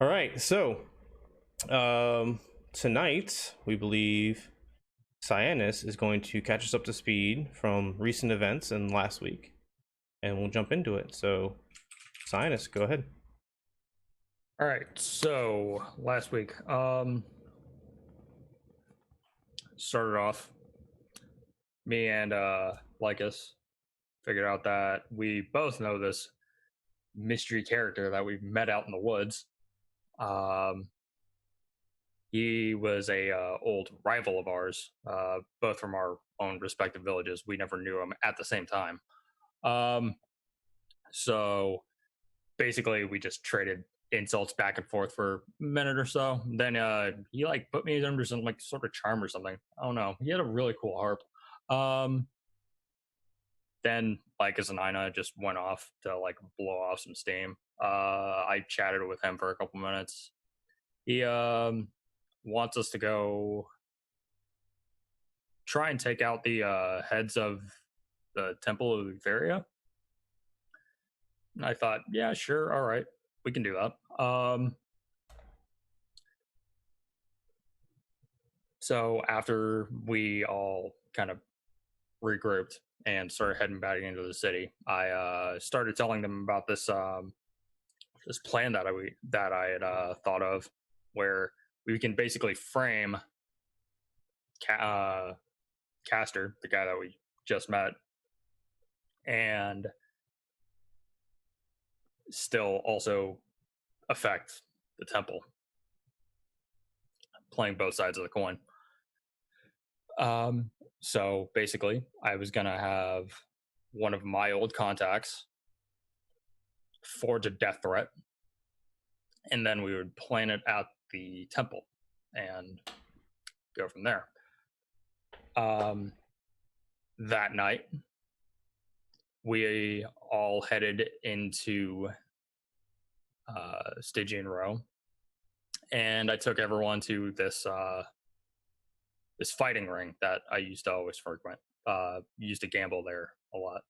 All right, so tonight we believe Cyanus is going to catch us up to speed from recent events and last week, and we'll jump into it. So, Cyanus, go ahead. All right, so last week, started off, me and Lycus figured out that we both know this mystery character that we met out in the woods. He was a old rival of ours, both from our own respective villages. We never knew him at the same time. So basically, we just traded insults back and forth for a minute or so. Then he like put me under some like sort of charm or something. I don't know. He had a really cool harp. Then Lycus and Ina just went off to like blow off some steam. I chatted with him for a couple minutes. He wants us to go try and take out the heads of the Temple of Varia. And I thought, yeah, sure, all right, we can do that. So after we all kind of regrouped and started heading back into the city, I started telling them about this this plan that I had thought of, where we can basically frame Caster, the guy that we just met, and still also affect the temple, playing both sides of the coin. So basically, I was gonna have one of my old contacts forge a death threat, and then we would plan it at the temple and go from there. That night, we all headed into Stygian Row, and I took everyone to this this fighting ring that I used to always frequent. Used to gamble there a lot.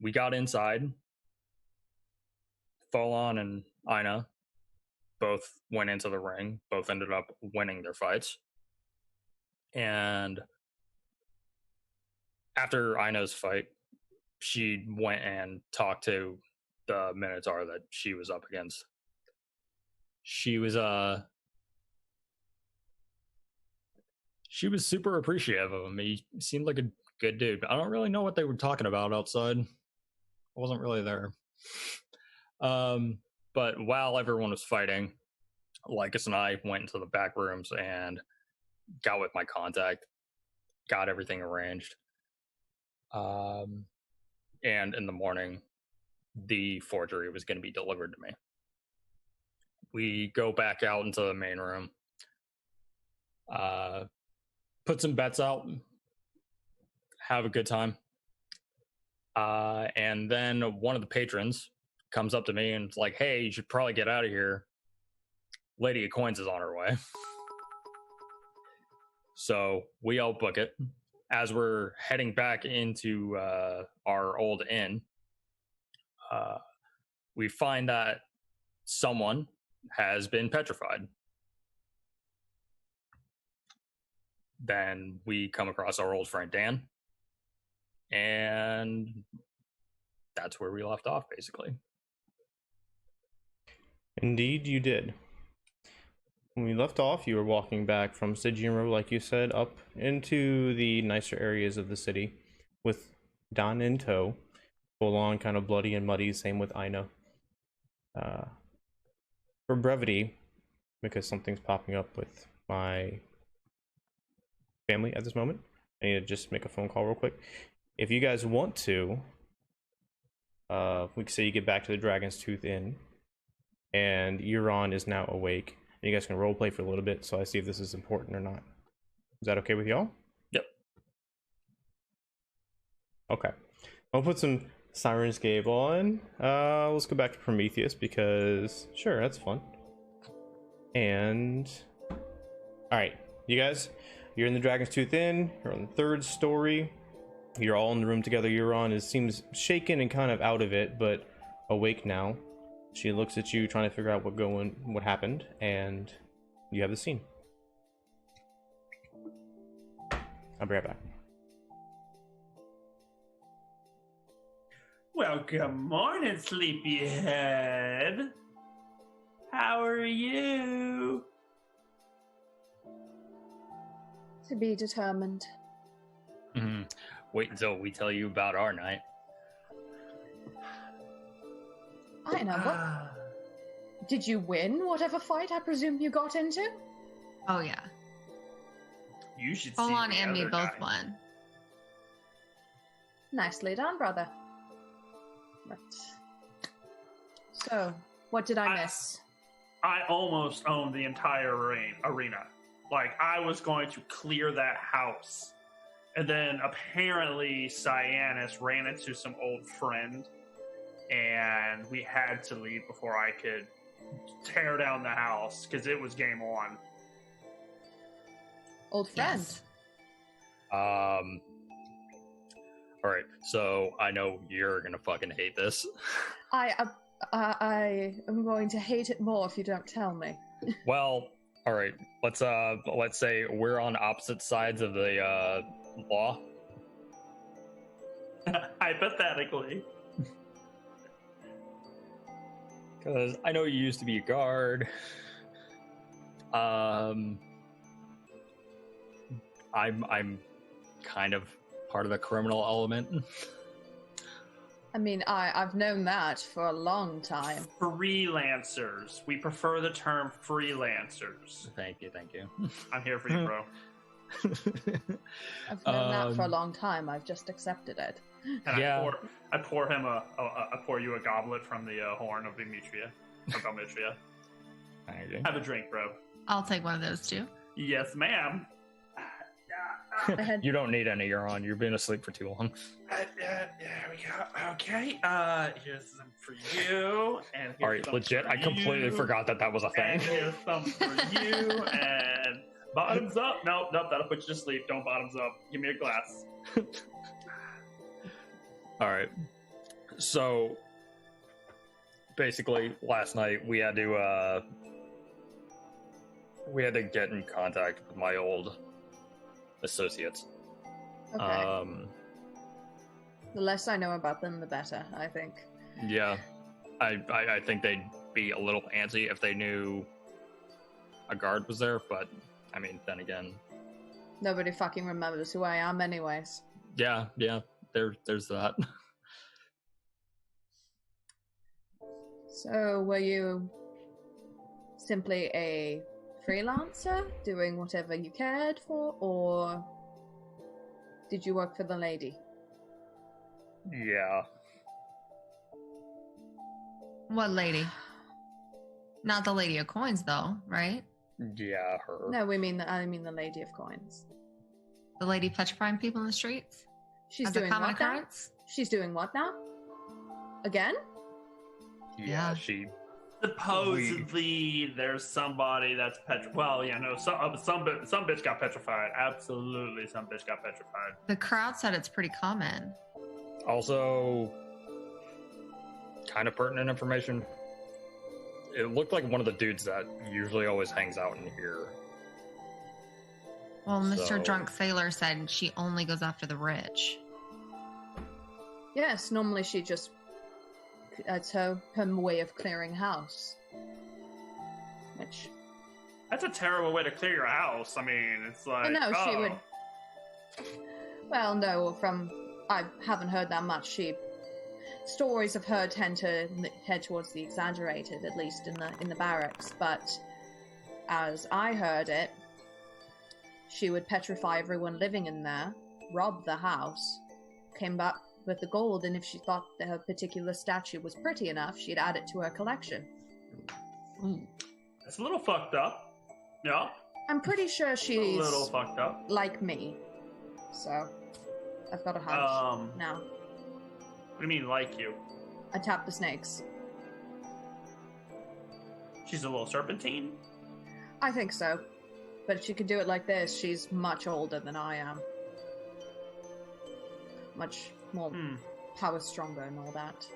We got inside. Folon and Ina both went into the ring. Both ended up winning their fights. And after Ina's fight, she went and talked to the Minotaur that she was up against. She was super appreciative of him. He seemed like a good dude. I don't really know what they were talking about outside. I wasn't really there. But while everyone was fighting, Lycus and I went into the back rooms and got with my contact, got everything arranged. And in the morning, the forgery was going to be delivered to me. We go back out into the main room, put some bets out, have a good time. And then one of the patrons comes up to me and it's like, hey, you should probably get out of here. Lady of Coins is on her way. So we all book it. As we're heading back into our old inn, we find that someone has been petrified. Then we come across our old friend Dan, and that's where we left off, basically. Indeed, you did. When we left off, you were walking back from Stygian Row, like you said, up into the nicer areas of the city, with Don in tow, full on kind of bloody and muddy. Same with Ina. For brevity, because something's popping up with my family at this moment, I need to just make a phone call real quick. If you guys want to, we can say you get back to the Dragon's Tooth Inn, and Euron is now awake. And you guys can roleplay for a little bit, so I see if this is important or not. Is that okay with y'all? Yep. Okay. I'll put some Sirenscape on. Let's go back to Prometheus because sure, that's fun. And alright, you guys, you're in the Dragon's Tooth Inn, you're on the third story. You're all in the room together. Euron seems shaken and kind of out of it, but awake now. She looks at you, trying to figure out what happened, and you have the scene. I'll be right back. Well, good morning, sleepyhead. How are you? To be determined. Wait until we tell you about our night. I know. What did you win? Whatever fight I presume you got into? Oh yeah. You should see Full-on the and me other both guy. won. Nicely done, brother. But... So, what did I miss? I almost owned the entire arena. Like, I was going to clear that house. And then apparently Cyanus ran into some old friend, and we had to leave before I could tear down the house, because it was game on. Old friend. Yes. Alright, so I know you're gonna fucking hate this. I am going to hate it more if you don't tell me. Well, alright, let's say we're on opposite sides of the law. Hypothetically. Because I know you used to be a guard. I'm kind of part of the criminal element. I mean, I've known that for a long time. Freelancers. We prefer the term freelancers. Thank you. I'm here for you, bro. I've known that for a long time. I've just accepted it. And Yeah. I pour you a goblet from the horn of Demetria. Or Belmetria. Thank you. Have a drink, bro. I'll take one of those too. Yes, ma'am. I had You don't need any, you're on. You've been asleep for too long. There we go. Okay. Here's some for you. And here's Alright, some legit, for I completely you, forgot that was a And thing. here's some for you. And bottoms up. Nope, that'll put you to sleep. Don't bottoms up. Give me a glass. Alright. So, basically, last night we had to get in contact with my old associates. okay. The less I know about them, the better, I think. Yeah. I think they'd be a little antsy if they knew a guard was there, but, I mean, then again... Nobody fucking remembers who I am anyways. Yeah, there's that. So, were you simply a freelancer, doing whatever you cared for, or did you work for the lady? Yeah. What lady? Not the lady of coins, though, right? Yeah, her. No, I mean the lady of coins. The lady petrifying people in the streets? She's As a doing common what now? occurrence? She's doing what now? Again? Yeah, Yeah. she... Supposedly, there's somebody that's Well, yeah, no, some bitch got petrified. Absolutely, some bitch got petrified. The crowd said it's pretty common. Also, kind of pertinent information. It looked like one of the dudes that usually always hangs out in here. Well, Mr. So- Drunk Sailor said she only goes after the rich. Yes, normally she just... That's her way of clearing house. Which... That's a terrible way to clear your house. I mean, it's like... No, she oh. would... Well, no, I haven't heard that much. Stories of her tend to head towards the exaggerated, at least in the barracks, but as I heard it, she would petrify everyone living in there, rob the house, came back with the gold, and if she thought that her particular statue was pretty enough, she'd add it to her collection. It's a little fucked up. Yeah. I'm pretty sure she's A little fucked up. like me, so I've got a hunch now. What do you mean, like you? I tap the snakes. She's a little serpentine? I think so. But if she could do it like this, she's much older than I am. Much more power stronger and all that.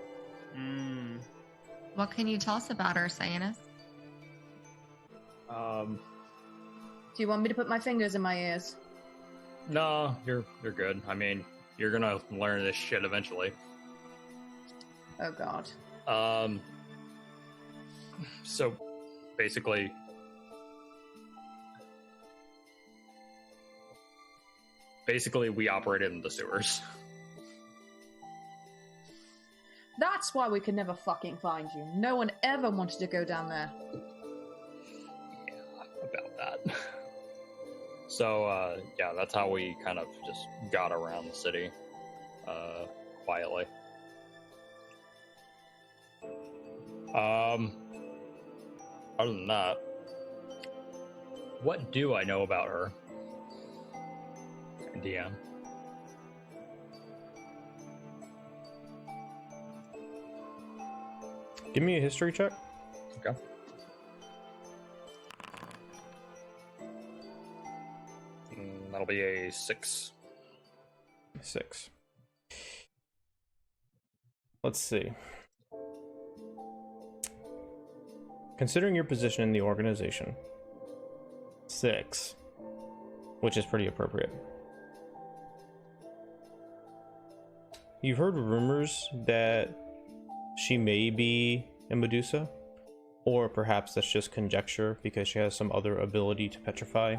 What can you tell us about her, Cyanus? Do you want me to put my fingers in my ears? No, you're good. I mean, you're gonna learn this shit eventually. Oh god. So basically, we operated in the sewers. That's why we could never fucking find you. No one ever wanted to go down there. Yeah, about that. So, yeah, that's how we kind of just got around the city, quietly. Other than that, what do I know about her? DM. Give me a history check. Okay. That'll be a 6. 6. Let's see. Considering your position in the organization, 6, which is pretty appropriate. You've heard rumors that she may be a Medusa, or perhaps that's just conjecture because she has some other ability to petrify.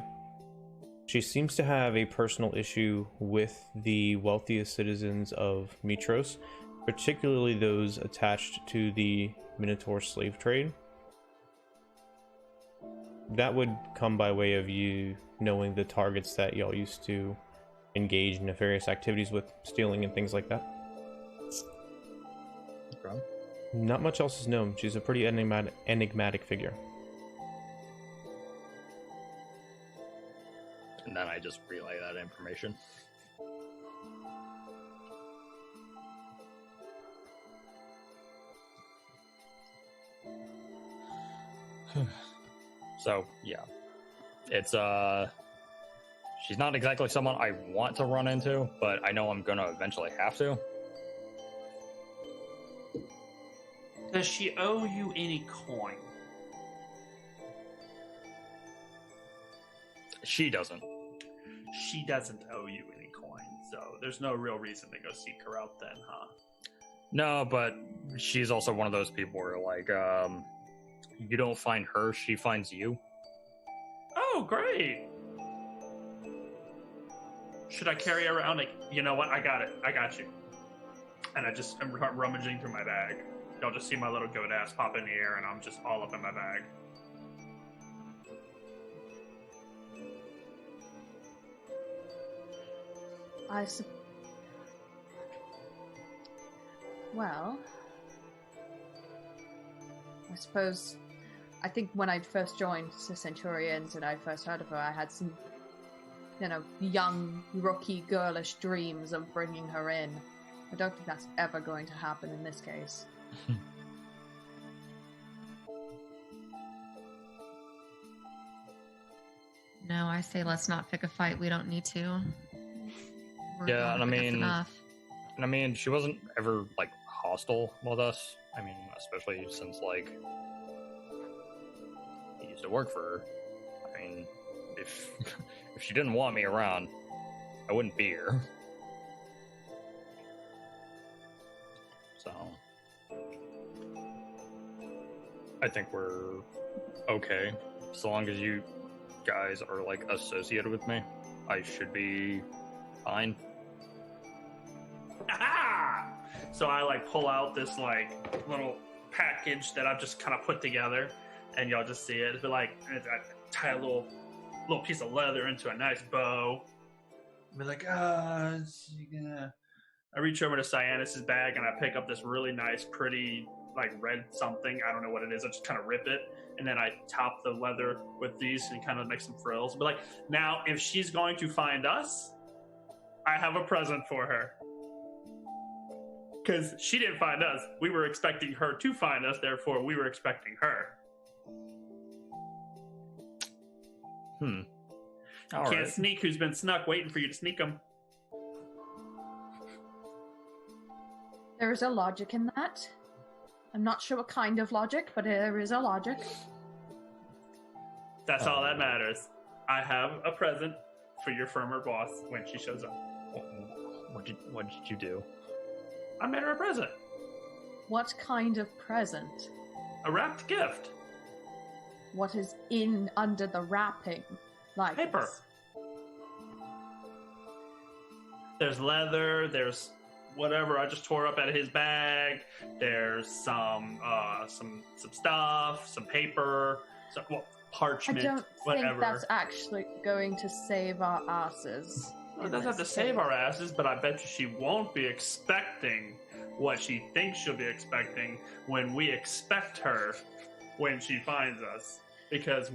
She seems to have a personal issue with the wealthiest citizens of Mitros, particularly those attached to the Minotaur slave trade. That would come by way of you knowing the targets that y'all used to engage in nefarious activities with, stealing and things like that. Okay. Not much else is known. She's a pretty enigmatic figure. And then I just relay that information. So, yeah. It's, she's not exactly someone I want to run into, but I know I'm gonna eventually have to. Does she owe you any coin? She doesn't. She doesn't owe you any coin, so there's no real reason to go seek her out then, huh? No, but she's also one of those people where, like, you don't find her, she finds you. Oh, great. Should I carry her around? Like, you know what? I got it. I got you. And I'm rummaging through my bag. Y'all just see my little goat ass pop in the air, and I'm just all up in my bag. Well, I suppose, I think when I first joined the Centurions and I first heard of her, I had some, young, rookie, girlish dreams of bringing her in. I don't think that's ever going to happen in this case. No, I say let's not pick a fight. We don't need to. Yeah, and I that's mean, enough. And I mean, she wasn't ever, like, hostile with us. I mean, especially since, like, he used to work for her. I mean, if she didn't want me around, I wouldn't be here. So, I think we're okay. As long as you guys are, like, associated with me, I should be fine. Aha! So I like pull out this like little package that I've just kind of put together, and y'all just see it. It's like I tie a little piece of leather into a nice bow. Be like, I reach over to Cyanus's bag and I pick up this really nice, pretty like red something. I don't know what it is. I just kind of rip it, and then I top the leather with these and kind of make some frills. But like, now if she's going to find us, I have a present for her. Because she didn't find us. We were expecting her to find us, therefore we were expecting her. Can't sneak who's been snuck, waiting for you to sneak them. There is a logic in that. I'm not sure what kind of logic, but there is a logic. That's all that matters. I have a present for your former boss when she shows up. What did you do? I made her a present. What kind of present? A wrapped gift. What is in under the wrapping? Like Paper. There's leather, there's whatever I just tore up out of his bag. There's some stuff, some paper, parchment, I don't whatever. think that's actually going to save our asses. Well, it doesn't have to save our asses, but I bet you she won't be expecting what she thinks she'll be expecting when we expect her when she finds us. Because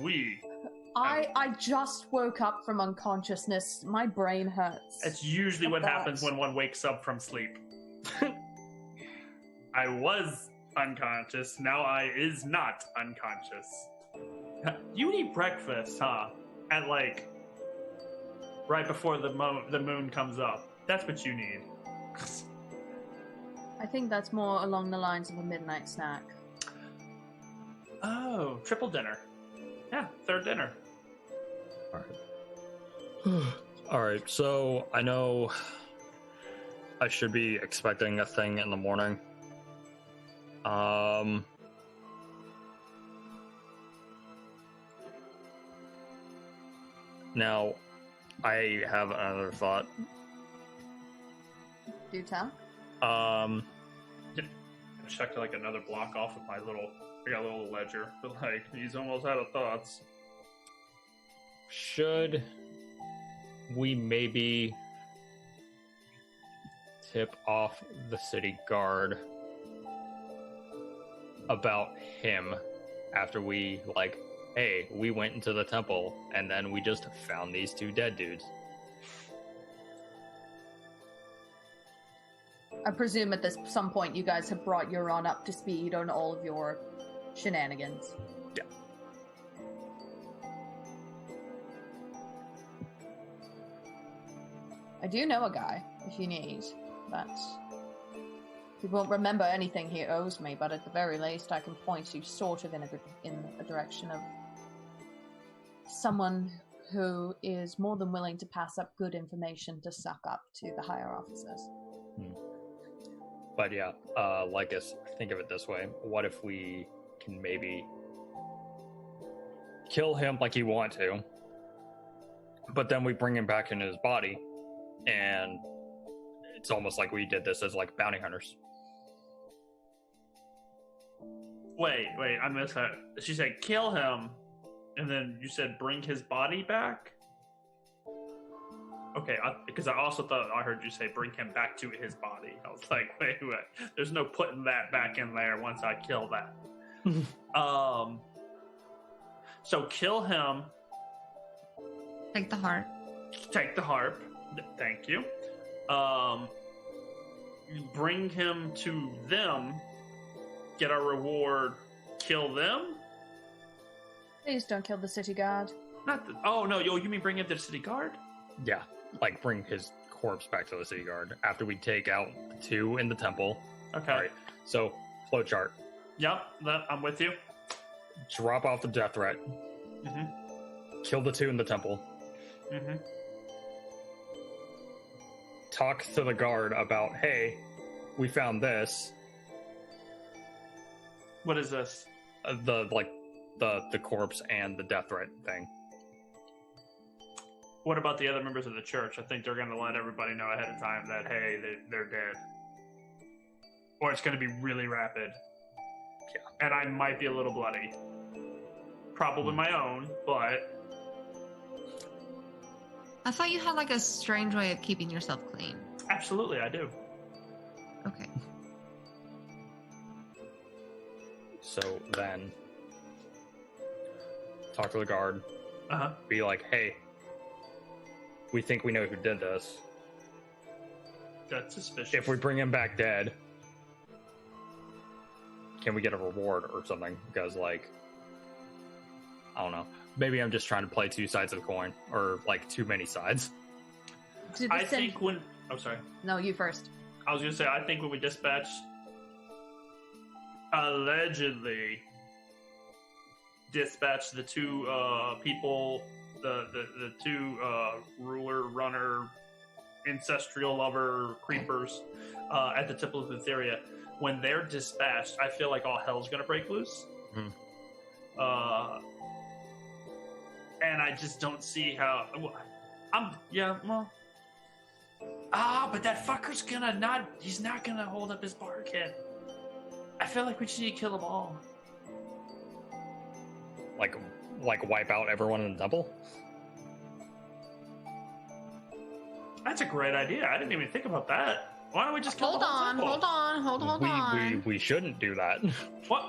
I just woke up from unconsciousness. My brain hurts. It's usually what happens when one wakes up from sleep. I was unconscious, now I is not unconscious. You eat breakfast, huh? At right before the moon comes up. That's what you need. I think that's more along the lines of a midnight snack. Oh, triple dinner. Yeah, third dinner. All right, so I know I should be expecting a thing in the morning. Now, I have another thought. Do tell. I checked another block off of I got a little ledger, but he's almost out of thoughts. Should we maybe tip off the city guard about him after we hey, we went into the temple and then we just found these two dead dudes? I presume at some point you guys have brought Euron up to speed on all of your shenanigans. Yeah. I do know a guy, if you need, but he won't remember anything he owes me, but at the very least I can point you sort of in a direction of someone who is more than willing to pass up good information to suck up to the higher officers. But yeah, think of it this way. What if we can maybe kill him like you want to, but then we bring him back into his body, and it's almost like we did this as bounty hunters. Wait, I missed that. She said kill him, and then you said bring his body back? Okay, because I also thought I heard you say bring him back to his body. I was like, wait, there's no putting that back in there once I kill that. So kill him. Take the heart. Take the harp. Thank you. Bring him to them. Get our reward. Kill them. Please don't kill the city guard. Oh no, you mean bring him to the city guard? Yeah, bring his corpse back to the city guard after we take out the two in the temple. Okay. All right. So flowchart. Yep, I'm with you. Drop off the death threat. Mm-hmm. Kill the two in the temple. Mm-hmm. Talk to the guard about, hey, we found this. What is this? The corpse and the death threat thing. What about the other members of the church? I think they're going to let everybody know ahead of time that, hey, they're dead. Or it's going to be really rapid. Yeah. And I might be a little bloody. Probably my own, but... I thought you had a strange way of keeping yourself clean. Absolutely, I do. Okay. So then, talk to the guard. Uh-huh. Be like, hey, we think we know who did this. That's suspicious. If we bring him back dead, can we get a reward or something? Because, I don't know. Maybe I'm just trying to play two sides of the coin, or too many sides. I think when... Oh, sorry. No, you first. I was going to say, I think when we dispatch... allegedly dispatched the two people, the two ruler, runner, ancestral lover creepers at the Temple of Lutheria. When they're dispatched, I feel like all hell's gonna break loose. Hmm. And I just don't see how. But that fucker's he's not gonna hold up his barricade. I feel like we just need to kill them all. Like wipe out everyone in the temple? That's a great idea. I didn't even think about that. Why don't we just kill Hold the whole on, temple? hold on. We shouldn't do that. What?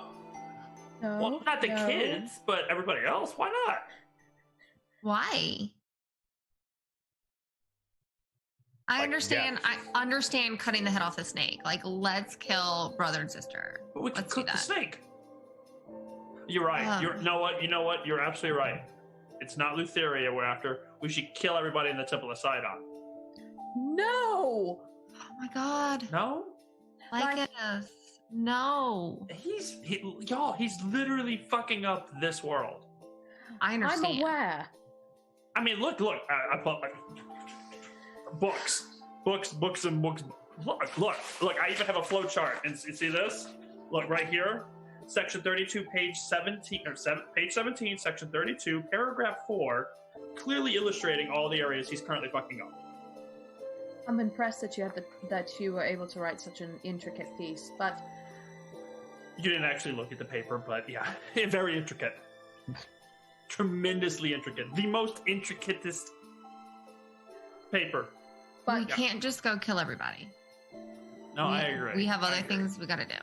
No, Well, not the no. kids, but everybody else. Why not? Why? I Like, understand. yeah. I understand cutting the head off the snake. Like, let's kill brother and sister. But we could Let's do cook the that. snake. You're right. You know what? You're absolutely right. It's not Lutheria we're after. We should kill everybody in the Temple of Sidon. No! Oh my god. No? Lycus. No. He's literally fucking up this world. I understand. I'm aware. I mean, look. I put books. Look. I even have a flow chart. And see this? Look right here. Section 32, page 17, page 17, section 32, paragraph 4, clearly illustrating all the areas he's currently fucking up. I'm impressed that you were able to write such an intricate piece, but You didn't actually look at the paper, but yeah, very intricate. Tremendously intricate. The most intricatest paper. but we can't just go kill everybody. No, I agree. We have I other agree. things we gotta do.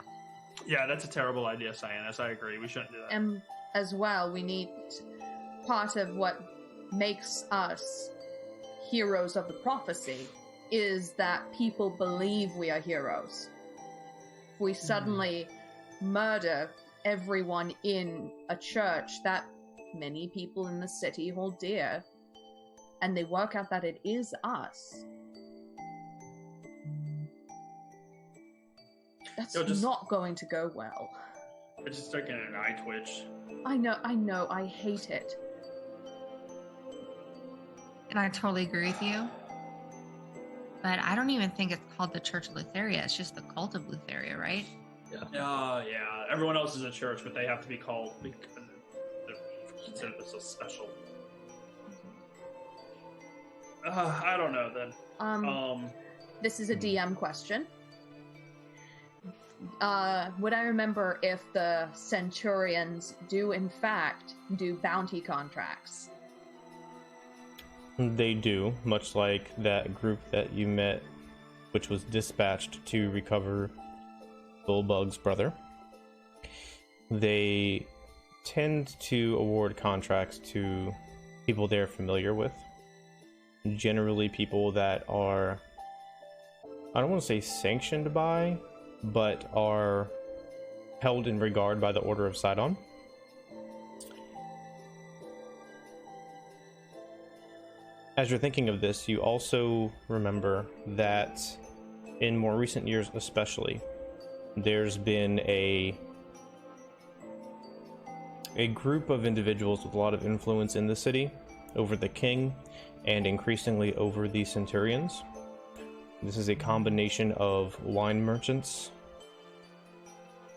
Yeah, that's a terrible idea, Cyanus. I agree. We shouldn't do that. and as well, we need part of what makes us heroes of the prophecy is that people believe we are heroes. If we suddenly murder everyone in a church that many people in the city hold dear, and they work out that it is us, that's not going to go well. I just start getting an eye twitch. I know, I hate it. And I totally agree with you. But I don't even think it's called the Church of Lutheria. It's just the Cult of Lutheria, right? Yeah. Everyone else is a church, but they have to be called because they're considered so special. I don't know then. This is a DM question. Would I remember if the Centurions do in fact do bounty contracts? They do, much like that group that you met, which was dispatched to recover Bullbug's brother. They tend to award contracts to people they're familiar with. Generally people that are, I don't want to say sanctioned by, but are held in regard by the Order of Sidon. As you're thinking of this, you also remember that in more recent years especially, there's been a group of individuals with a lot of influence in the city over the king and increasingly over the centurions. This is a combination of wine merchants,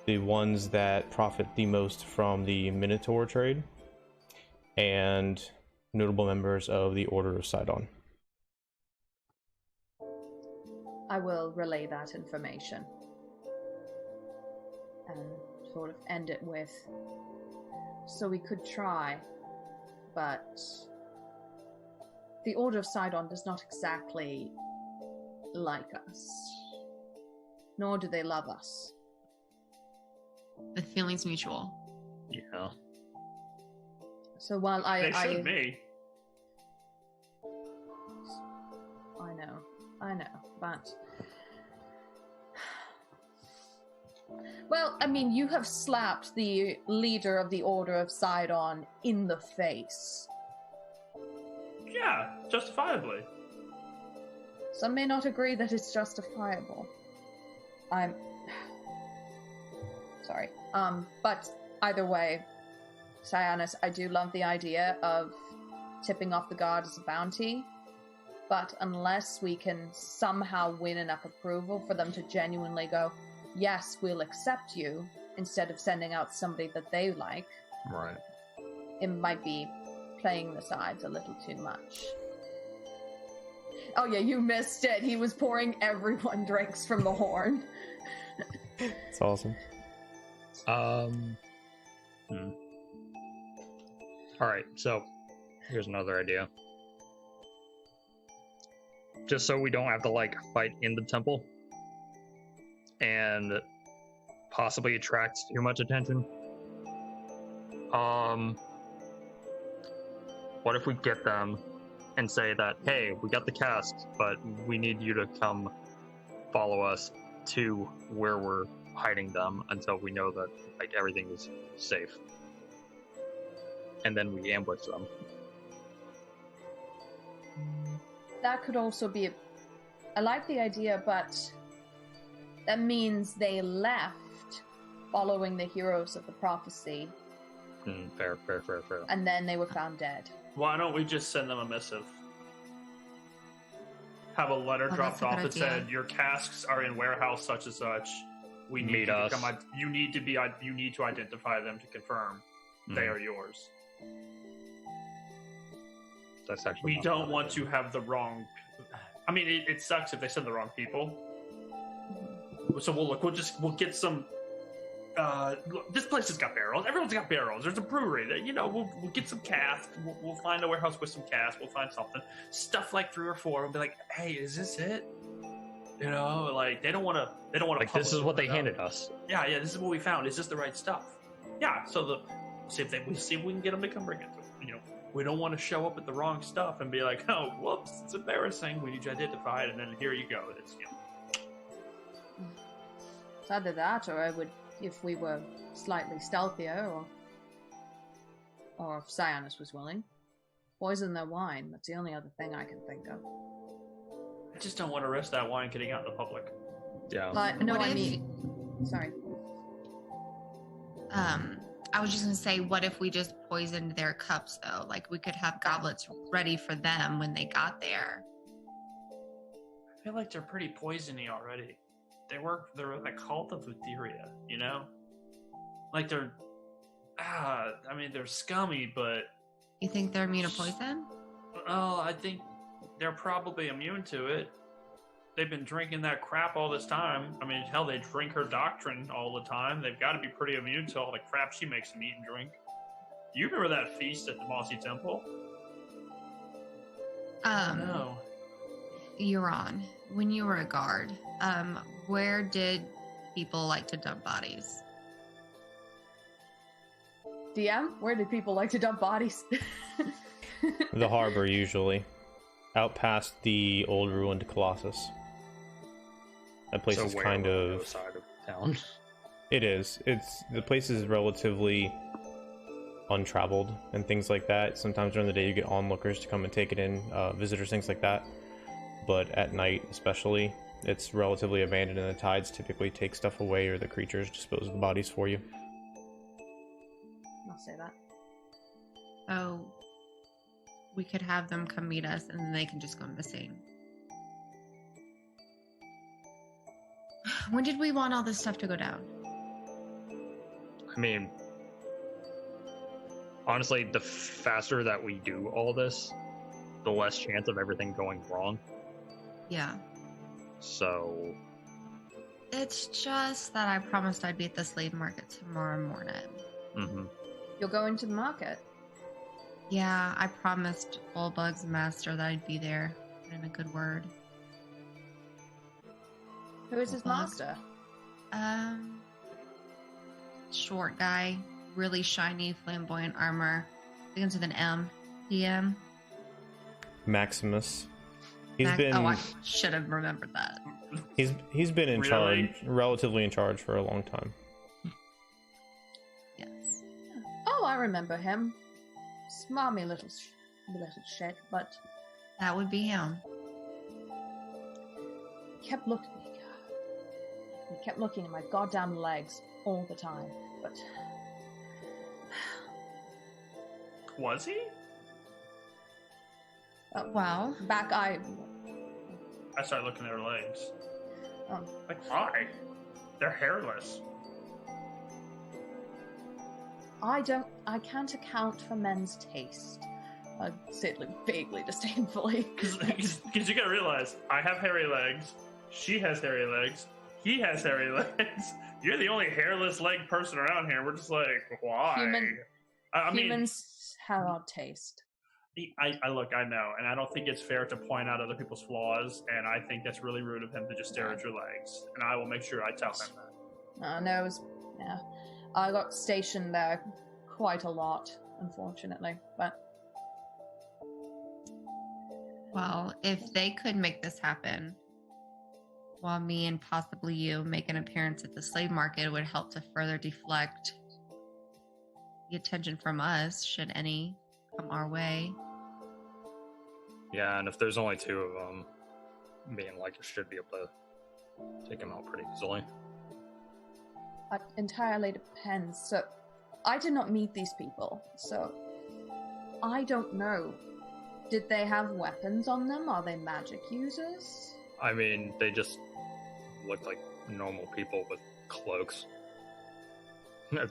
the ones that profit the most from the Minotaur trade, and notable members of the Order of Sidon. I will relay that information and sort of end it with, so we could try, but the Order of Sidon does not exactly like us, nor do they love us. The feeling's mutual. Yeah. So while They should be. I know, but well, I mean, you have slapped the leader of the Order of Sidon in the face. Yeah, justifiably. Some may not agree that it's justifiable. Sorry. But either way, Cyanus, I do love the idea of tipping off the guard as a bounty, but unless we can somehow win enough approval for them to genuinely go, yes, we'll accept you, instead of sending out somebody that they like, Right. it might be playing the sides a little too much. Oh yeah, you missed it. He was pouring everyone drinks from the horn. It's awesome. All right, so here's another idea. Just so we don't have to like fight in the temple and possibly attract too much attention. What if we get them and say that, hey, we got the casks, but we need you to come follow us to where we're hiding them until we know that like everything is safe, and then we ambush them. That could also be I like the idea, but that means they left following the heroes of the prophecy, Fair. and then they were found dead. Why don't we just send them a missive? Have a letter dropped that's a off good that idea. said your casks are in warehouse such and such. We need Meet to us. become. You need to identify them to confirm they are yours. That's actually We not don't bad want idea. to have the wrong. I mean, it sucks if they send the wrong people. So we'll get some. Look, this place has got barrels. Everyone's got barrels. There's a brewery. That we'll get some casks. We'll find a warehouse with some casks. We'll find something. Stuff like 3 or 4. We'll be like, hey, is this it? Like they don't want to. They don't want to. Like this is what they handed us. Yeah. This is what we found. Is this the right stuff? Yeah. So see if we can get them to come bring it. We don't want to show up with the wrong stuff and be like, oh, whoops, it's embarrassing. We need to identify it, and then here you go. It's It's either that, or I would, if we were slightly stealthier, or if Cyanus was willing, poison their wine. That's the only other thing I can think of. I just don't want to risk that wine getting out in the public. Yeah. But no, What I if- mean, sorry. I was just gonna say, what if we just poisoned their cups though? Like we could have goblets ready for them when they got there. I feel like they're pretty poisony already. They're in the cult of Utheria, Like they're they're scummy, but You think they're immune to poison? well, I think they're probably immune to it. They've been drinking that crap all this time. I mean, hell, they drink her doctrine all the time. They've got to be pretty immune to all the crap she makes them eat and drink. Do you remember that feast at the Mossy Temple? No. Euron, when you were a guard, where did people like to dump bodies? DM, where do people like to dump bodies? The harbor, usually. Out past the old ruined Colossus. That place So is way kind over on the of... other side of town. It is. The place is relatively untraveled and things like that. Sometimes during the day you get onlookers to come and take it in, visitors, things like that. But at night, especially, it's relatively abandoned, and the tides typically take stuff away, or the creatures dispose of the bodies for you. I'll say that. So we could have them come meet us and then they can just go missing. When did we want all this stuff to go down? I mean, honestly, the faster that we do all this, the less chance of everything going wrong. Yeah. So, It's just that I promised I'd be at the slave market tomorrow morning. You're going to the market. Yeah, I promised Bullbug's master that I'd be there. Put in a good word. Who is his Bullbug? master? Short guy, really shiny, flamboyant armor. Begins with an M. DM. Maximus. He's been Oh, I should have remembered that. he's been in Really? charge, relatively in charge for a long time. Yes. Oh, I remember him. Smarmy little shit, but That would be him. he kept looking at my goddamn legs. all the time, but Was he? Well, back I started looking at her legs. Like, why? They're hairless. I can't account for men's taste. I'd say it like vaguely disdainfully. Because you gotta realize, I have hairy legs, she has hairy legs, he has hairy legs. You're the only hairless leg person around here. We're just like, why? Humans have odd taste. I look, I know, and I don't think it's fair to point out other people's flaws, and I think that's really rude of him to just stare at your legs. And I will make sure I tell him that. No, it was, yeah. I got stationed there quite a lot, unfortunately, but well, if they could make this happen, while me and possibly you make an appearance at the slave market, would help to further deflect the attention from us, should any come our way. Yeah, and if there's only 2 of them, being like, it should be able to take them out pretty easily. it entirely depends. So, I did not meet these people, so I don't know. Did they have weapons on them? Are they magic users? I mean, they just looked like normal people with cloaks.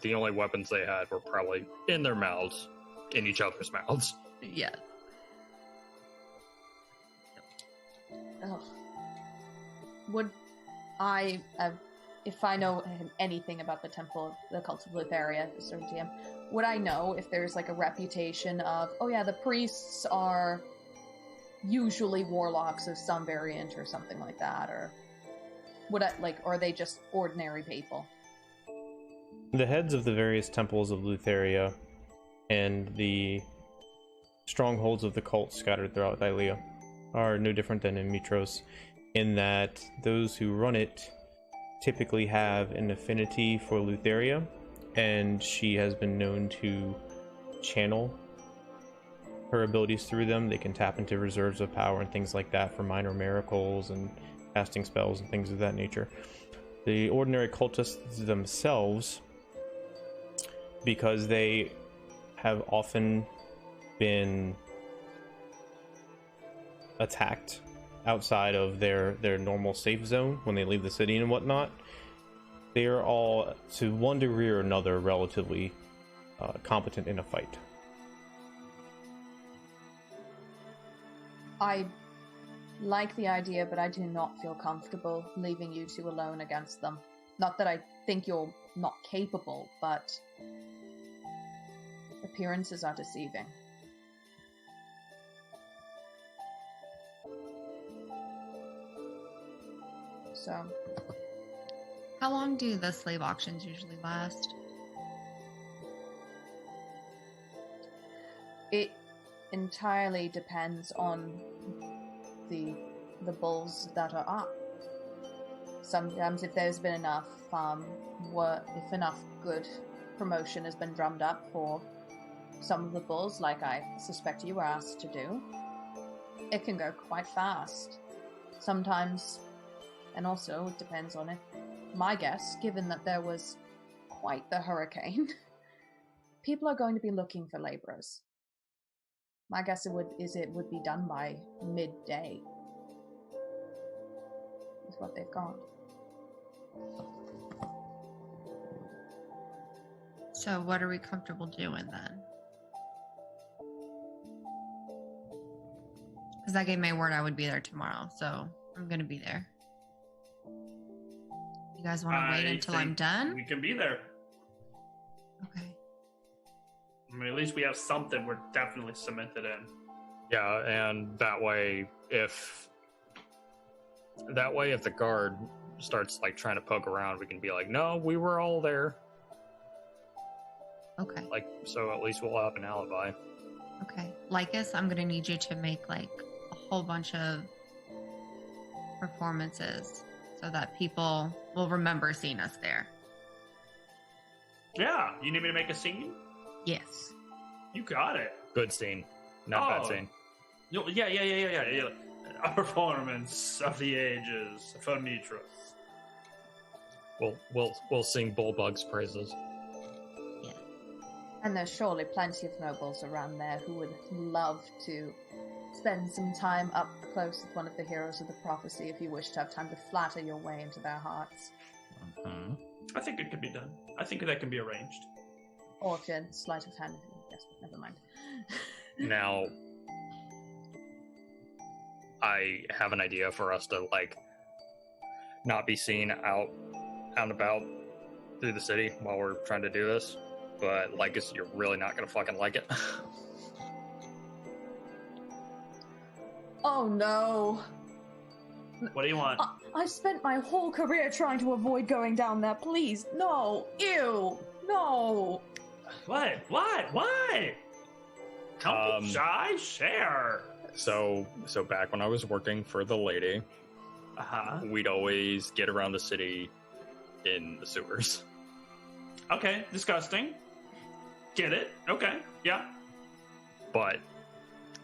The only weapons they had were probably in their mouths, in each other's mouths. Yeah. Ugh. Would I, if I know anything about the temple, the cult of Lutheria, the certain TM, would I know if there's like a reputation of, oh yeah, the priests are usually warlocks of some variant or something like that, or would I or are they just ordinary people? The heads of the various temples of Lutheria and the strongholds of the cult scattered throughout Thylea are no different than in Mitros, in that those who run it typically have an affinity for Lutheria, and she has been known to channel her abilities through them. They can tap into reserves of power and things like that for minor miracles and casting spells and things of that nature. The ordinary cultists themselves, because they have often been attacked outside of their normal safe zone when they leave the city and whatnot, they are all, to one degree or another, relatively competent in a fight. I like the idea, but I do not feel comfortable leaving you 2 alone against them. Not that I think you're not capable, but appearances are deceiving. So, How long do the slave auctions usually last? it entirely depends on the bulls that are up. Sometimes, if there's been enough if enough good promotion has been drummed up for some of the bulls, like I suspect you were asked to do, it can go quite fast. Sometimes, and also it depends on it. My guess, given that there was quite the hurricane, people are going to be looking for laborers. My guess it would be done by midday with what they've got. So what are we comfortable doing then? Because I gave my word I would be there tomorrow, so I'm going to be there. You guys want to wait until I'm done? We can be there. Okay. I mean, at least we have something we're definitely cemented in. Yeah, and that way if the guard starts like trying to poke around, we can be like, no, we were all there. Okay. Like, so at least we'll have an alibi. Okay. Lycus, I'm going to need you to make like a whole bunch of performances so that people will remember seeing us there. Yeah, you need me to make a scene? Yes. You got it. Good scene. Not bad scene. Yeah. A performance of the ages for Mitros. We'll sing Bullbug's praises. And there's surely plenty of nobles around there who would love to spend some time up close with one of the heroes of the prophecy if you wish to have time to flatter your way into their hearts. Mm-hmm. I think it could be done. I think that can be arranged. Or if you're sleight of hand, yes, never mind. Now, I have an idea for us to, like, not be seen out and about through the city while we're trying to do this. But, like, you're really not gonna fucking like it. Oh no. What do you want? I spent my whole career trying to avoid going down there. Please, no. Ew. No. What? Don't be shy. Share. So back when I was working for the lady, we'd always get around the city in the sewers. Okay, disgusting. Get it? Okay, yeah. But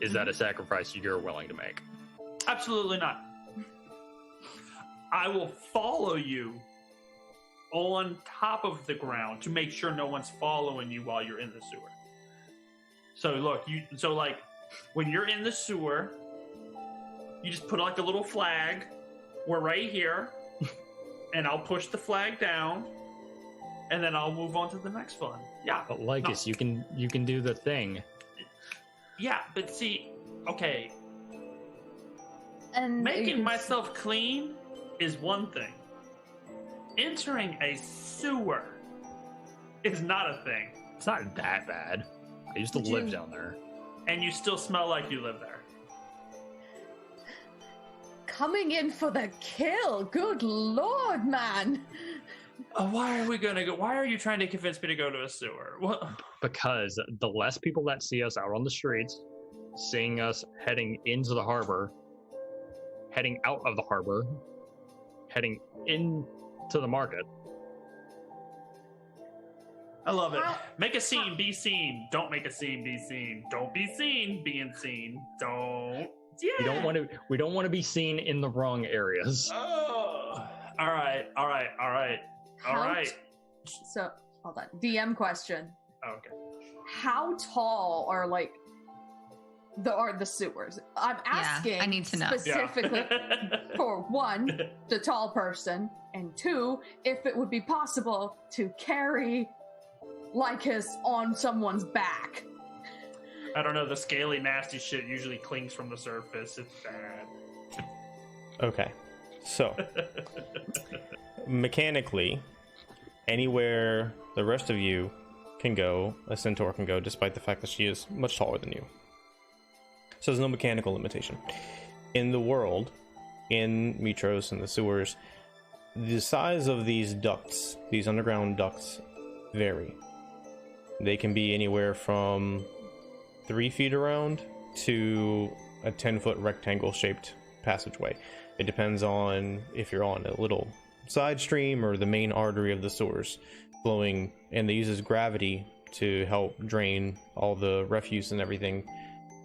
is that a sacrifice you're willing to make? Absolutely not. I will follow you on top of the ground to make sure no one's following you while you're in the sewer. So look, when you're in the sewer, you just put like a little flag. We're right here, and I'll push the flag down, and then I'll move on to the next one. Yeah. But Lycus, you can do the thing. Yeah, but see, okay. And Making myself clean is one thing. Entering a sewer is not a thing. It's not that bad. I used to live down there. And you still smell like you live there. Coming in for the kill. Good lord, man. Why are you trying to convince me to go to a sewer? What? Because the less people that see us out on the streets, seeing us heading into the harbor, heading out of the harbor, heading into the market. I love it. Make a scene, be seen. Don't make a scene, be seen. Don't be seen, being seen. Don't. Yeah. We don't want to be seen in the wrong areas. Oh. All right. So, hold on. DM question. Okay. How tall are the sewers? I'm asking I need to know. specifically for one, the tall person, and two, if it would be possible to carry Lycus on someone's back. I don't know, the scaly, nasty shit usually clings from the surface. It's bad. Okay, so mechanically, anywhere the rest of you can go, a centaur can go, despite the fact that she is much taller than you. So there's no mechanical limitation. In the world, in Mitros and the sewers, the size of these ducts, these underground ducts, vary. They can be anywhere from 3 feet around to a 10-foot rectangle-shaped passageway. It depends on if you're on a little side stream or the main artery of the sewers flowing, and they uses gravity to help drain all the refuse and everything.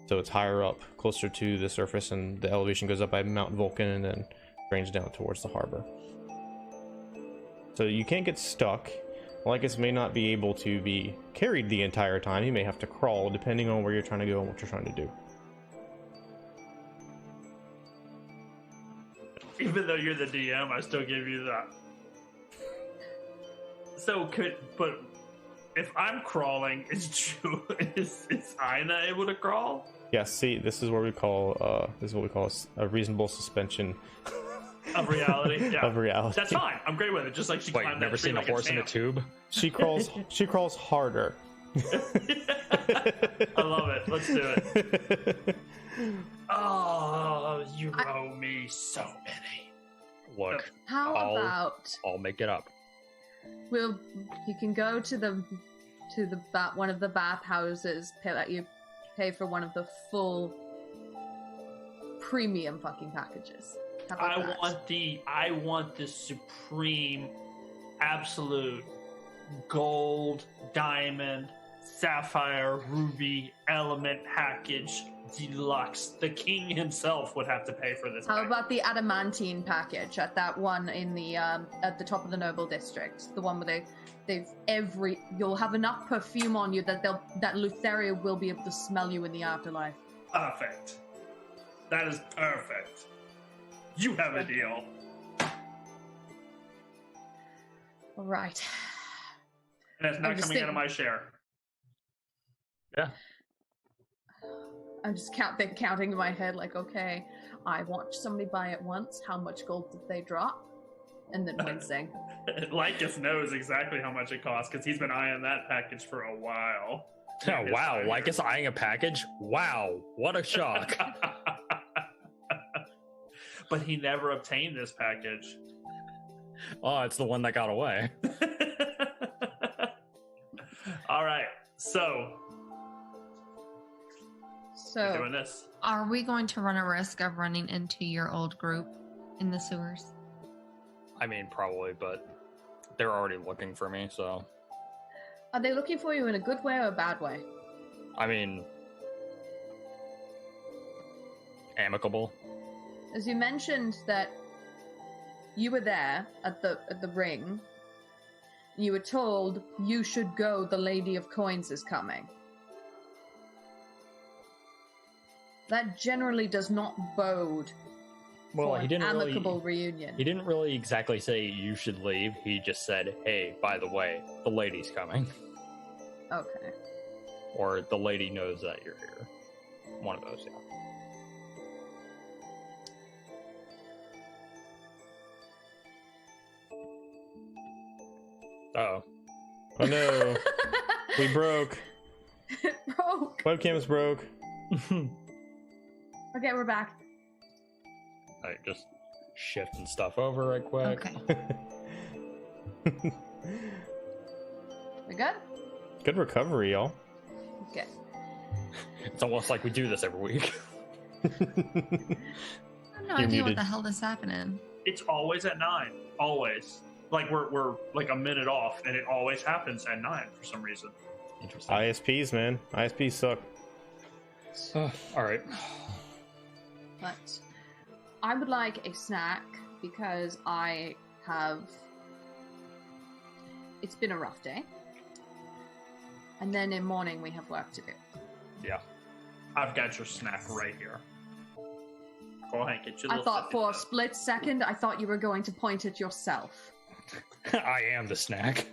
So it's higher up, closer to the surface, and the elevation goes up by Mount Vulcan and then drains down towards the harbor. So you can't get stuck. Lycus may not be able to be carried the entire time. He may have to crawl, depending on where you're trying to go and what you're trying to do. Even though you're the DM, I still give you that. But if I'm crawling, is Aina able to crawl? Yes, see, this is what we call a reasonable suspension of reality. Yeah, of reality. That's fine. I'm great with it. Just like she climbed never that tree seen like a horse in a tube? She crawls harder. I love it. Let's do it. Oh, you owe me so many. Look, I'll make it up. You can go to one of the bathhouses, let you pay for one of the full premium fucking packages. I want the supreme, absolute gold, diamond, Sapphire Ruby Element Package Deluxe. The king himself would have to pay for this. How package. about the adamantine package at that one in the at the top of the noble district? The one where you'll have enough perfume on you that Lutheria will be able to smell you in the afterlife. Perfect. That is perfect. You have a deal. All right. And it's not coming out of my share. Yeah. I'm just counting in my head, like, okay, I watched somebody buy it once. How much gold did they drop? And then wincing. Lycus knows exactly how much it costs because he's been eyeing that package for a while. Oh, wow, Lycus eyeing a package? Wow, what a shock. But he never obtained this package. Oh, it's the one that got away. All right, so we're doing So, this. Are we going to run a risk of running into your old group in the sewers? I mean, probably, but they're already looking for me, so. are they looking for you in a good way or a bad way? I mean, amicable. As you mentioned that you were there at the ring, you were told you should go, the Lady of Coins is coming. That generally does not bode Well, for he an didn't amicable really. reunion. He didn't really exactly say you should leave. He just said, "Hey, by the way, the lady's coming," Okay. or "The lady knows that you're here." One of those, yeah. Oh, Oh no, we broke. It broke. Webcam's broke. Okay, we're back. Alright, just shifting stuff over right quick. Okay. We good? Good recovery, y'all. Okay. It's almost like we do this every week. I have no You're idea muted. what the hell is happening. It's always at 9. Always. Like we're like a minute off, and it always happens at 9 for some reason. Interesting. ISPs, man. ISPs suck. Alright. But I would like a snack because it's been a rough day. And then in morning we have work to do. Yeah. I've got your snack right here. Go ahead, get your I little thought for a stuff. split second, I thought you were going to point at yourself. I am the snack.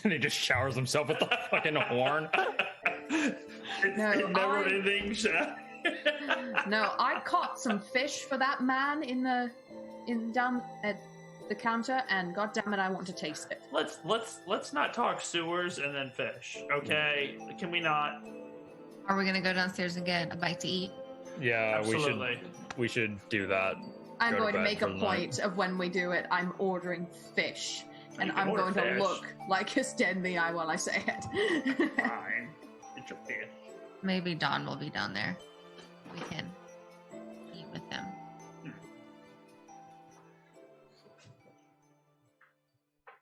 Then he just showers himself with the fucking horn. It's No, never ending, Chef. No, I caught some fish for that man down at the counter, and goddammit, I want to taste it. Let's not talk sewers and then fish, okay? Can we not? Are we gonna go downstairs and get a bite to eat? Yeah, Absolutely. we should do that. I'm Go to going to bed make for a the point of when we do it, I'm ordering fish. And You can I'm order going to fish. look like a dead in the eye while I say it. Fine. Get your fish. Maybe Dawn will be down there. We can eat with them.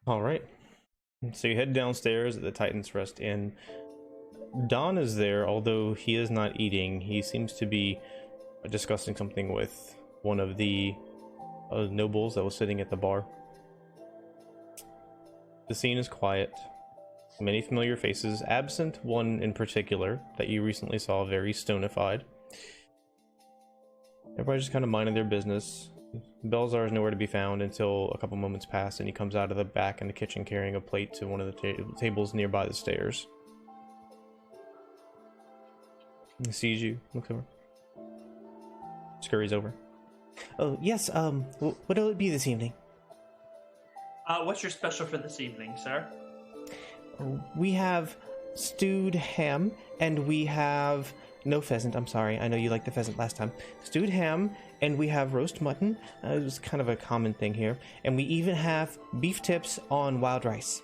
All right. So you head downstairs at the Titan's Rest Inn. Don is there, although he is not eating. He seems to be discussing something with one of the nobles that was sitting at the bar. The scene is quiet. Many familiar faces, absent one in particular that you recently saw very stonified. Everybody's just kind of minding their business. Belzar is nowhere to be found until a couple moments pass, and he comes out of the back in the kitchen carrying a plate to one of the tables nearby the stairs. He sees you, looks over, scurries over. Oh, yes, what'll it be this evening? What's your special for this evening, sir? We have stewed ham, and we have no pheasant. I'm sorry, I know you liked the pheasant last time. Stewed ham, and we have roast mutton. It was kind of a common thing here. And we even have beef tips on wild rice.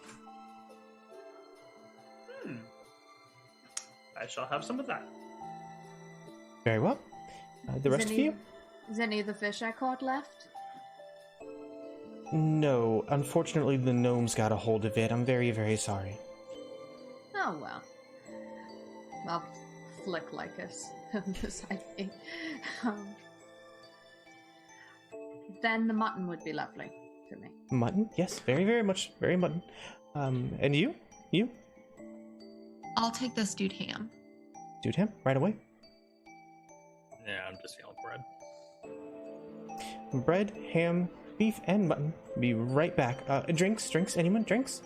I shall have some of that. Very well. The rest of you? Is any of the fish I caught left? No, unfortunately the gnomes got a hold of it. I'm very, very sorry. Oh well. I'll flick Lycus beside me. Then the mutton would be lovely for me. Mutton? Yes, very, very much. Very mutton. And you? You? I'll take the stewed ham. Dude, him? Right away. Yeah, I'm just feeling bread. Bread, ham, beef, and mutton. Be right back. Drinks? Anyone? Drinks?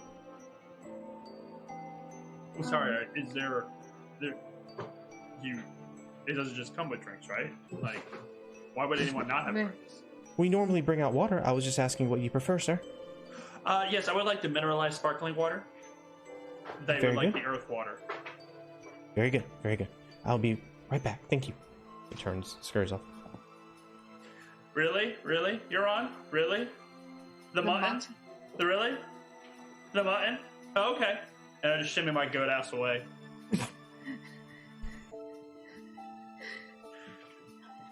I'm sorry, is there it doesn't just come with drinks, right? Like, why would anyone not have drinks? We normally bring out water. I was just asking what you prefer, sir. Yes, I would like the mineralized sparkling water. They Very would like good. the earth water. Very good, very good. I'll be right back. Thank you. He scurries off. Really? You're on? Really? The mutton? Really? The mutton? Oh, okay. And I just shimmy my goat ass away.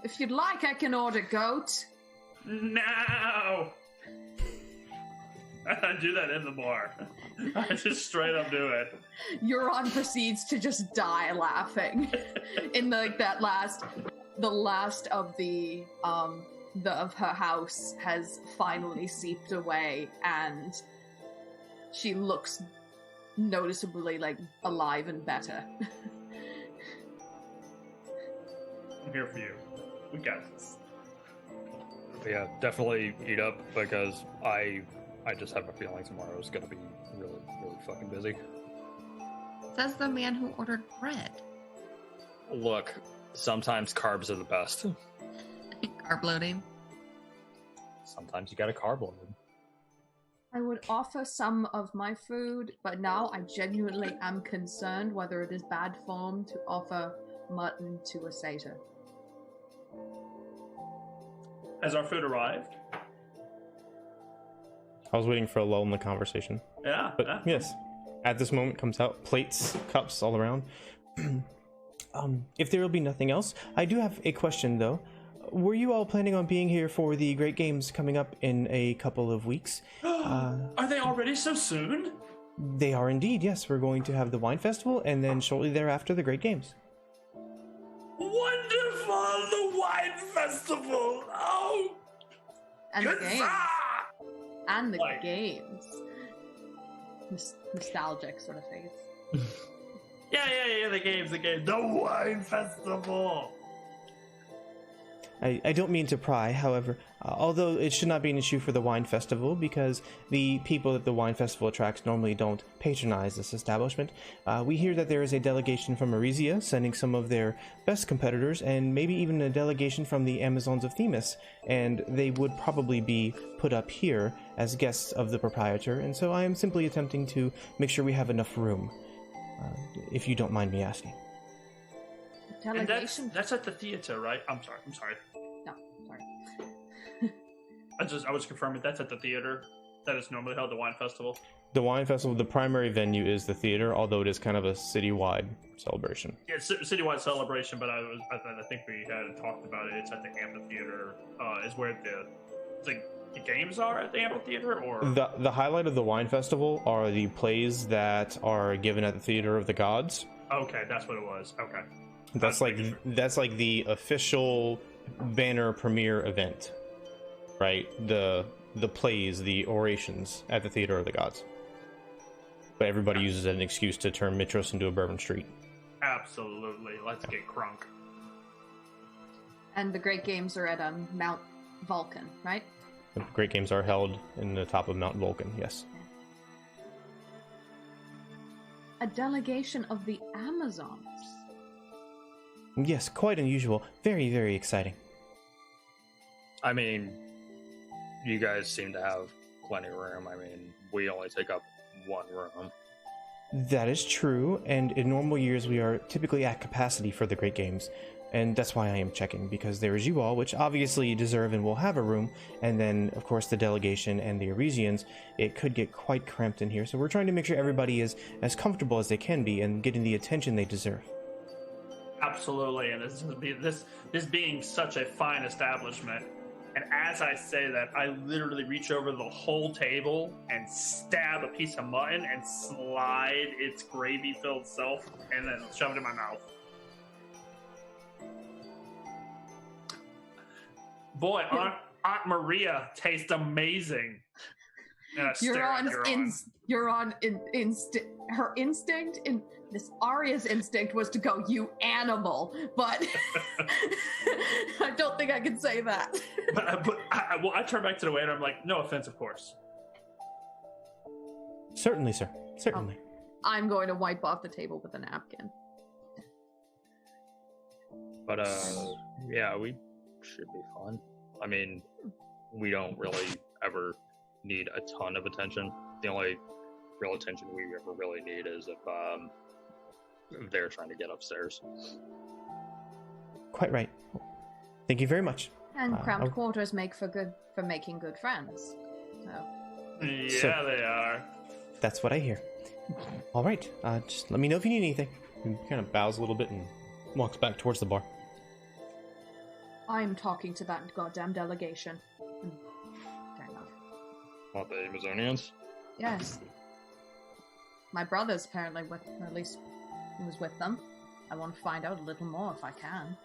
If you'd like, I can order goat. No! I do that in the bar. I just straight up do it. Euron proceeds to just die laughing. In the last of the of her house has finally seeped away, and she looks noticeably like alive and better. I'm here for you. We got this. But yeah, definitely eat up because I just have a feeling tomorrow is gonna be really, really fucking busy. Says the man who ordered bread. Look, sometimes carbs are the best. Carb loading. Sometimes you gotta carb load. I would offer some of my food, but now I genuinely am concerned whether it is bad form to offer mutton to a satyr. Has our food arrived? I was waiting for a lull in the conversation. Yeah. But yeah. yes, at this moment comes out plates, cups all around. If there will be nothing else, I do have a question though. Were you all planning on being here for the Great Games coming up in a couple of weeks? Are they already so soon? They are indeed, yes. We're going to have the Wine Festival and then shortly thereafter the Great Games. Wonderful! The wine festival! Oh! And the games. Huzzah! And the Like- games. Nostalgic sort of face. Yeah, the games. The wine festival! I don't mean to pry, however, although it should not be an issue for the Wine Festival because the people that the Wine Festival attracts normally don't patronize this establishment. We hear that there is a delegation from Arisia sending some of their best competitors and maybe even a delegation from the Amazons of Themis, and they would probably be put up here as guests of the proprietor, and so I am simply attempting to make sure we have enough room, if you don't mind me asking. And Delegation. that's at the theater, right? I'm sorry. No, sorry. I was confirming that's at the theater that is normally held, the wine festival. The Wine Festival, the primary venue is the theater, although it is kind of a citywide celebration. Yeah, it's a citywide celebration, but I think we had talked about it. It's at the amphitheater. Is where the games are at the amphitheater, or The highlight of the Wine Festival are the plays that are given at the Theater of the Gods. okay, that's what it was. Okay. That's like the official banner premiere event, right? The plays, the orations at the Theater of the Gods. But everybody uses it as an excuse to turn Mitros into a Bourbon Street. Absolutely. Let's get crunk. And the Great Games are at Mount Vulcan, right? The Great Games are held in the top of Mount Vulcan, yes. A delegation of the Amazons. Yes, quite unusual. Very, very exciting. I mean, you guys seem to have plenty of room. I mean, we only take up one room. That is true, and in normal years we are typically at capacity for the Great Games, and that's why I am checking, because there is you all, which obviously deserve and will have a room, and then, of course, the delegation and the Arisians. It could get quite cramped in here, so we're trying to make sure everybody is as comfortable as they can be and getting the attention they deserve. Absolutely, and this being such a fine establishment, And as I say that, I literally reach over the whole table and stab a piece of mutton and slide its gravy-filled self and then shove it in my mouth. Boy, Aunt Maria tastes amazing. Her instinct in this Arya's instinct was to go, "You animal," but I don't think I can say that. I turn back to the waiter. I'm like, "No offense, of course." Certainly, sir. Certainly. I'm going to wipe off the table with a napkin. But yeah, we should be fine. I mean, we don't really ever need a ton of attention. The only real attention we ever really need is if they're trying to get upstairs. Quite right. Thank you very much. And cramped quarters make for making good friends. Yeah, they are. That's what I hear. All right. Just let me know if you need anything. He kind of bows a little bit and walks back towards the bar. I'm talking to that goddamn delegation. Fair enough. What, the Amazonians? Yes. My brother's apparently with, or at least he was with them. I want to find out a little more if I can.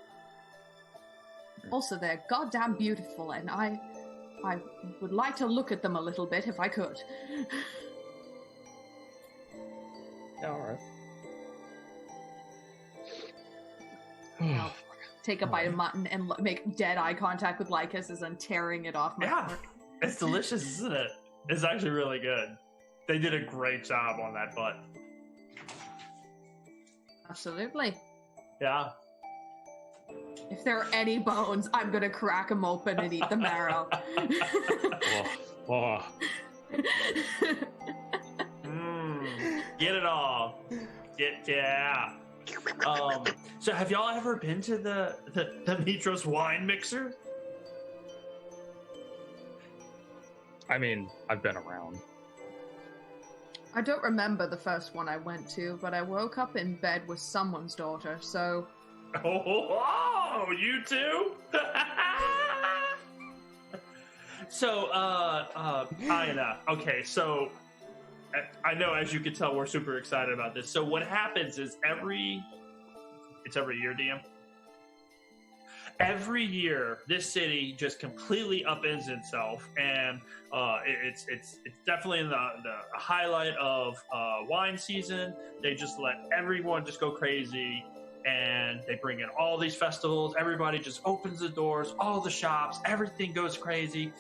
Also, they're goddamn beautiful, and I would like to look at them a little bit if I could. Yeah, alright. I'll take a bite of mutton and make dead eye contact with Lycus as I'm tearing it off my fork. It's delicious, isn't it? It's actually really good. They did a great job on that butt. Absolutely. Yeah. If there are any bones, I'm gonna crack them open and eat the marrow. Get it all. Yeah. So have y'all ever been to the Mitros wine mixer? I mean, I've been around. I don't remember the first one I went to, but I woke up in bed with someone's daughter, so... Oh, you too? So, Aina, okay, so I know, as you can tell, we're super excited about this. So what happens is it's every year, DM? Every year, this city just completely upends itself, and it's definitely in the highlight of wine season. They just let everyone just go crazy, and they bring in all these festivals. Everybody just opens the doors, all the shops, everything goes crazy.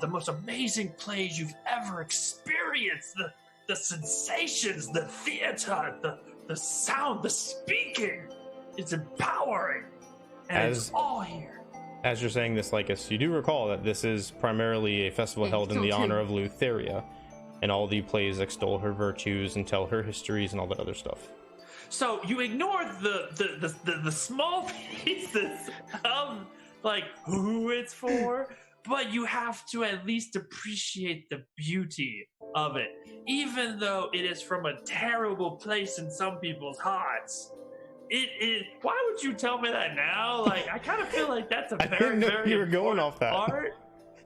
The most amazing plays you've ever experienced, the sensations, the theater, the sound, the speaking. It's empowering. And it's all here. As you're saying this, Lycus, you do recall that this is primarily a festival held in the honor of Lutheria, and all the plays extol her virtues and tell her histories and all that other stuff. So you ignore the small pieces of like who it's for, but you have to at least appreciate the beauty of it, even though it is from a terrible place in some people's hearts. Why would you tell me that now? Like, I kind of feel like that's a very, very you were going off that. part.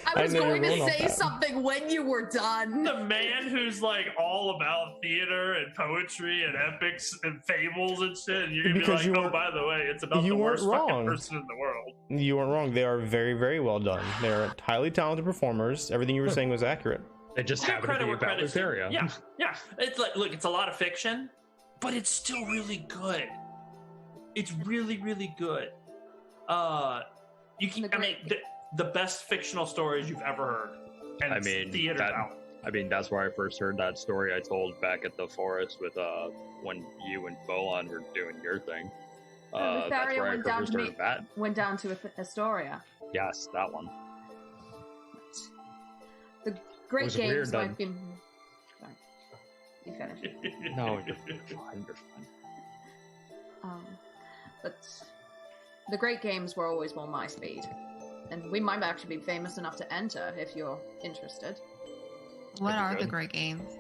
I was going to say something when you were done. The man who's like all about theater and poetry and epics and fables and shit, and you're gonna be like, oh, by the way, it's about the worst fucking person in the world. You weren't wrong. They are very, very well done. They're highly talented performers. Everything you were saying was accurate. They just happen to be about this area. Yeah. It's like, look, it's a lot of fiction, but it's still really good. It's really, really good. You can. I mean, the best fictional stories you've ever heard. And I mean, theater's out. I mean, that's where I first heard that story I told back at the forest with when you and Bolon were doing your thing. That's where I first heard of that. Went down to Astoria. Yes, that one. The Great Games might be. Sorry, you finish. No, you're fine. You're fine. But the Great Games were always more my speed. And we might actually be famous enough to enter if you're interested. What are the Great Games?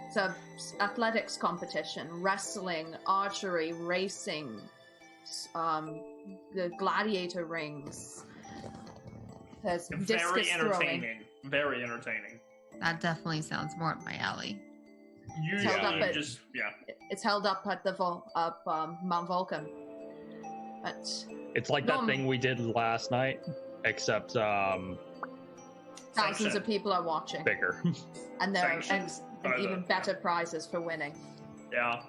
It's a athletics competition, wrestling, archery, racing, the gladiator rings. There's Very discus throwing. entertaining. Very entertaining. That definitely sounds more up my alley. Usually, Yeah. just It's held up at the Mount Vulcan. But It's like that thing we did last night, except thousands of people are watching, bigger. and there are Sanctions and by even the- better prizes for winning. Yeah.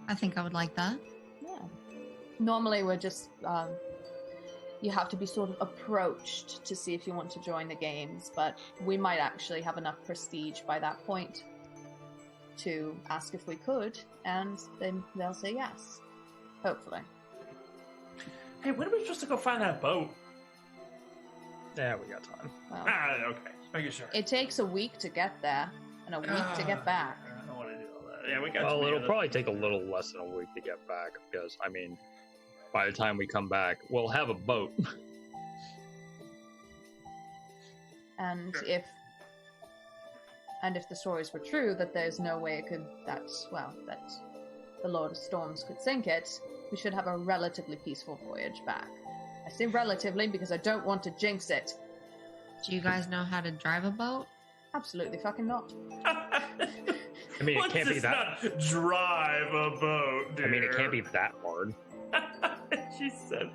I think I would like that. Yeah. Normally, we're just you have to be sort of approached to see if you want to join the games, but we might actually have enough prestige by that point to ask if we could, and then they'll say yes. Hopefully. Hey, when are we supposed to go find that boat? Yeah, we got time. Well, Okay. Making sure. it takes a week to get there and a week to get back. I don't want to do all that. Yeah, we got. Well, to it'll probably take a little less than a week to get back, because, I mean, by the time we come back, we'll have a boat. And Sure. if the stories were true, that there's no way it could that the Lord of Storms could sink it, we should have a relatively peaceful voyage back. I say relatively because I don't want to jinx it. Do you guys know how to drive a boat? Absolutely fucking not. I mean, it can't be that. Not drive a boat, dude. I mean, it can't be that hard. she said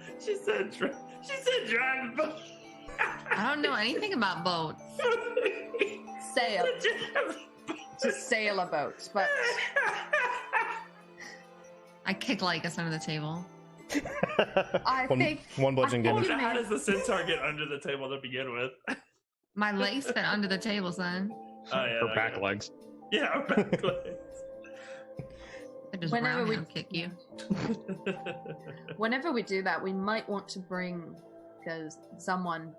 drive a boat. I don't know anything about boats. Sail. To sail a boat, but I kick Lycus under the table. I think one bludgeoning I think damage. How does the centaur get under the table to begin with? My legs fit under the table, son. Oh, yeah, Her back legs. Yeah, our back legs. I just Whenever we- roundhouse kick you. whenever we do that, we might want to bring someone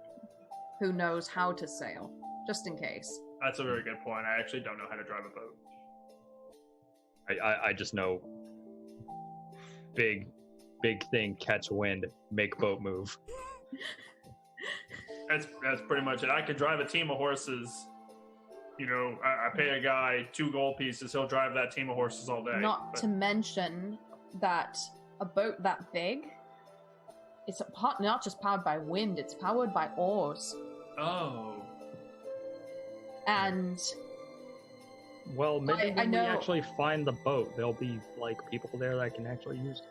who knows how to sail, just in case. That's a very good point. I actually don't know how to drive a boat. I just know big thing, catch wind, make boat move. That's pretty much it. I could drive a team of horses. You know, I pay a guy 2 gold pieces. He'll drive that team of horses all day. Not to mention that a boat that big, it's not just powered by wind, it's powered by oars. Oh. And Well, maybe I when we know- actually find the boat, there'll be like people there that can actually use it.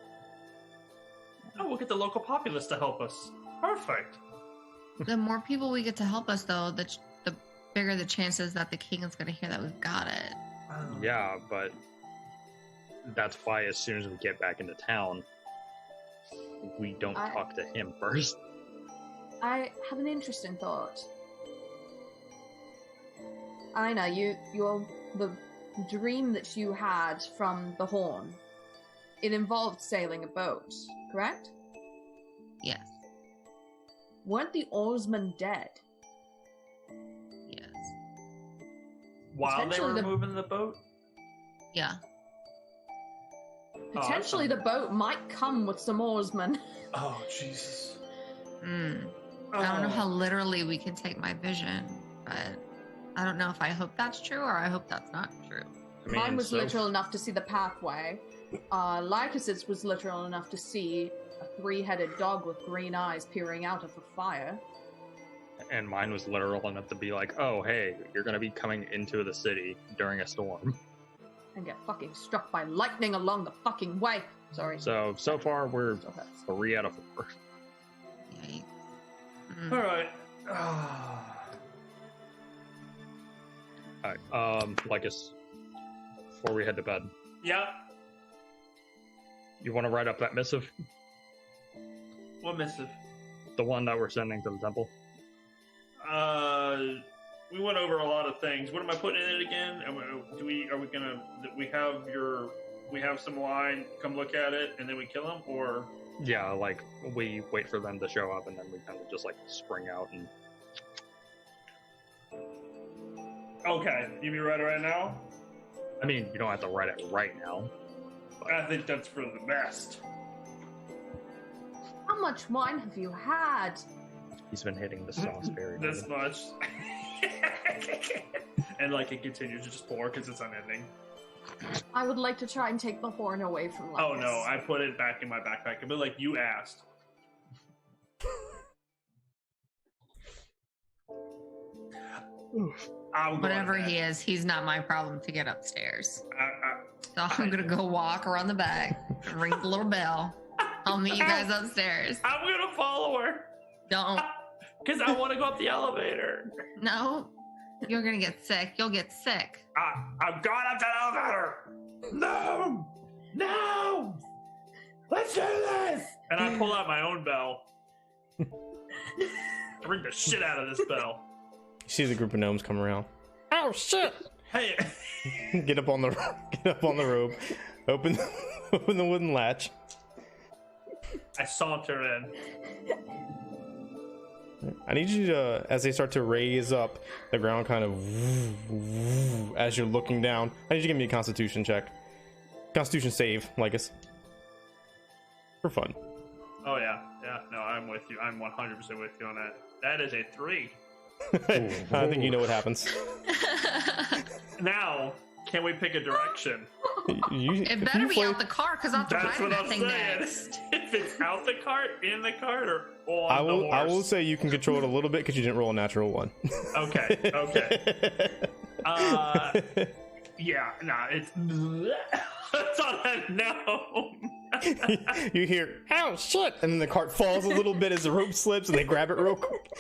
Oh, we'll get the local populace to help us. Perfect. The more people we get to help us, though, the bigger the chances that the king is going to hear that we've got it. Yeah, but that's why as soon as we get back into town, we don't talk to him first. I have an interesting thought. Aina, the dream that you had from the horn, it involved sailing a boat, correct? Yes. Weren't the oarsmen dead? Yes. While they Potentially were the- moving the boat? Yeah. Potentially the boat might come with some oarsmen. Oh, Jesus. I don't know how literally we can take my vision, but I don't know if I hope that's true or I hope that's not true. I mean, Mine was so- literal enough to see the pathway. Lycus's was literal enough to see a 3-headed dog with green eyes peering out of the fire. And mine was literal enough to be like, oh, hey, you're going to be coming into the city during a storm. And get fucking struck by lightning along the fucking way. Sorry. So far, we're Still hurts. 3 out of 4. Yikes. All right. Alright, Lycus, before we head to bed, Yeah. you want to write up that missive? What missive? The one that we're sending to the temple? We went over a lot of things. What am I putting in it again? We have some line, come look at it, and then we kill him, or? Yeah, like, we wait for them to show up, and then we kind of just, like, spring out and... Okay, you mean right now? I mean, you don't have to write it right now. I think that's for the best. How much wine have you had? He's been hitting the sauce very This good. much. And like it continues to just pour because it's unending. I would like to try and take the horn away from Lycus. Oh no, I put it back in my backpack. But like you asked. Whatever he is, he's not my problem to get upstairs. So I I'm gonna go walk around the back, ring the little bell. I'll meet you guys upstairs. I'm gonna follow her. Don't. Because I want to go up the elevator. No. You're gonna get sick. You'll get sick. I'm going up the elevator. No. No. Let's do this. And I pull out my own bell. I ring the shit out of this bell. You see the group of gnomes come around. Oh shit! Hey. Get up on the rope. Open the wooden latch. I saunter in. I need you to, as they start to raise up, the ground kind of as you're looking down. I need you to give me a Constitution check. Constitution save, Lycus. For fun. Oh yeah. No, I'm with you. I'm 100% with you on that. That is a 3. I think you know what happens. Now, can we pick a direction? It better be out the car, because I'll have to That's ride what that I'm thing saying. next. If it's out the cart, in the cart, or on the horse. I will say you can control it a little bit because you didn't roll a natural 1. Okay. Yeah, nah, it's that's all I know. You hear, oh shit, and then the cart falls a little bit as the rope slips, and they grab it real quick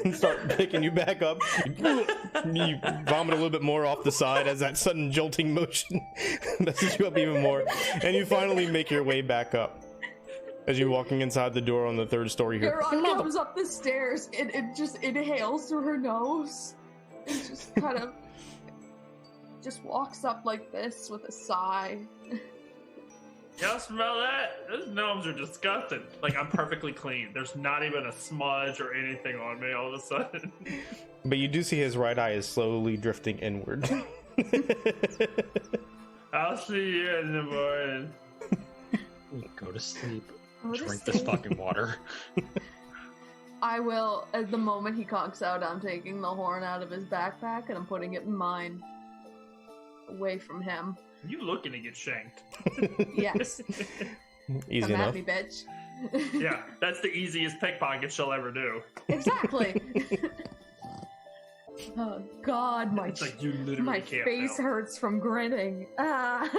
and start picking you back up. You vomit a little bit more off the side as that sudden jolting motion messes you up even more, and you finally make your way back up as you're walking inside the door on the 3rd story here. Huron comes up the stairs and it just inhales through her nose and just kind of just walks up like this with a sigh. Y'all smell that? Those gnomes are disgusting. Like, I'm perfectly clean. There's not even a smudge or anything on me all of a sudden. But you do see his right eye is slowly drifting inward. I'll see you in the morning. Go to sleep. Go to Drink this sleep. fucking water. I will, at the moment he conks out, I'm taking the horn out of his backpack and I'm putting it in mine. Away from him. You looking to get shanked. Yes. Easy Come enough. at me, bitch. Yeah, that's the easiest pickpocket she'll ever do. Exactly. Oh God, my It's like you literally my can't face fail. hurts from grinning. Ah.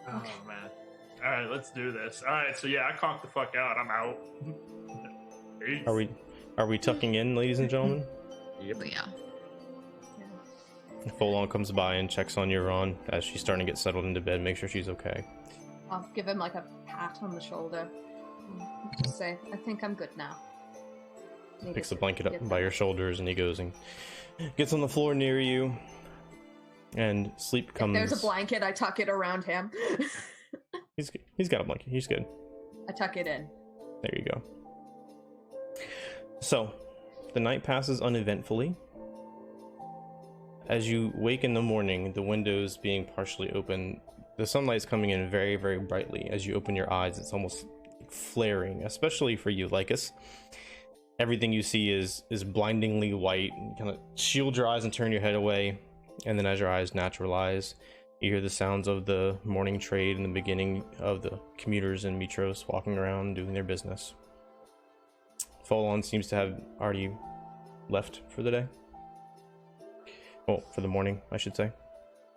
Oh man. Alright, let's do this. Alright, so yeah, I conked the fuck out. I'm out. Peace. Are we tucking in, ladies and gentlemen? Yep. Yeah. Full-on comes by and checks on Euron as she's starting to get settled into bed, make sure she's okay. I'll give him like a pat on the shoulder. Just say, I think I'm good now. Picks the blanket up Get by your shoulders and he goes and gets on the floor near you, and sleep comes. If there's a blanket, I tuck it around him. He's got a blanket. He's good. I tuck it in. There you go. So, the night passes uneventfully. As you wake in the morning, the windows being partially open, the sunlight's coming in very, very brightly. As you open your eyes, it's almost flaring, especially for you, Lycus. Everything you see is blindingly white. You kind of shield your eyes and turn your head away, and then as your eyes naturalize, you hear the sounds of the morning trade and the beginning of the commuters in Mitros walking around doing their business. Folon seems to have already left for the day. Well, for the morning, I should say.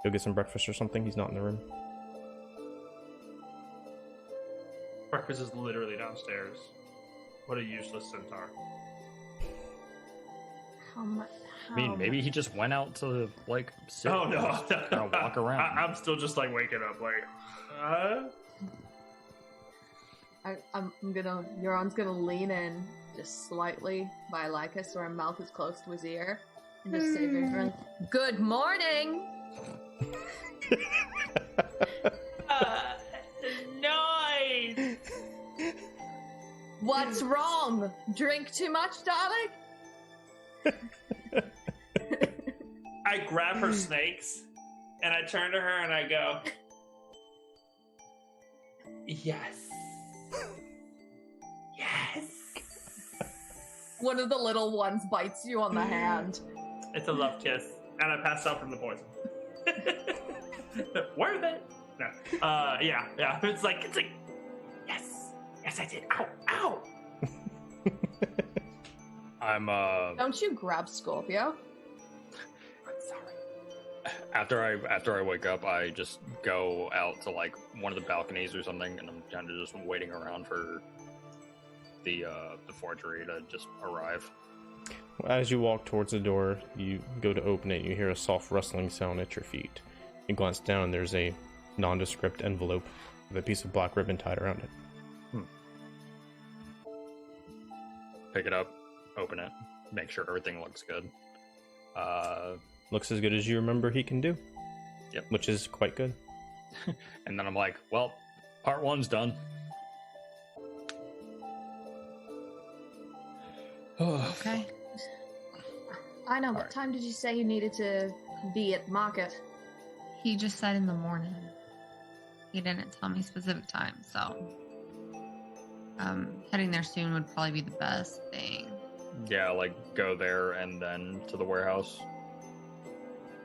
Go get some breakfast or something. He's not in the room. Breakfast is literally downstairs. What a useless centaur. How much? I mean, maybe he just went out to, like, sit Oh and no. just kinda walk around. I'm still just like waking up like Euron's gonna lean in just slightly by Lycus, so her mouth is close to his ear, and just say very very, "Good morning." Nice. What's wrong? Drink too much, darling? I grab her snakes and I turn to her and I go, yes. Yes. One of the little ones bites you on the hand. It's a love kiss. And I pass out from the poison. Worth it. No. Yeah. It's like, yes. Yes, I did. Ow. I'm Don't you grab Scorpio? I'm sorry. after I wake up, I just go out to like one of the balconies or something, and I'm kind of just waiting around for the forgery to just arrive. As you walk towards the door, you go to open it, you hear a soft rustling sound at your feet. You glance down, there's a nondescript envelope with a piece of black ribbon tied around it. Pick it up, open it, make sure everything looks good. Looks as good as you remember he can do. Yep. Which is quite good. And then I'm like, well, part 1's done. Okay. I know. What Alright. time did you say you needed to be at market? He just said in the morning. He didn't tell me specific time, so heading there soon would probably be the best thing. Yeah, like go there and then to the warehouse.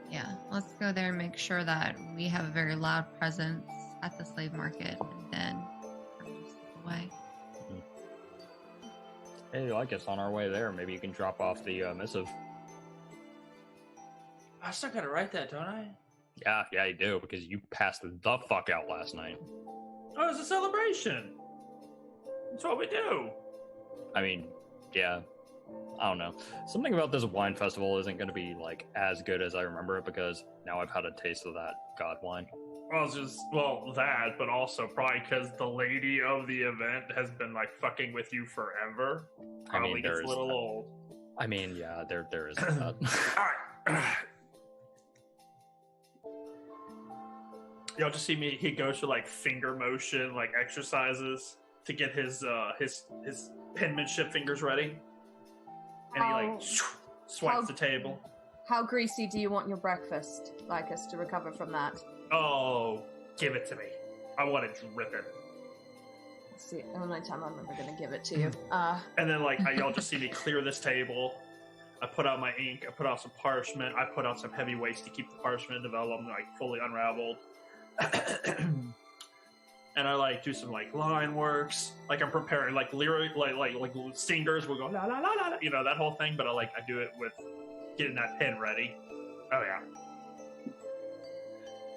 Yeah, let's go there and make sure that we have a very loud presence at the slave market, and then just away. Hey, I guess on our way there, maybe you can drop off the missive. I still gotta write that, don't I? Yeah, you do, because you passed the fuck out last night. Oh, it's a celebration. That's what we do. I mean, yeah, I don't know. Something about this wine festival isn't going to be like as good as I remember it, because now I've had a taste of that god wine. Well, that, but also probably because the lady of the event has been like fucking with you forever. Probably gets a little old. I mean, yeah, there is that. All right. Y'all just see me. He goes to like finger motion, like exercises to get his penmanship fingers ready, and he like swipes the table. How greasy do you want your breakfast, like us to recover from that? Oh, give it to me. I want it dripping. That's the only time I'm ever going to give it to you. And then like y'all just see me clear this table. I put out my ink. I put out some parchment. I put out some heavy weights to keep the parchment developed, like fully unraveled. And I like do some like line works, like I'm preparing like lyric, like singers will go la la la la, you know, that whole thing. But I do it with getting that pen ready. Oh yeah,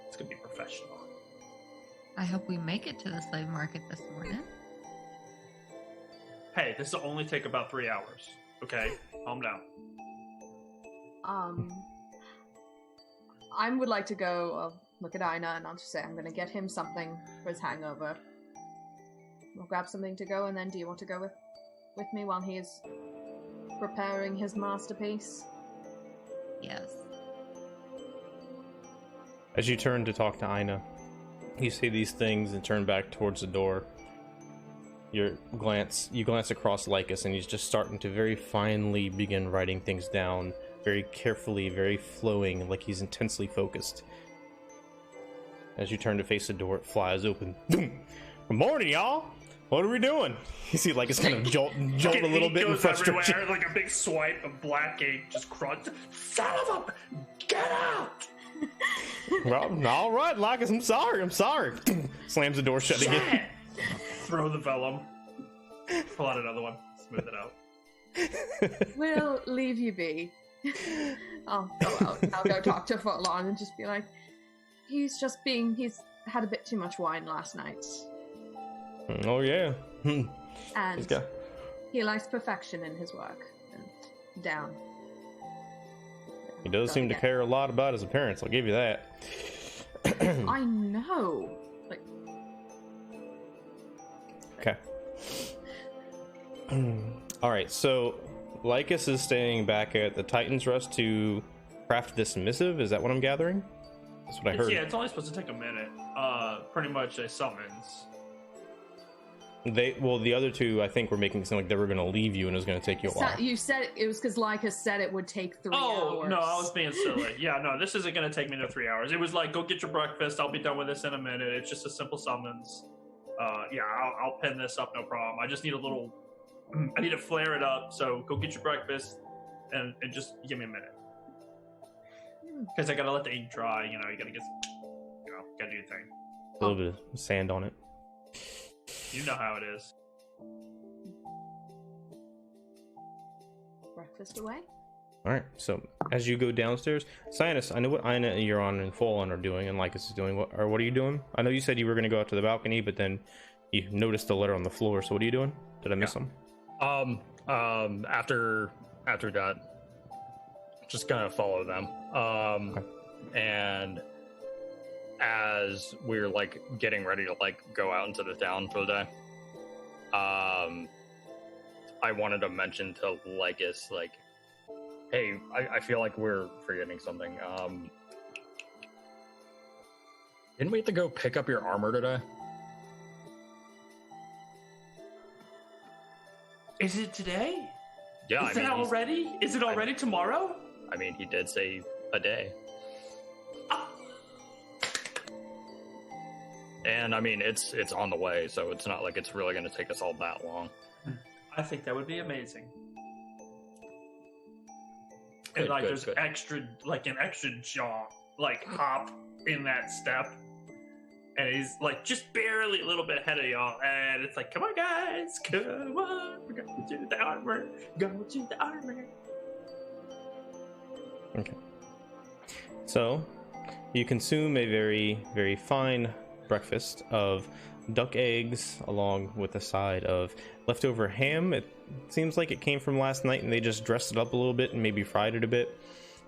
it's gonna be professional. I hope we make it to the slave market this morning. Hey, this will only take about 3 hours. Okay, calm down. I would like to go look at Ina, and I'll just say I'm going to get him something for his hangover. We'll grab something to go, and then do you want to go with me while he's preparing his masterpiece? Yes. As you turn to talk to Ina, you say these things and turn back towards the door. You glance across Lycus, and he's just starting to very finely begin writing things down, very carefully, very flowing, like he's intensely focused. As you turn to face the door, it flies open. Boom! Good morning, y'all! What are we doing? You see, like, it's kind of jolt a little bit in frustration. Everywhere, like a big swipe of black ink just crunch. Son of a... Get out! Well, all right, Lycus, I'm sorry. Slams the door shut again. Throw the vellum. Pull out another one. Smooth it out. We'll leave you be. I'll go out. I'll go talk to Footlong and just be like, he's had a bit too much wine last night. Oh, yeah. And he likes perfection in his work. And down. He does seem to care a lot about his appearance, I'll give you that. I know. Like, okay. Alright, so Lycus is staying back at the Titan's Rest to craft this missive, is that what I'm gathering? That's what I heard. Yeah, it's only supposed to take a minute. Pretty much a summons. The other two, I think, were making it sound like they were going to leave you and it was going to take you a while. you said it was because Lycus said it would take 3 hours. Oh, no, I was being silly. Yeah, no, this isn't going to take me no 3 hours. It was like, go get your breakfast. I'll be done with this in a minute. It's just a simple summons. Yeah, I'll pen this up, no problem. I just need I need to flare it up. So go get your breakfast and just give me a minute. Because I got to let the ink dry. You know, you got to gotta do your thing. A little bit of sand on it. You know how it is. breakfast away. All right. So as you go downstairs, Cyanus, I know what Ina, Euron, and Fallen are doing, and Lycus is doing. What are you doing? I know you said you were going to go out to the balcony, but then you noticed the letter on the floor. So what are you doing? Did I miss some? After that, just gonna follow them. Okay. And as we're like getting ready to like go out into the town for the day, I wanted to mention to Lycus, like, hey, I feel like we're forgetting something. Didn't we have to go pick up your armor today? Is it today? Yeah, Is it already? Is it already tomorrow? I mean, he did say a day. Ah. And I mean, it's on the way, so it's not like it's really going to take us all that long. I think that would be amazing. Good, And like, good, there's good. an extra jaw, like hop in that step, and he's like just barely a little bit ahead of y'all, and it's like, come on, guys, come on, we're going to the armor, go to the armor. Okay. So you consume a very, very fine breakfast of duck eggs along with a side of leftover ham. It seems like it came from last night and they just dressed it up a little bit and maybe fried it a bit.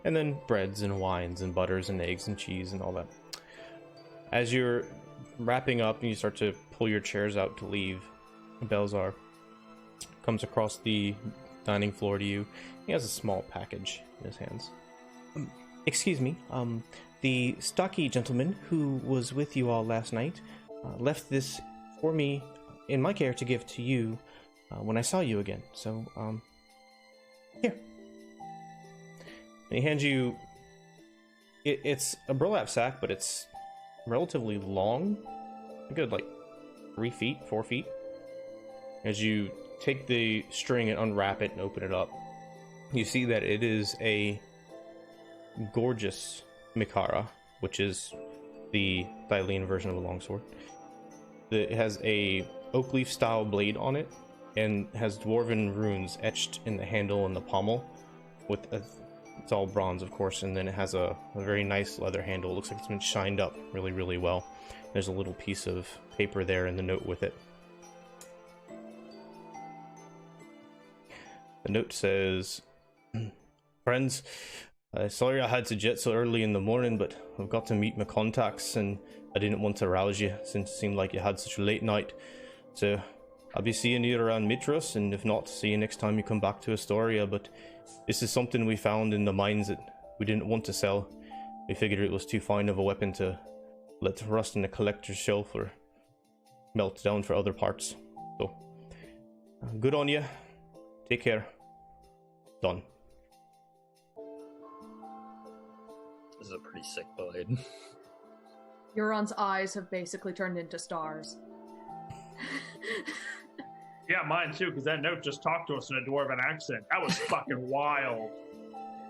And then breads and wines and butters and eggs and cheese and all that. As you're wrapping up and you start to pull your chairs out to leave, Belzar comes across the dining floor to you. He has a small package in his hands. Excuse me, the stocky gentleman who was with you all last night left this for me in my care to give to you when I saw you again. So, here. And he hands you... It's a burlap sack, but it's relatively long. A good, like, 3 feet, 4 feet. As you take the string and unwrap it and open it up, you see that it is a gorgeous Mikara, which is the Thylene version of a longsword. It has a oak leaf style blade on it and has dwarven runes etched in the handle and the pommel. It's all bronze, of course, and then it has a very nice leather handle. It looks like it's been shined up really, really well. There's a little piece of paper there in the note with it. The note says, "Friends, sorry I had to jet so early in the morning, but I've got to meet my contacts and I didn't want to rouse you since it seemed like you had such a late night. So I'll be seeing you around Mitros, and if not, see you next time you come back to Astoria. But this is something we found in the mines that we didn't want to sell. We figured it was too fine of a weapon to let rust in a collector's shelf or melt down for other parts. So, good on you. Take care. Done." This is a pretty sick blade. Euron's eyes have basically turned into stars. Yeah, mine too, because that note just talked to us in a dwarven accent. That was fucking wild.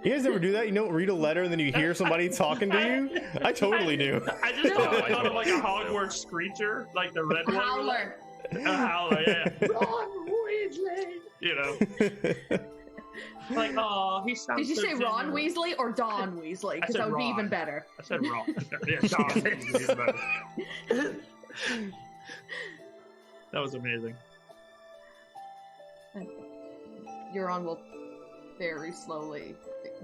You guys ever do that? You don't read a letter and then you hear somebody talking to you? I totally do. I just No, I thought of don't. like a Hogwarts screecher, like the red one. Howler. A howler, yeah. Ron Weasley. You know, like, oh, he sounds. Did you so say Ron genuine. Weasley or Don Weasley? I Because said that would be Ron. even better. I said Ron. Yeah, Don Weasley is better. That was amazing. And Euron will very slowly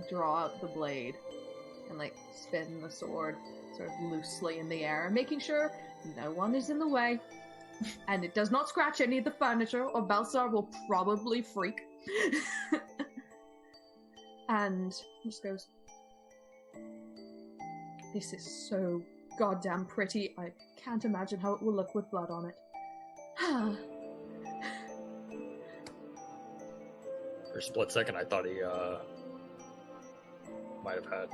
draw out the blade and like spin the sword sort of loosely in the air, making sure no one is in the way and it does not scratch any of the furniture or Balsar will probably freak. And just goes, "This is so goddamn pretty. I can't imagine how it will look with blood on it." For a split second, I thought he might have had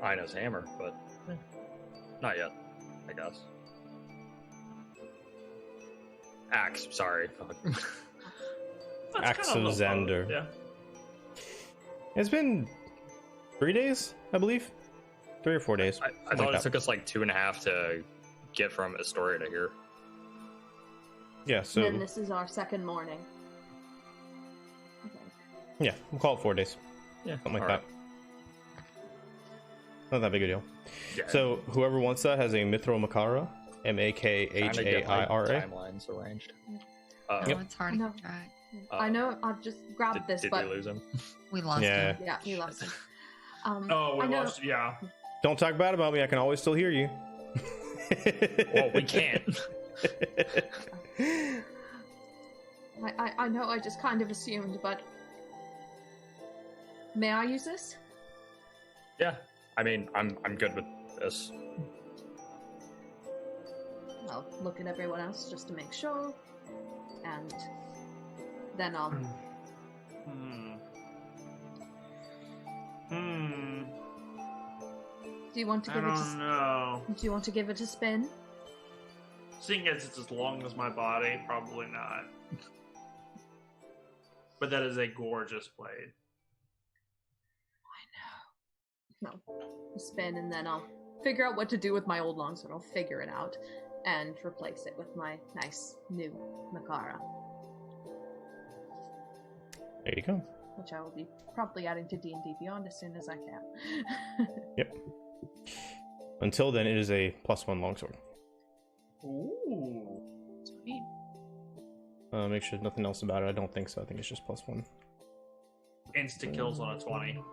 Ina's hammer, but not yet, I guess. Axe, sorry. That's Axe kinda of low Xander. power, Yeah. It's been 3 days, I believe. 3 or 4 days. I something thought like it that. took us like 2.5 to get from Astoria to here. Yeah, And so then this is our second morning. Okay. Yeah, we'll call it 4 days. Yeah, Something like all that. right. Not that big a deal. Yeah. So whoever wants that has a Mithro Makara, Kinda get my Makhaira. timelines arranged. Oh, Yep. it's hard to No. keep track. I know I've just grabbed this, Did but we lose him? We lost Yeah. him. yeah, he lost it. Oh, we I know. lost. Yeah. Don't talk bad about me. I can always still hear you. Well, we can't. I know I just kind of assumed, but may I use this? Yeah, I mean, I'm good with this. I'll look at everyone else just to make sure, and then I'll. Do you want to I give it? don't know. Do you want to give it a spin? Seeing as it's as long as my body, probably not. But that is a gorgeous blade. No, a spin, and then I'll figure out what to do with my old longsword. I'll figure it out and replace it with my nice new Makara, There you go. which I will be probably adding to D&D Beyond as soon as I can. Yep. Until then, it is a +1 longsword. Ooh. Sweet. Make sure there's nothing else about it. I don't think so. I think it's just +1. Insta kills on a 20.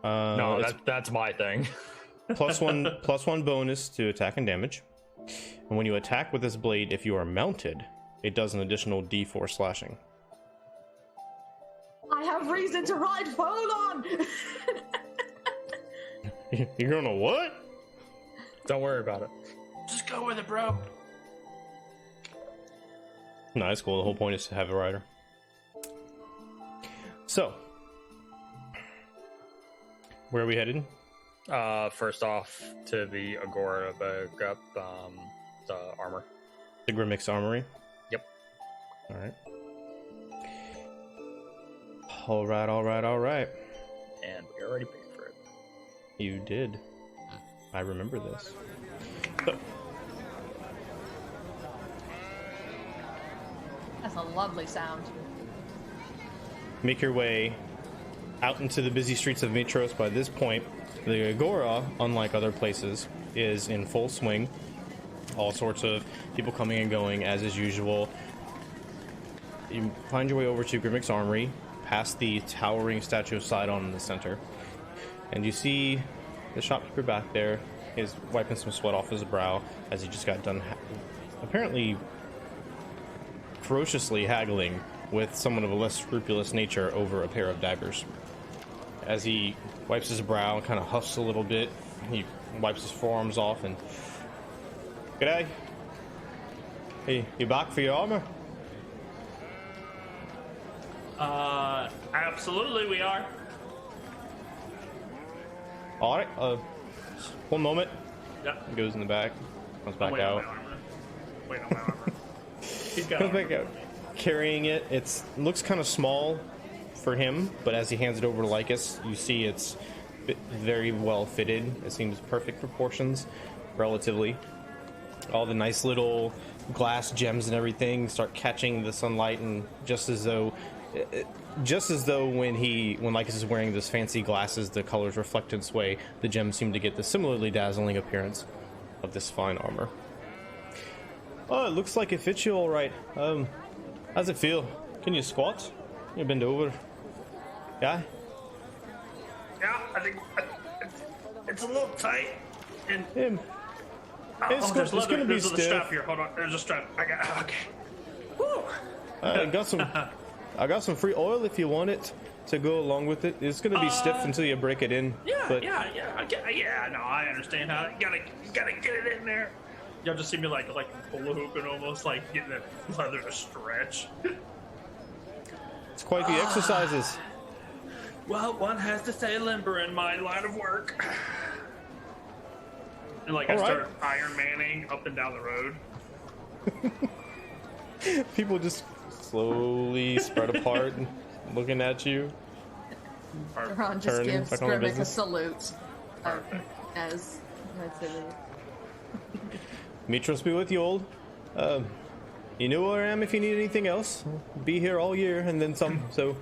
No, it's that's my thing. +1 bonus to attack and damage. And when you attack with this blade, if you are mounted, it does an additional D4 slashing. I have reason to ride. Hold on. You're gonna what? Don't worry about it. Just go with it, bro. No, that's cool. The whole point is to have a rider. So, where are we headed? First off, to the Agora, back up the armor. The Grimmix Armory? Yep. Alright. Alright. And we already paid for it. You did. I remember this. So, That's a lovely sound. make your way out into the busy streets of Mitros. By this point, the Agora, unlike other places, is in full swing. All sorts of people coming and going, as is usual. You find your way over to Grimmix Armory, past the towering statue of Sidon in the center, and you see the shopkeeper back there. He's wiping some sweat off his brow as he just got done apparently ferociously haggling with someone of a less scrupulous nature over a pair of daggers. As he wipes his brow and kind of huffs a little bit, he wipes his forearms off and... G'day. Hey, you back for your armor? Absolutely we are. Alright, one moment. Yep. He goes in the back, comes back Wait on out. my armor. Wait on my armor. He's got Comes armor. back out, carrying it. It looks kind of small for him, but as he hands it over to Lycus, you see it's very well fitted. It seems perfect proportions, relatively. All the nice little glass gems and everything start catching the sunlight, and just as though when Lycus is wearing this fancy glasses, the colors reflect its way, the gems seem to get the similarly dazzling appearance of this fine armor. Oh, it looks like it fits you all right. How's it feel? Can you squat? You bend over? Yeah? Yeah, I think it's a little tight. And It's gonna be there's a stiff. strap here. Hold on, there's a strap. I got okay. Woo. I got some free oil if you want it to go along with it. It's gonna be stiff until you break it in. Yeah, but yeah. No, I understand how you gotta get it in there. Y'all just see me like hula hooping, almost like getting that leather to stretch. it's quite the exercises. Well, one has to stay limber in my line of work. And I start Iron Manning up and down the road. People just slowly spread apart, looking at you. Ron just Turn gives back on the Grimmick a business. salute as Mitros be with you, old. You know where I am if you need anything else. I'll be here all year and then some. So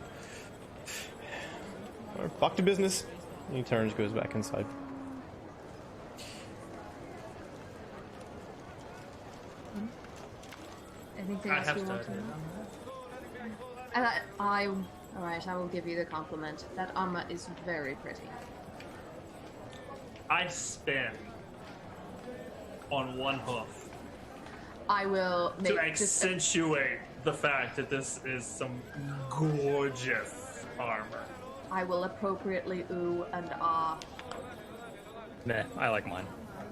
Back to business. He turns, goes back inside. Anything I else have you want to started. know? Alright, I will give you the compliment. That armor is very pretty. I spin on one hoof I will make to just a, accentuate the fact that this is some gorgeous armor. I will appropriately ooh and ah. Nah, I like mine.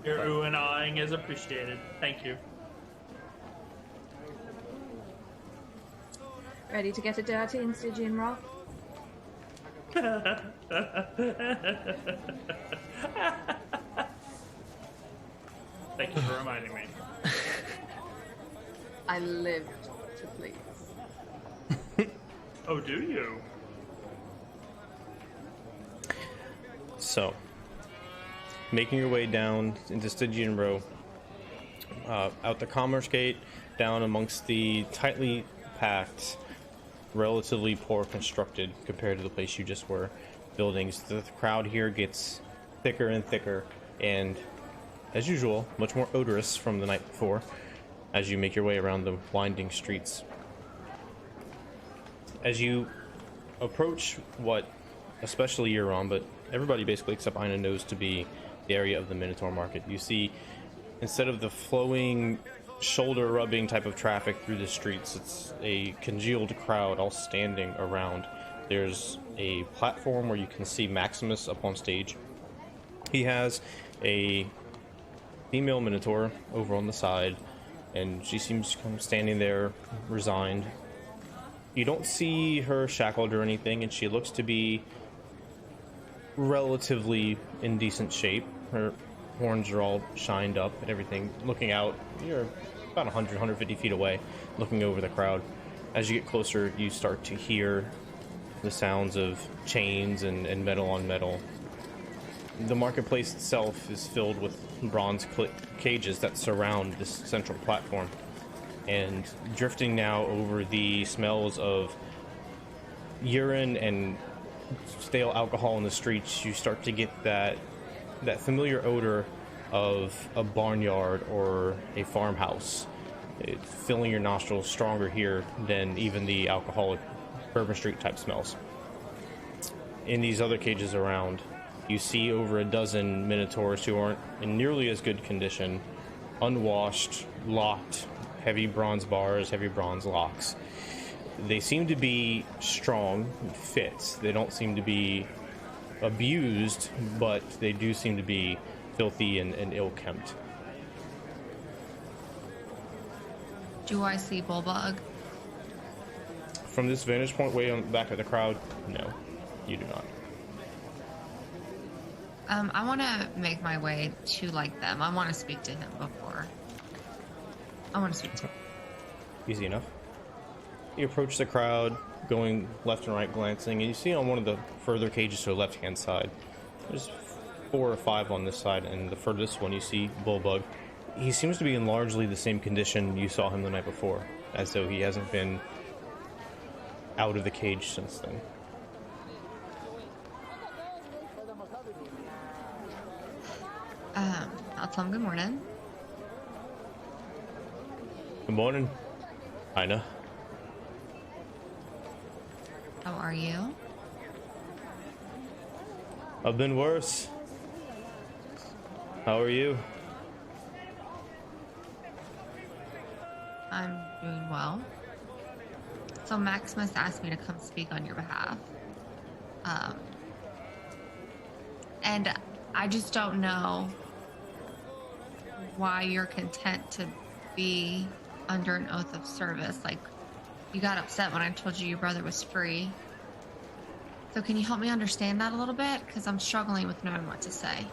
Your ooh and ahhing is appreciated. Thank you. Ready to get it dirty in Stygian Rock? Thank you for reminding me. I lived to please. Oh, do you? So, making your way down into Stygian Row, out the Commerce Gate, down amongst the tightly packed, relatively poor constructed compared to the place you just were, buildings. The crowd here gets thicker and thicker, and as usual, much more odorous from the night before as you make your way around the winding streets. As you approach what, especially you're on, but everybody basically except Ina knows to be the area of the Minotaur Market, you see, instead of the flowing, shoulder-rubbing type of traffic through the streets, it's a congealed crowd all standing around. There's a platform where you can see Maximus up on stage. He has a female Minotaur over on the side, and she seems kind of standing there, resigned. You don't see her shackled or anything, and she looks to be relatively in decent shape. Her horns are all shined up and everything. Looking out, you're about 100, 150 feet away, looking over the crowd. As you get closer, you start to hear the sounds of chains and metal on metal. The marketplace itself is filled with bronze cages that surround this central platform. And drifting now over the smells of urine and stale alcohol in the streets, you start to get that familiar odor of a barnyard or a farmhouse. It's filling your nostrils stronger here than even the alcoholic Bourbon Street type smells. In these other cages around, you see over a dozen Minotaurs who aren't in nearly as good condition, unwashed, locked, heavy bronze bars, heavy bronze locks. They seem to be strong, fit. They don't seem to be abused, but they do seem to be filthy and ill-kempt. Do I see Bullbug? From this vantage point way on the back of the crowd, no, you do not. I want to make my way to them. I want to speak to him before. I want to speak to him. Easy enough. You approach the crowd, going left and right, glancing, and you see on one of the further cages to the left-hand side, there's 4 or 5 on this side, and the furthest one you see Bullbug. He seems to be in largely the same condition you saw him the night before, as though he hasn't been out of the cage since then. I'll tell him good morning. Good morning, Ina. How are you? I've been worse. How are you? I'm doing well. So Maximus asked me to come speak on your behalf. And I just don't know why you're content to be under an oath of service. You got upset when I told you your brother was free. So can you help me understand that a little bit? Because I'm struggling with knowing what to say.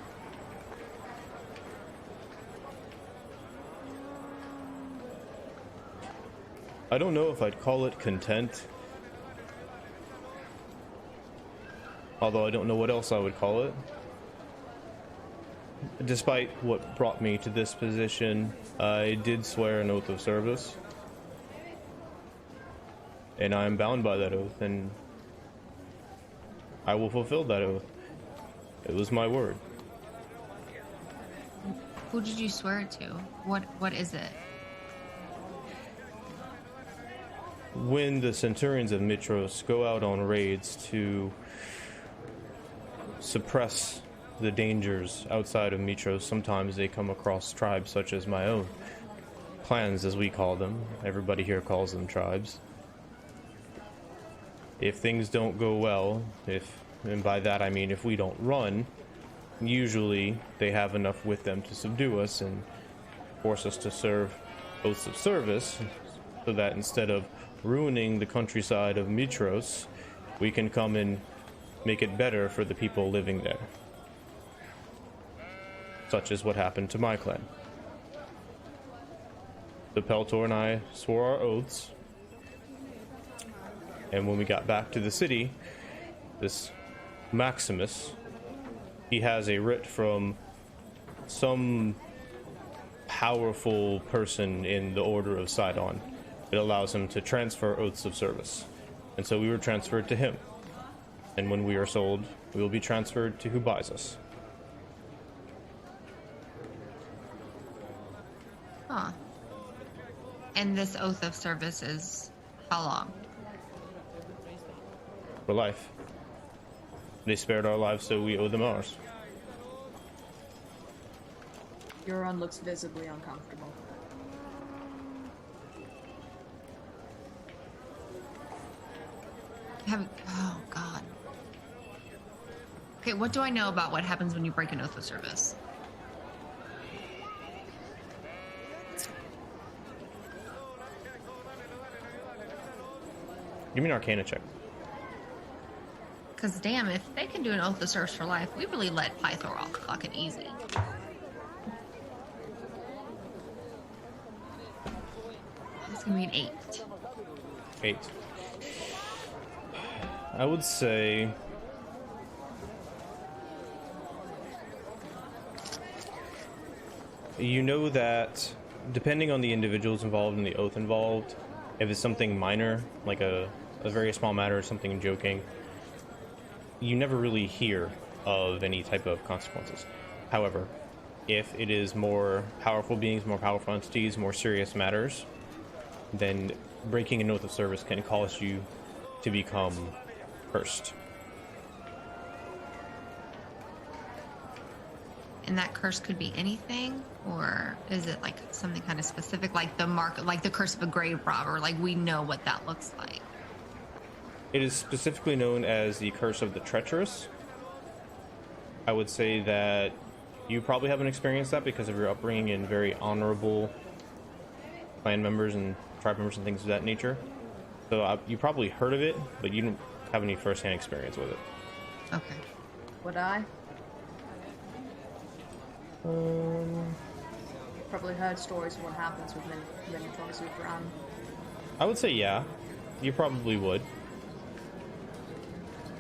I don't know if I'd call it content. Although I don't know what else I would call it. Despite what brought me to this position, I did swear an oath of service. And I am bound by that oath, and I will fulfill that oath. It was my word. Who did you swear it to? What is it? When the Centurions of Mitros go out on raids to suppress the dangers outside of Mitros, sometimes they come across tribes such as my own. Clans, as we call them. Everybody here calls them tribes. If things don't go well, and by that I mean if we don't run, usually they have enough with them to subdue us and force us to serve oaths of service, so that instead of ruining the countryside of Mitros, we can come and make it better for the people living there. Such is what happened to my clan. The Peltor and I swore our oaths, and when we got back to the city, this Maximus, he has a writ from some powerful person in the Order of Sidon. It allows him to transfer oaths of service. And so we were transferred to him. And when we are sold, we will be transferred to who buys us. Huh. And this oath of service is how long? For life. They spared our lives, so we owe them ours. Euron looks visibly uncomfortable. Oh, God. Okay, what do I know about what happens when you break an oath of service? Give me an Arcana check. Because, damn, if they can do an oath of service for life, we really let Pythor off fucking easy. It's gonna be an 8. 8. I would say you know that depending on the individuals involved and the oath involved, if it's something minor, like a very small matter or something joking, you never really hear of any type of consequences. However, if it is more powerful beings, more powerful entities, more serious matters, then breaking an oath of service can cause you to become cursed. And that curse could be anything, or is it like something kind of specific, like the mark, like the curse of a grave robber? Like we know what that looks like. It is specifically known as the curse of the Treacherous. I would say that you probably haven't experienced that because of your upbringing in very honorable clan members and tribe members and things of that nature. So you probably heard of it, but you don't have any first-hand experience with it. Okay. Would I? Probably heard stories of what happens with Minotaurs who drown. I would say yeah. You probably would.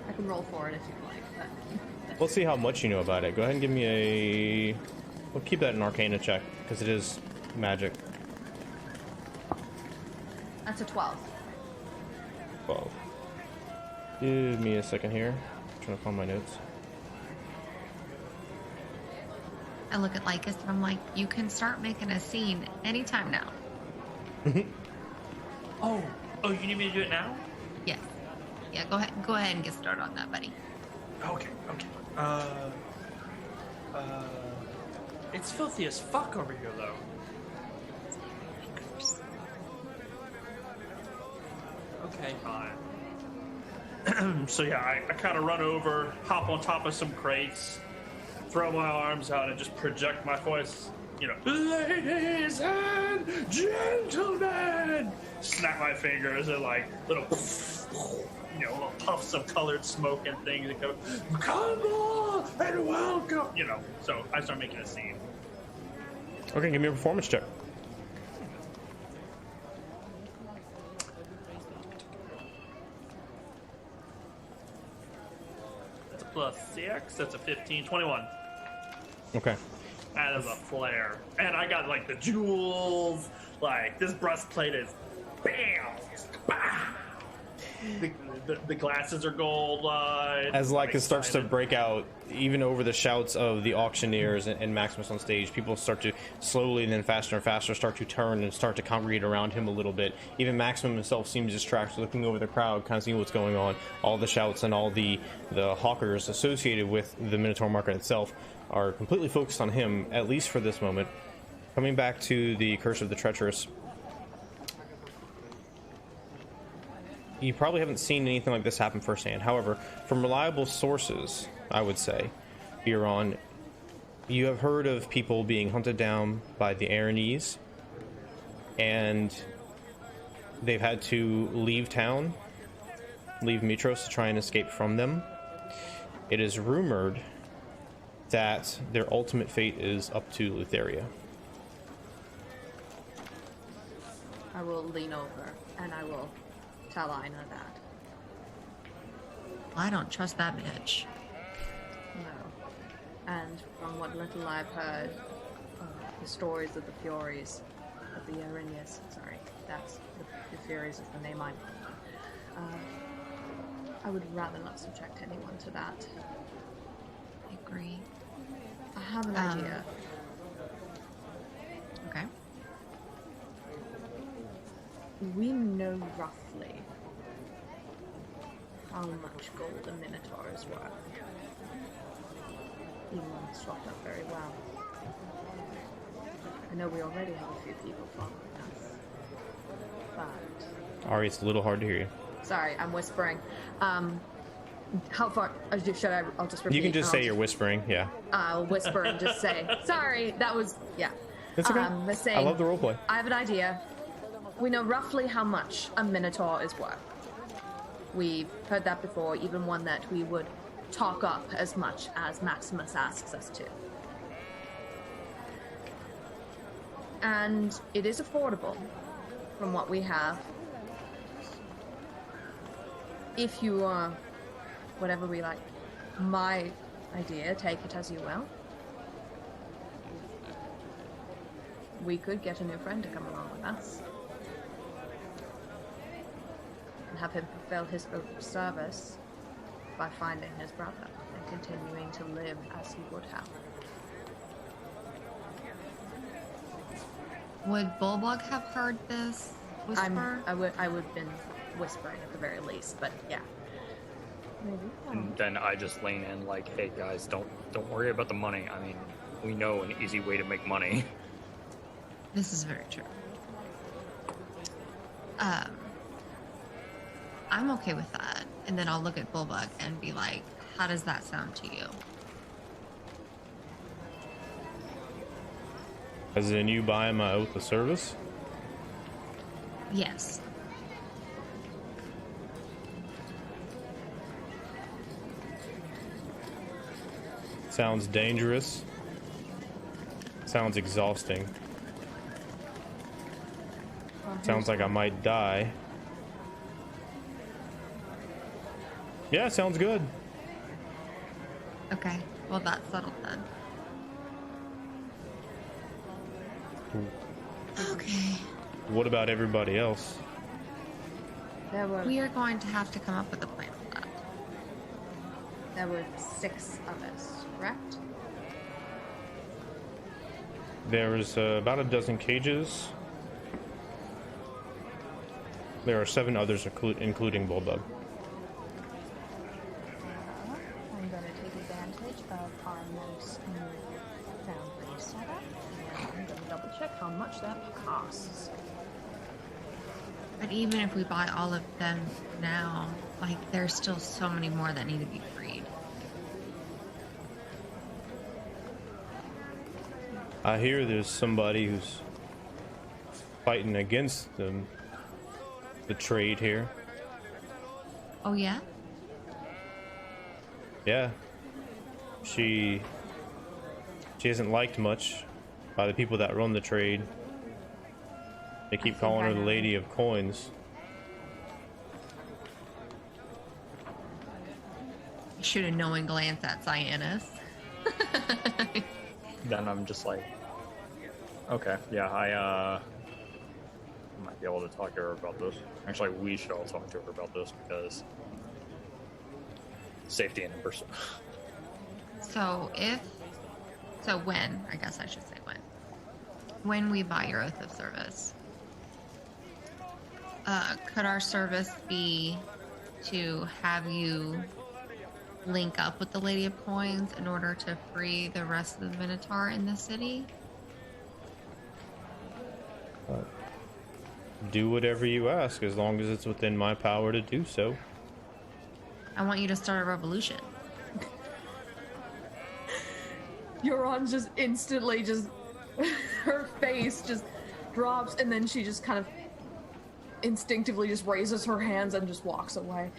I can roll for it if you'd like. But Let's see how much you know about it. Go ahead and give me a... We'll keep that an Arcana check, because it is magic. that's a 12. 12. Give me a second here. I'm trying to find my notes. I look at Lycus and I'm like, you can start making a scene anytime now. Oh, you need me to do it now? Yes. Yeah, go ahead and get started on that, buddy. Okay. It's filthy as fuck over here, though. Okay, fine. So yeah, I kind of run over, hop on top of some crates, throw my arms out, and just project my voice. You know, ladies and gentlemen, snap my fingers and like little, little puffs of colored smoke and things that go, come on and welcome. So I start making a scene. Okay, give me a performance check. That's a +6. That's a 15, 21. Okay. That is a flare. And I got like the jewels, like this breastplate is bam. Bah! The glasses are gold. As Lycus starts to break out, even over the shouts of the auctioneers and Maximus on stage, people start to slowly and then faster and faster start to turn and start to congregate around him a little bit. Even Maximum himself seems distracted, looking over the crowd, kind of seeing what's going on. All the shouts and all the hawkers associated with the Minotaur market itself are completely focused on him, at least for this moment. Coming back to the Curse of the Treacherous, you probably haven't seen anything like this happen firsthand. However, from reliable sources, I would say, Huron, you have heard of people being hunted down by the Aranese, and they've had to leave town, leave Mitros to try and escape from them. It is rumored that their ultimate fate is up to Lutheria. I will lean over and I will tell Ina that. I don't trust that bitch. No. And from what little I've heard, the stories of the Furies, of the Arinius, sorry, that's the Furies is the name I would rather not subject anyone to that. I agree. I have an idea. Okay. We know roughly how much gold a Minotaur is worth. Even when it's swapped up very well. I know we already have a few people following us. But... Ari, it's a little hard to hear you. Sorry, I'm whispering. How far... Should I... I'll just repeat. You can just say you're whispering, yeah. I'll whisper and just say, sorry, that was... Yeah. It's okay. Saying, I love the roleplay. I have an idea. We know roughly how much a Minotaur is worth. We've heard that before, even one that we would talk up as much as Maximus asks us to. And it is affordable from what we have. If you are, whatever we like, my idea, take it as you will. We could get a new friend to come along with us. And have him fulfill his service by finding his brother and continuing to live as he would have. Would Bulbug have heard this whisper? I would have been whispering at the very least, but yeah. Maybe. And then I just lean in like, hey guys, don't worry about the money. I mean, we know an easy way to make money. This is very true. I'm okay with that. And then I'll look at Bulbug and be like, how does that sound to you? As in you buying my oath of service? Yes. Sounds dangerous. Sounds exhausting. Sounds like I might die. Yeah, sounds good. Okay. Well, that's settled then. Okay. What about everybody else? We are going to have to come up with a plan for that. There were 6 of us, correct? There's about a dozen cages. There are 7 others, including Bulbug. I'm going to take advantage of our nice new Foundry setup, and I'm going to double check how much that costs. But even if we buy all of them now, like, there's still so many more that need to be freed. I hear there's somebody who's fighting against the trade here. Oh, yeah? Yeah. She isn't liked much by the people that run the trade. They keep calling her the Lady of Coins. Shoot a knowing glance at Cyanus. Then I'm just like, okay, yeah, I might be able to talk to her about this. Actually, we should all talk to her about this because safety in person. So when, I guess I should say when we buy your oath of service, could our service be to have you link up with the Lady of Coins in order to free the rest of the Minotaur in the city? Do whatever you ask, as long as it's within my power to do so. I want you to start a revolution. Euron just instantly her face just drops, and then she just kind of instinctively just raises her hands and just walks away.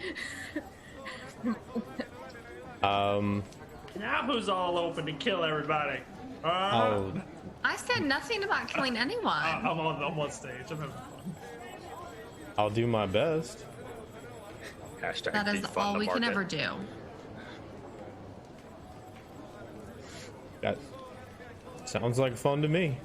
Now who's all open to kill everybody? I said nothing about killing anyone. I'm on stage. I'm having fun. I'll do my best. Hashtag That is defund all the we can market. ever do. That sounds like fun to me.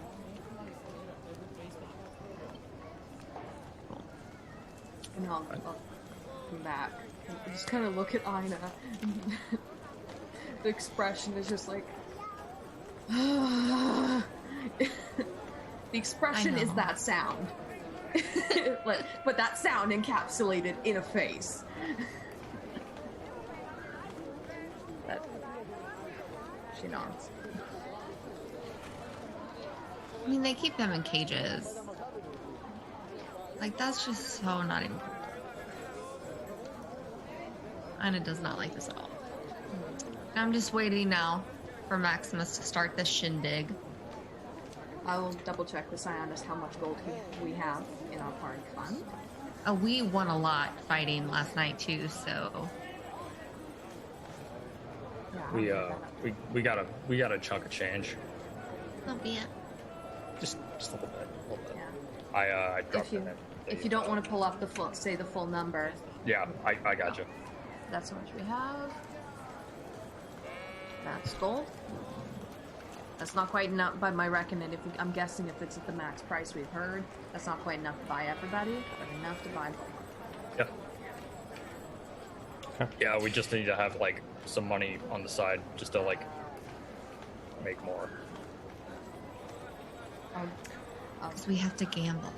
And I'll come back. I just kind of look at Ina. The expression is just like... the expression is that sound. But that sound encapsulated in a face. But she nods. I mean, they keep them in cages. Like, that's just so not even... Anna does not like this at all. I'm just waiting now for Maximus to start this shindig. I will double check with Cyanus how much gold we have in our party fund. We won a lot fighting last night too, so Yeah, We got a chunk of change. that'll be it. Just a little bit. Yeah. I dropped it in. If you don't want to pull up the full number, Yeah, I got you. that's how much we have. That's gold. That's not quite enough by my reckoning. I'm guessing if it's at the max price we've heard, that's not quite enough to buy everybody, but enough to buy gold. Yeah. Yeah, we just need to have like some money on the side just to like make more. Because we have to gamble.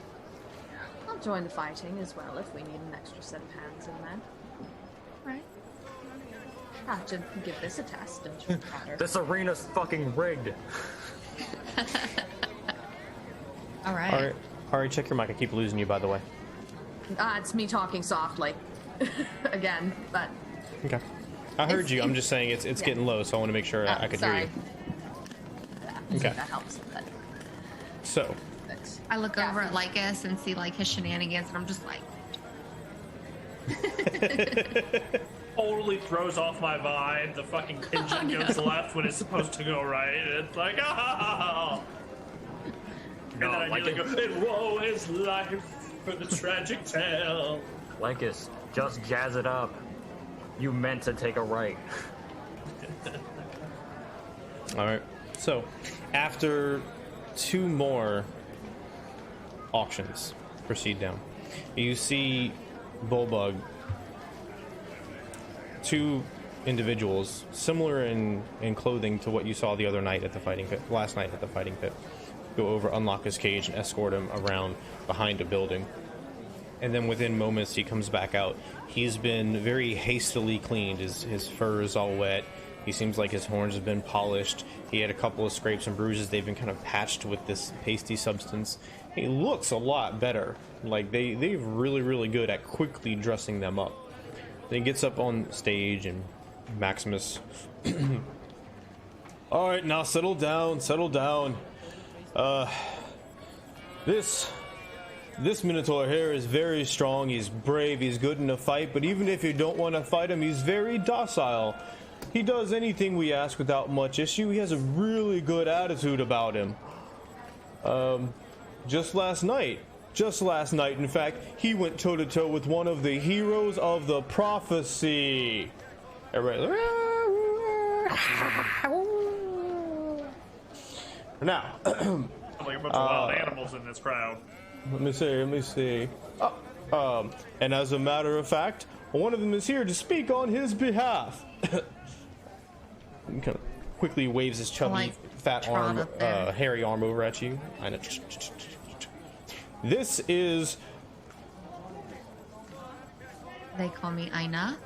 I'll join the fighting as well if we need an extra set of hands in there. Right. Have to give this a test, don't you, Potter? This arena's fucking rigged. All right. Ari, check your mic. I keep losing you, by the way. It's me talking softly. Again, but... Okay. I heard you. I'm just saying it's yeah. getting low, so I want to make sure I could hear you. Okay. Okay. That helps. But So, I look over at Lycus and see like his shenanigans, and I'm just like, Totally throws off my vibe. The fucking pigeon goes left when it's supposed to go right. It's like, oh! No, And then I like immediately go, and woe is life for the tragic tale. Lycus, just jazz it up. You meant to take a right. all right. So, after 2 more auctions proceed down, you see Bullbug, 2 individuals similar in clothing to what you saw the other night at the fighting pit, last night at the fighting pit, go over, unlock his cage, and escort him around behind a building. And then within moments he comes back out. He's been very hastily cleaned. His fur is all wet. He seems like his horns have been polished. He had a couple of scrapes and bruises. They've been kind of patched with this pasty substance. He looks a lot better. Like they're really, really good at quickly dressing them up. Then he gets up on stage and Maximus. All right, now settle down. This Minotaur here is very strong. He's brave. He's good in a fight. But even if you don't want to fight him, he's very docile. He does anything we ask without much issue. He has a really good attitude about him. Just last night, in fact, he went toe-to-toe with one of the heroes of the prophecy. Everybody. Now, Like a bunch of wild animals in this crowd. Let me see. And as a matter of fact, one of them is here to speak on his behalf. He kind of quickly waves his chubby, Like, fat trot arm, up there. hairy arm over at you. I know. This is. They call me Aina.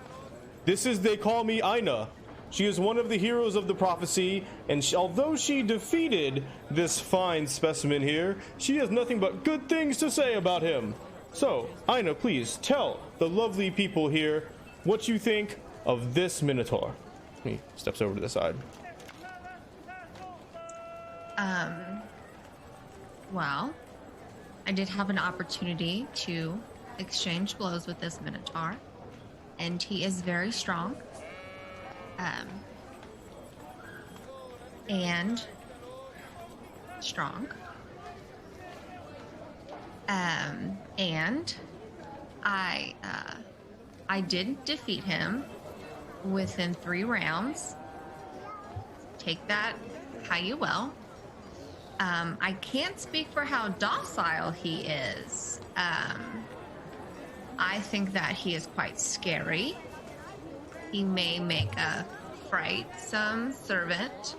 They call me Aina. She is one of the heroes of the prophecy, and although she defeated this fine specimen here, she has nothing but good things to say about him. So, Aina, please tell the lovely people here what you think of this Minotaur. He steps over to the side. Well, I did have an opportunity to exchange blows with this Minotaur, and he is very strong. And strong. And I did defeat him within 3 rounds. Take that how you will. I can't speak for how docile he is. I think that he is quite scary. He may make a frightsome servant.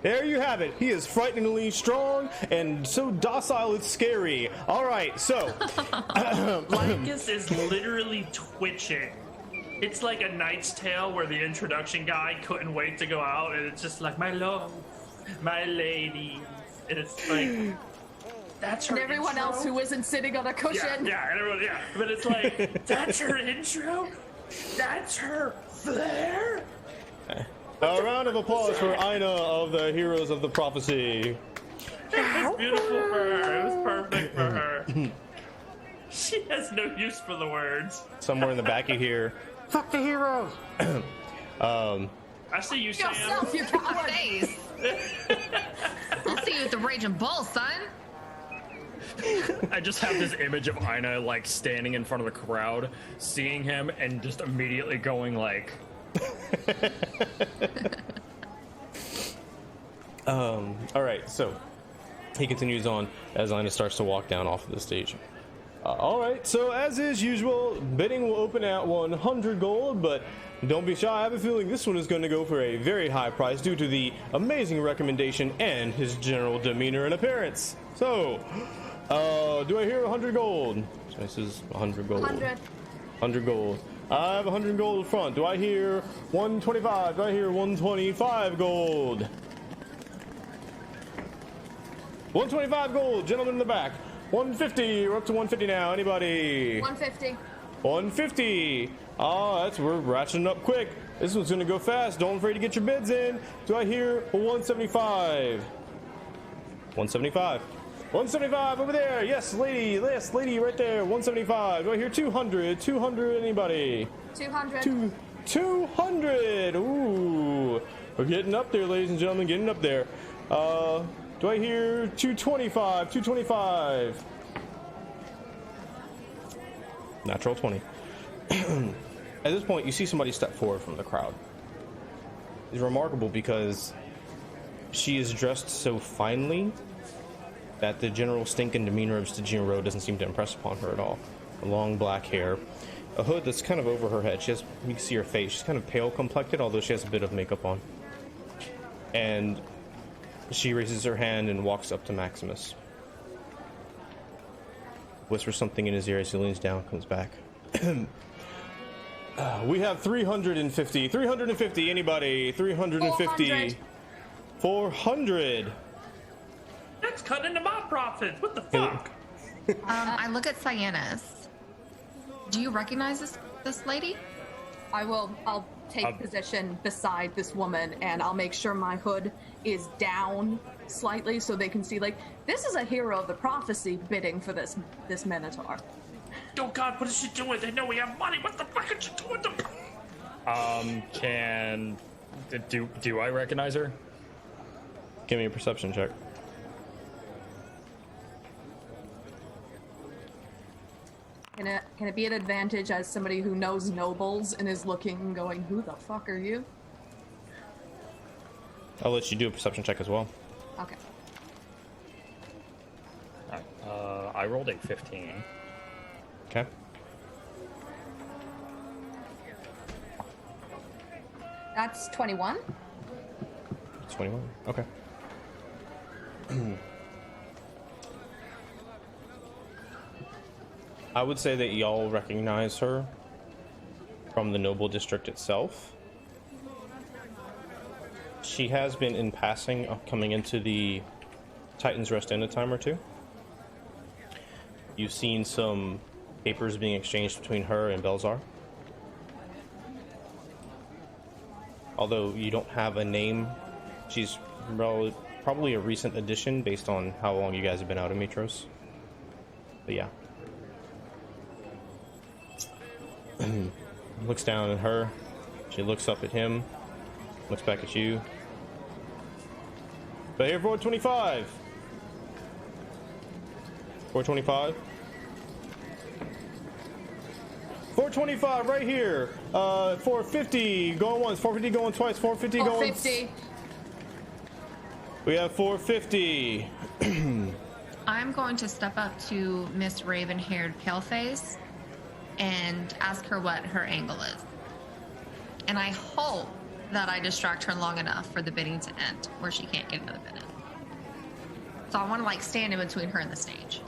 There you have it. He is frighteningly strong and so docile it's scary. All right, so Lycus is literally twitching. It's like A Knight's Tale where the introduction guy couldn't wait to go out, and it's just like, my lord, my lady. And it's like, that's her And everyone intro? else who isn't sitting on a cushion. Yeah, everyone, yeah. But it's like, that's her intro? That's her flair? a round of applause for Aina of the Heroes of the Prophecy. It was beautiful for her. It was perfect for her. She has no use for the words. Somewhere in the back you hear, "Fuck the heroes." I see you, Sam. Yourself, you coward. Face. I'll see you at the Raging Bull, son. I just have this image of Aina like standing in front of the crowd, seeing him, and just immediately going like. All right, so he continues on as Aina starts to walk down off of the stage. All right, so as is usual, bidding will open at 100 gold, but don't be shy. I have a feeling this one is going to go for a very high price due to the amazing recommendation and his general demeanor and appearance. So, do I hear 100 gold? So this is 100 gold. 100 gold. I have 100 gold front. Do I hear 125? Do I hear 125 gold? 125 gold, gentlemen in the back. 150. We're up to 150 now. Anybody? 150. 150. We're ratcheting up quick. This one's gonna go fast. Don't afraid to get your bids in. Do I hear 175? 175. 175 over there. Yes, lady right there. 175. Do I hear 200? 200, anybody? 200. 200. Ooh. We're getting up there, ladies and gentlemen, getting up there. Do I hear 225? 225. Natural 20. At this point, you see somebody step forward from the crowd. It's remarkable because she is dressed so finely that the general stinking demeanor of Stygian Road doesn't seem to impress upon her at all. Long black hair, a hood that's kind of over her head. You can see her face. She's kind of pale complected, although she has a bit of makeup on. And she raises her hand and walks up to Maximus. Whispers something in his ear as he leans down, comes back. We have 350. 350, anybody? 350. 400. That's cutting into my profits. What the fuck? I look at Cyanus. Do you recognize this lady? I'll take position beside this woman, and I'll make sure my hood is down slightly so they can see, like, this is a hero of the prophecy bidding for this Minotaur. Oh God, what is she doing? They know we have money. What the fuck is she doing? Do I recognize her? Give me a perception check. Can it be an advantage as somebody who knows nobles and is looking and going, who the fuck are you? I'll let you do a perception check as well. Okay. I rolled a 15. Okay. That's 21. 21. Okay. I would say that y'all recognize her from the Noble District itself. She has been in passing, coming into the Titan's Rest Inn a time or two. You've seen some papers being exchanged between her and Belzar. Although you don't have a name, she's probably a recent addition based on how long you guys have been out of Mitros. But yeah. Looks down at her. She looks up at him. Looks back at you. But here, 425. 425. 425 right here. 450 going once. 450 going twice. 450 going. 450. We have 450. I'm going to step up to Miss Raven-haired Paleface and ask her what her angle is. And I hope that I distract her long enough for the bidding to end, where she can't get into the bidding. So I want to like stand in between her and the stage.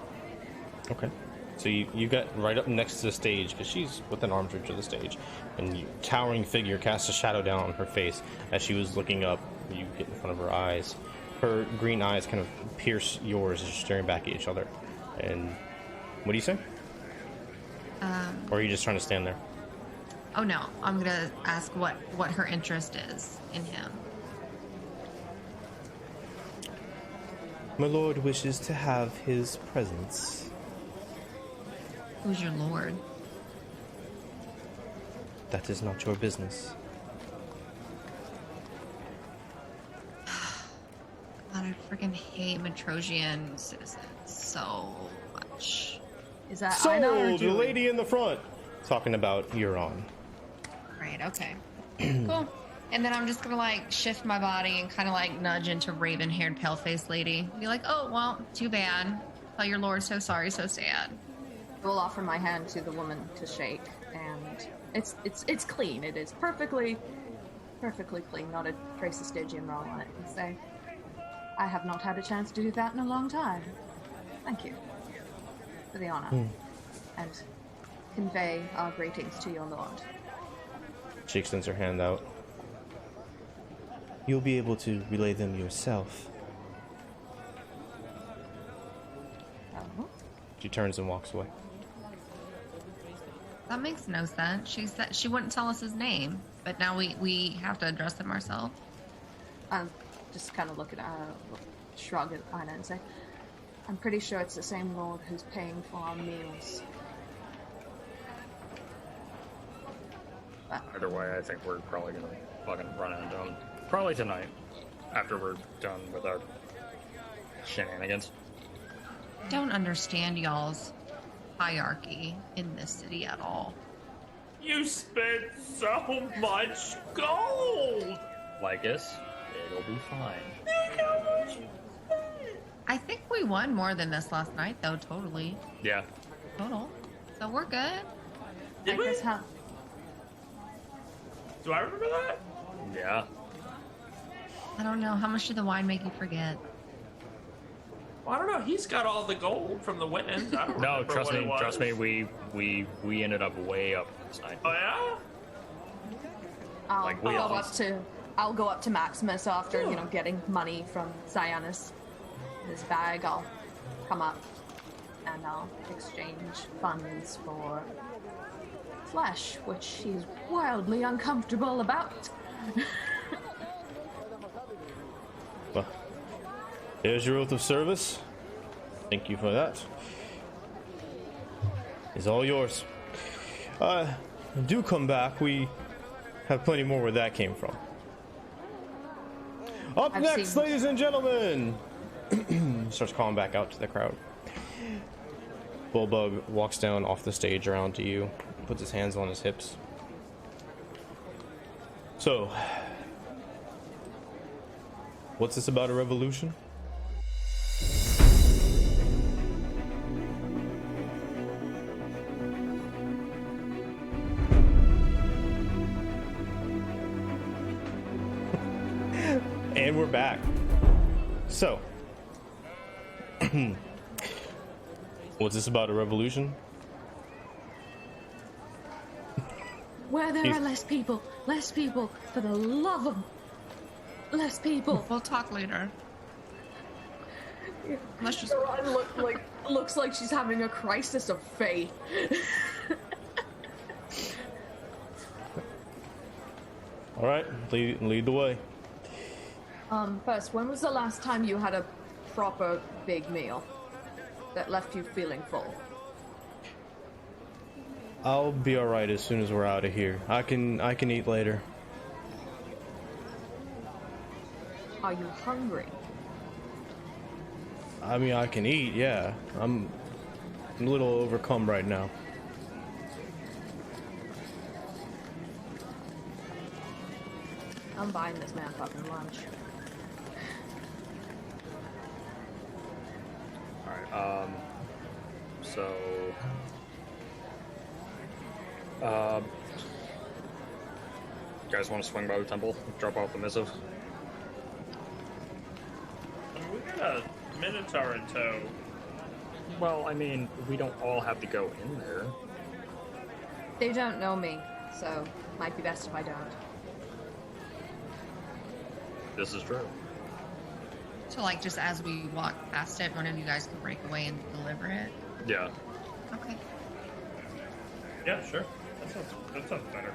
Okay. So you got right up next to the stage, because she's within arm's reach of the stage, and your towering figure casts a shadow down on her face as she was looking up. You get in front of her eyes. Her green eyes kind of pierce yours as you're staring back at each other. And what do you say? Or are you just trying to stand there? Oh no, I'm gonna ask what her interest is in him. My lord wishes to have his presence. Who's your lord? That is not your business. God, I freaking hate Metrosian citizens so much. Is that Sold, Ina or the Julie? lady in the front. Talking about Euron. Right, okay. Cool. And then I'm just gonna like shift my body and kind of like nudge into raven-haired pale-faced lady. Be like, oh, well, too bad. Tell your lord so sorry, so sad. I will offer my hand to the woman to shake, and it's clean. It is perfectly clean, not a trace of Stygian wrong on it. And say, I have not had a chance to do that in a long time. Thank you for the honor, and convey our greetings to your lord. She extends her hand out. You'll be able to relay them yourself. Oh. She turns and walks away. That makes no sense. She said she wouldn't tell us his name, but now we have to address him ourselves. Just kind of look at shrug at Ina and say, I'm pretty sure it's the same lord who's paying for our meals. But Either way, I think we're probably gonna fucking run into him. Probably tonight, after we're done with our shenanigans. Don't understand y'all's hierarchy in this city at all. You spent so much gold! Like us, it'll be fine. Think how much you spent. I think we won more than this last night, though. Totally. Yeah. Total. So we're good. Did we? I guess how Do I remember that? Yeah. I don't know. How much did the wine make you forget? Well, I don't know. He's got all the gold from the winnings. I don't No, remember trust what me. it was. Trust me. We ended up way up this night. Oh yeah? Like, we all- I'll go up to Maximus after, getting money from Cyanus. His bag, I'll come up and I'll exchange funds for flesh, which he's wildly uncomfortable about. Well, here's your oath of service. Thank you for that. It's all yours. Do come back. We have plenty more where that came from. Up I've next, seen- ladies and gentlemen. Starts calling back out to the crowd. Bullbug walks down off the stage around to you, puts his hands on his hips. So, what's this about a revolution? And we're back. So, what's this about, a revolution? Where there are less people, for the love of less people. We'll talk later. Let's just. Saran looks like she's having a crisis of faith. All right, lead the way. First, when was the last time you had a proper big meal that left you feeling full? I'll be all right as soon as we're out of here. I can eat later. Are you hungry? I mean, I can eat, yeah. I'm a little overcome right now. I'm buying this man fucking lunch. Alright, so... you guys want to swing by the temple? Drop off the missive? I mean, we got a Minotaur in tow. Well, I mean, we don't all have to go in there. They don't know me, so might be best if I don't. This is true. So, like, just as we walk past it, one of you guys can break away and deliver it. Yeah. Okay. Yeah, sure. That sounds better.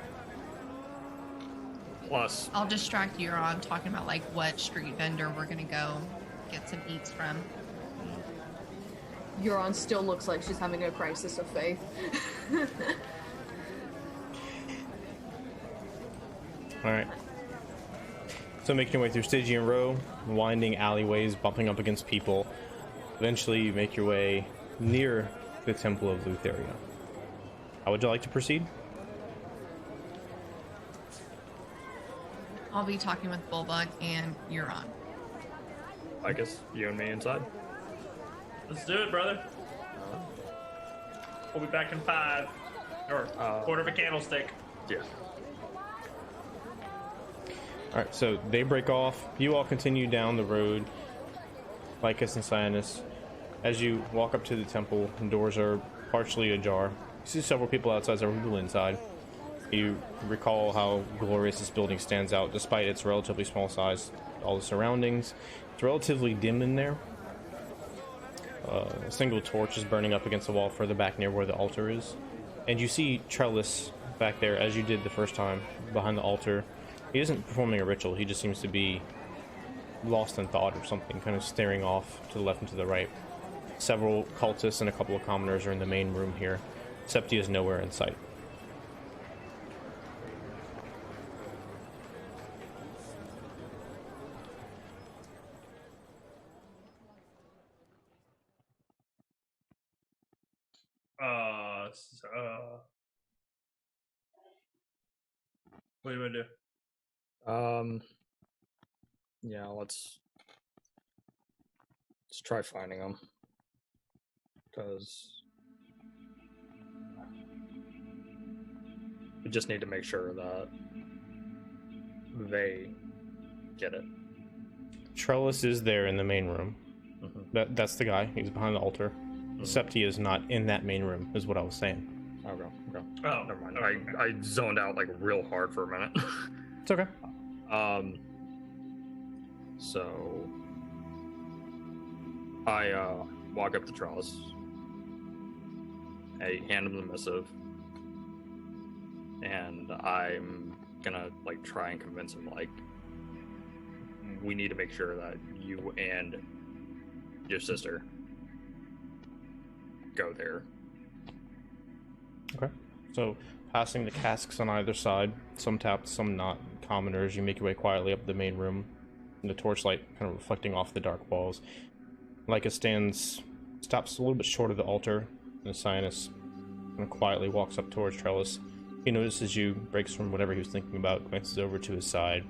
Plus, I'll distract you on talking about, like, what street vendor we're gonna go get some eats from. Euron still looks like she's having a crisis of faith. Alright. So making your way through Stygian Row, winding alleyways, bumping up against people. Eventually you make your way near the Temple of Lutheria. How would you like to proceed? I'll be talking with Bulbug and Euron. I guess you and me inside. Let's do it, brother. We'll be back in 5. Or quarter of a candlestick. Yeah. Alright, so they break off. You all continue down the road, Lycus and Cyanus. As you walk up to the temple, the doors are partially ajar. You see several people outside, several people inside. You recall how glorious this building stands out despite its relatively small size. All the surroundings. It's relatively dim in there. A single torch is burning up against the wall further back near where the altar is. And you see Trellis back there, as you did the first time, behind the altar. He isn't performing a ritual, he just seems to be lost in thought or something, kind of staring off to the left and to the right. Several cultists and a couple of commoners are in the main room here. Septi is nowhere in sight. What do you want to do? Yeah, let's try finding them. Because we just need to make sure that they get it. Trellis is there in the main room. Mm-hmm. That's the guy. He's behind the altar. Mm-hmm. Septi is not in that main room, is what I was saying. Okay. Oh, Never mind. okay. I zoned out like real hard for a minute. It's okay. So I walk up to Trellis. I hand him the missive, and I'm gonna like try and convince him like we need to make sure that you and your sister go there. Okay. So, passing the casks on either side, some tapped, some not. Commoners, you make your way quietly up the main room, and the torchlight kind of reflecting off the dark walls. Lyca stops a little bit short of the altar, and Cyanus kind of quietly walks up towards Trellis. He notices you, breaks from whatever he was thinking about, glances over to his side.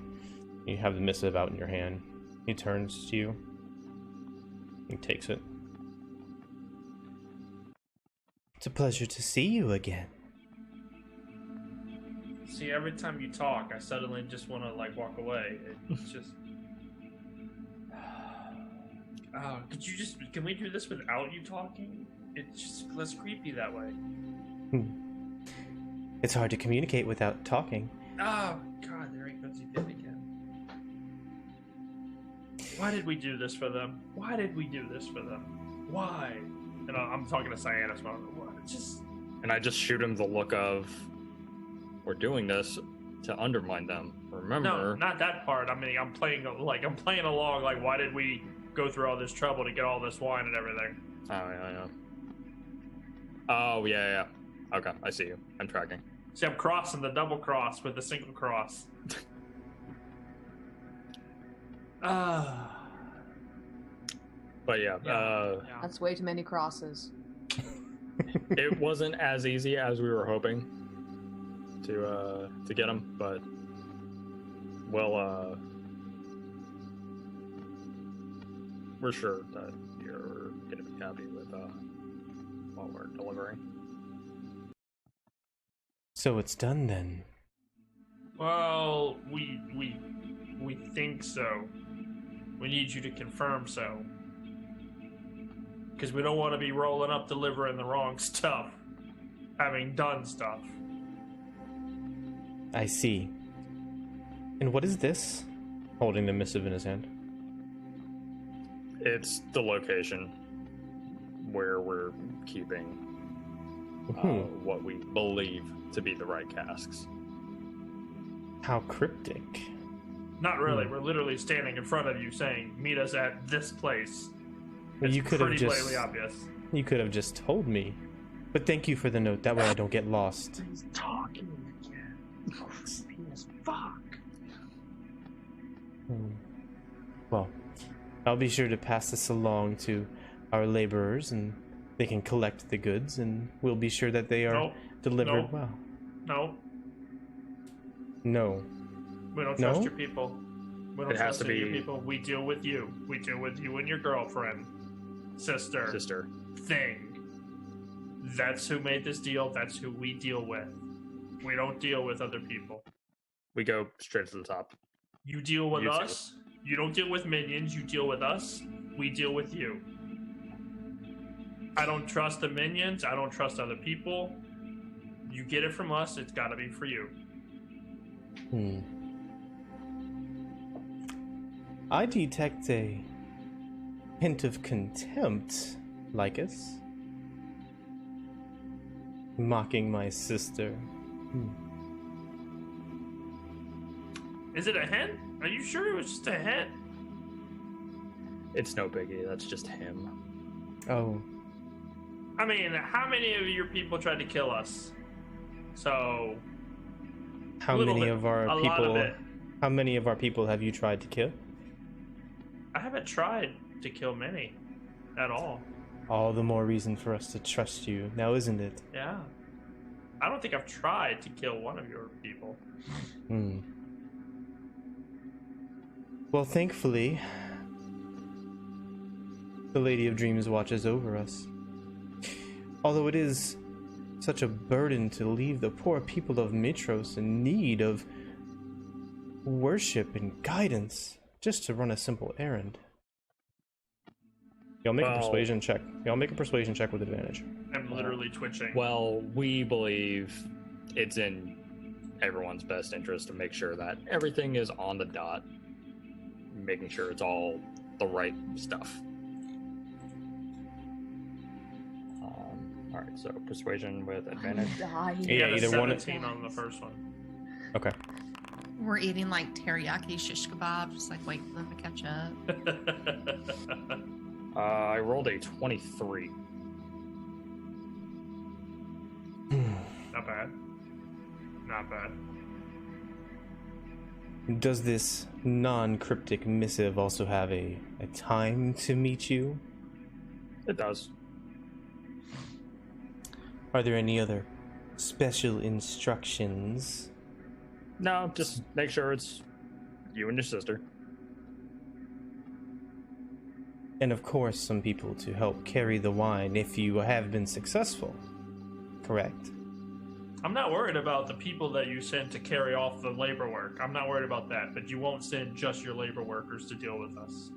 You have the missive out in your hand. He turns to you. He takes it. It's a pleasure to see you again. See, every time you talk, I suddenly just want to like walk away. It's just Can we do this without you talking? It's just less creepy that way. It's hard to communicate without talking. Oh, God, there ain't Betsy Pip again. Why did we do this for them? Why? And I'm talking to Cyanus. And I just shoot him the look of, we're doing this to undermine them. Remember? No, not that part. I mean, I'm playing along. Like, why did we go through all this trouble to get all this wine and everything? Oh, yeah. Oh, yeah. Okay, I see you. I'm tracking. See, I'm crossing the double cross with the single cross. But yeah. That's way too many crosses. It wasn't as easy as we were hoping to get him, but we're sure that you're gonna be happy with what we're delivering. So it's done then. Well, we think so. We need you to confirm so. Because we don't want to be rolling up delivering the wrong stuff. Having done stuff. I see. And what is this? Holding the missive in his hand. It's the location where we're keeping what we believe to be the right casks. How cryptic. Not really. We're literally standing in front of you saying, meet us at this place. Well, It's you could have pretty just blatantly obvious. You could have just told me. But thank you for the note. That way I don't get lost. He's talking again. Creepy as fuck. Well, I'll be sure to pass this along to our laborers, and they can collect the goods, and we'll be sure that they are delivered well. No. No. We don't trust your people. We don't It has trust to your be- people. We deal with you. We deal with you and your girlfriend. Sister. Thing. That's who made this deal. That's who we deal with. We don't deal with other people. We go straight to the top. You deal with You too. us. You don't deal with minions. You deal with us. We deal with you. I don't trust the minions. I don't trust other people. You get it from us. It's got to be for you. I detect a hint of contempt, Lycus. Mocking my sister. Is it a hint? Are you sure it was just a hint? It's no biggie. That's just him. Oh. I mean, how many of your people tried to kill us? So, How little many bit. of our A lot of people? it. How many of our people have you tried to kill? I haven't tried to kill many at all. All the more reason for us to trust you, now isn't it? Yeah. I don't think I've tried to kill one of your people. Well, thankfully, the Lady of Dreams watches over us. Although it is such a burden to leave the poor people of Mitros in need of worship and guidance just to run a simple errand. Y'all make a persuasion check. Y'all make a persuasion check with advantage. I'm literally twitching. Well, we believe it's in everyone's best interest to make sure that everything is on the dot, making sure it's all the right stuff. All right, so persuasion with advantage. You got a either one. 17 on the first one. Okay. We're eating like teriyaki shish kebab, just like waiting for them to catch up. I rolled a 23. Not bad. Not bad. Does this non-cryptic missive also have a time to meet you? It does. Are there any other special instructions? No, just make sure it's you and your sister. And of course, some people to help carry the wine if you have been successful. Correct? I'm not worried about the people that you send to carry off the labor work. I'm not worried about that, but you won't send just your labor workers to deal with us.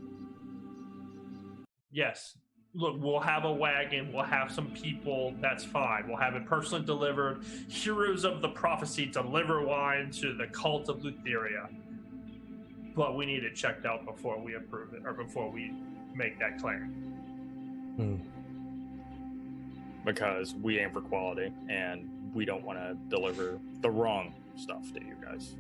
Yes. Look, we'll have a wagon. We'll have some people. That's fine. We'll have it personally delivered. Heroes of the Prophecy deliver wine to the cult of Lutheria. But we need it checked out before we approve it, or before we make that claim. Because we aim for quality, and we don't want to deliver the wrong stuff to you guys.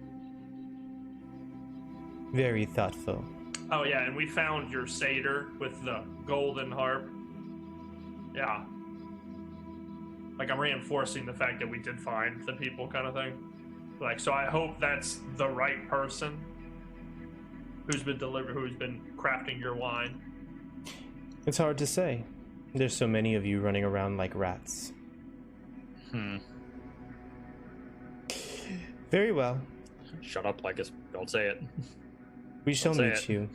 Very thoughtful. Oh yeah, and we found your satyr with the golden harp. Yeah. Like, I'm reinforcing the fact that we did find the people, kind of thing. Like, so I hope that's the right person who's been crafting your wine. It's hard to say. There's so many of you running around like rats. Very well. Shut up, Lycus. Don't say it. We shall Don't meet say you.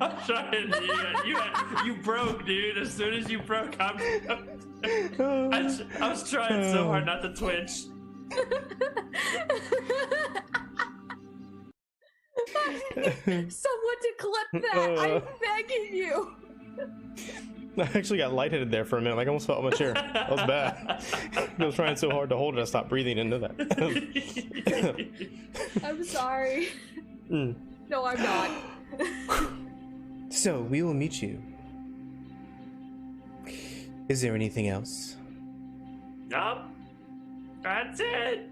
I'm trying. You broke, dude. As soon as you broke, I was trying so hard not to twitch. Someone to clip that. I'm begging you. I actually got lightheaded there for a minute. Like, I almost fell out of my chair. That was bad. I was trying so hard to hold it, I stopped breathing into that. I'm sorry. No, I'm not. So, we will meet you. Is there anything else? Nope. That's it.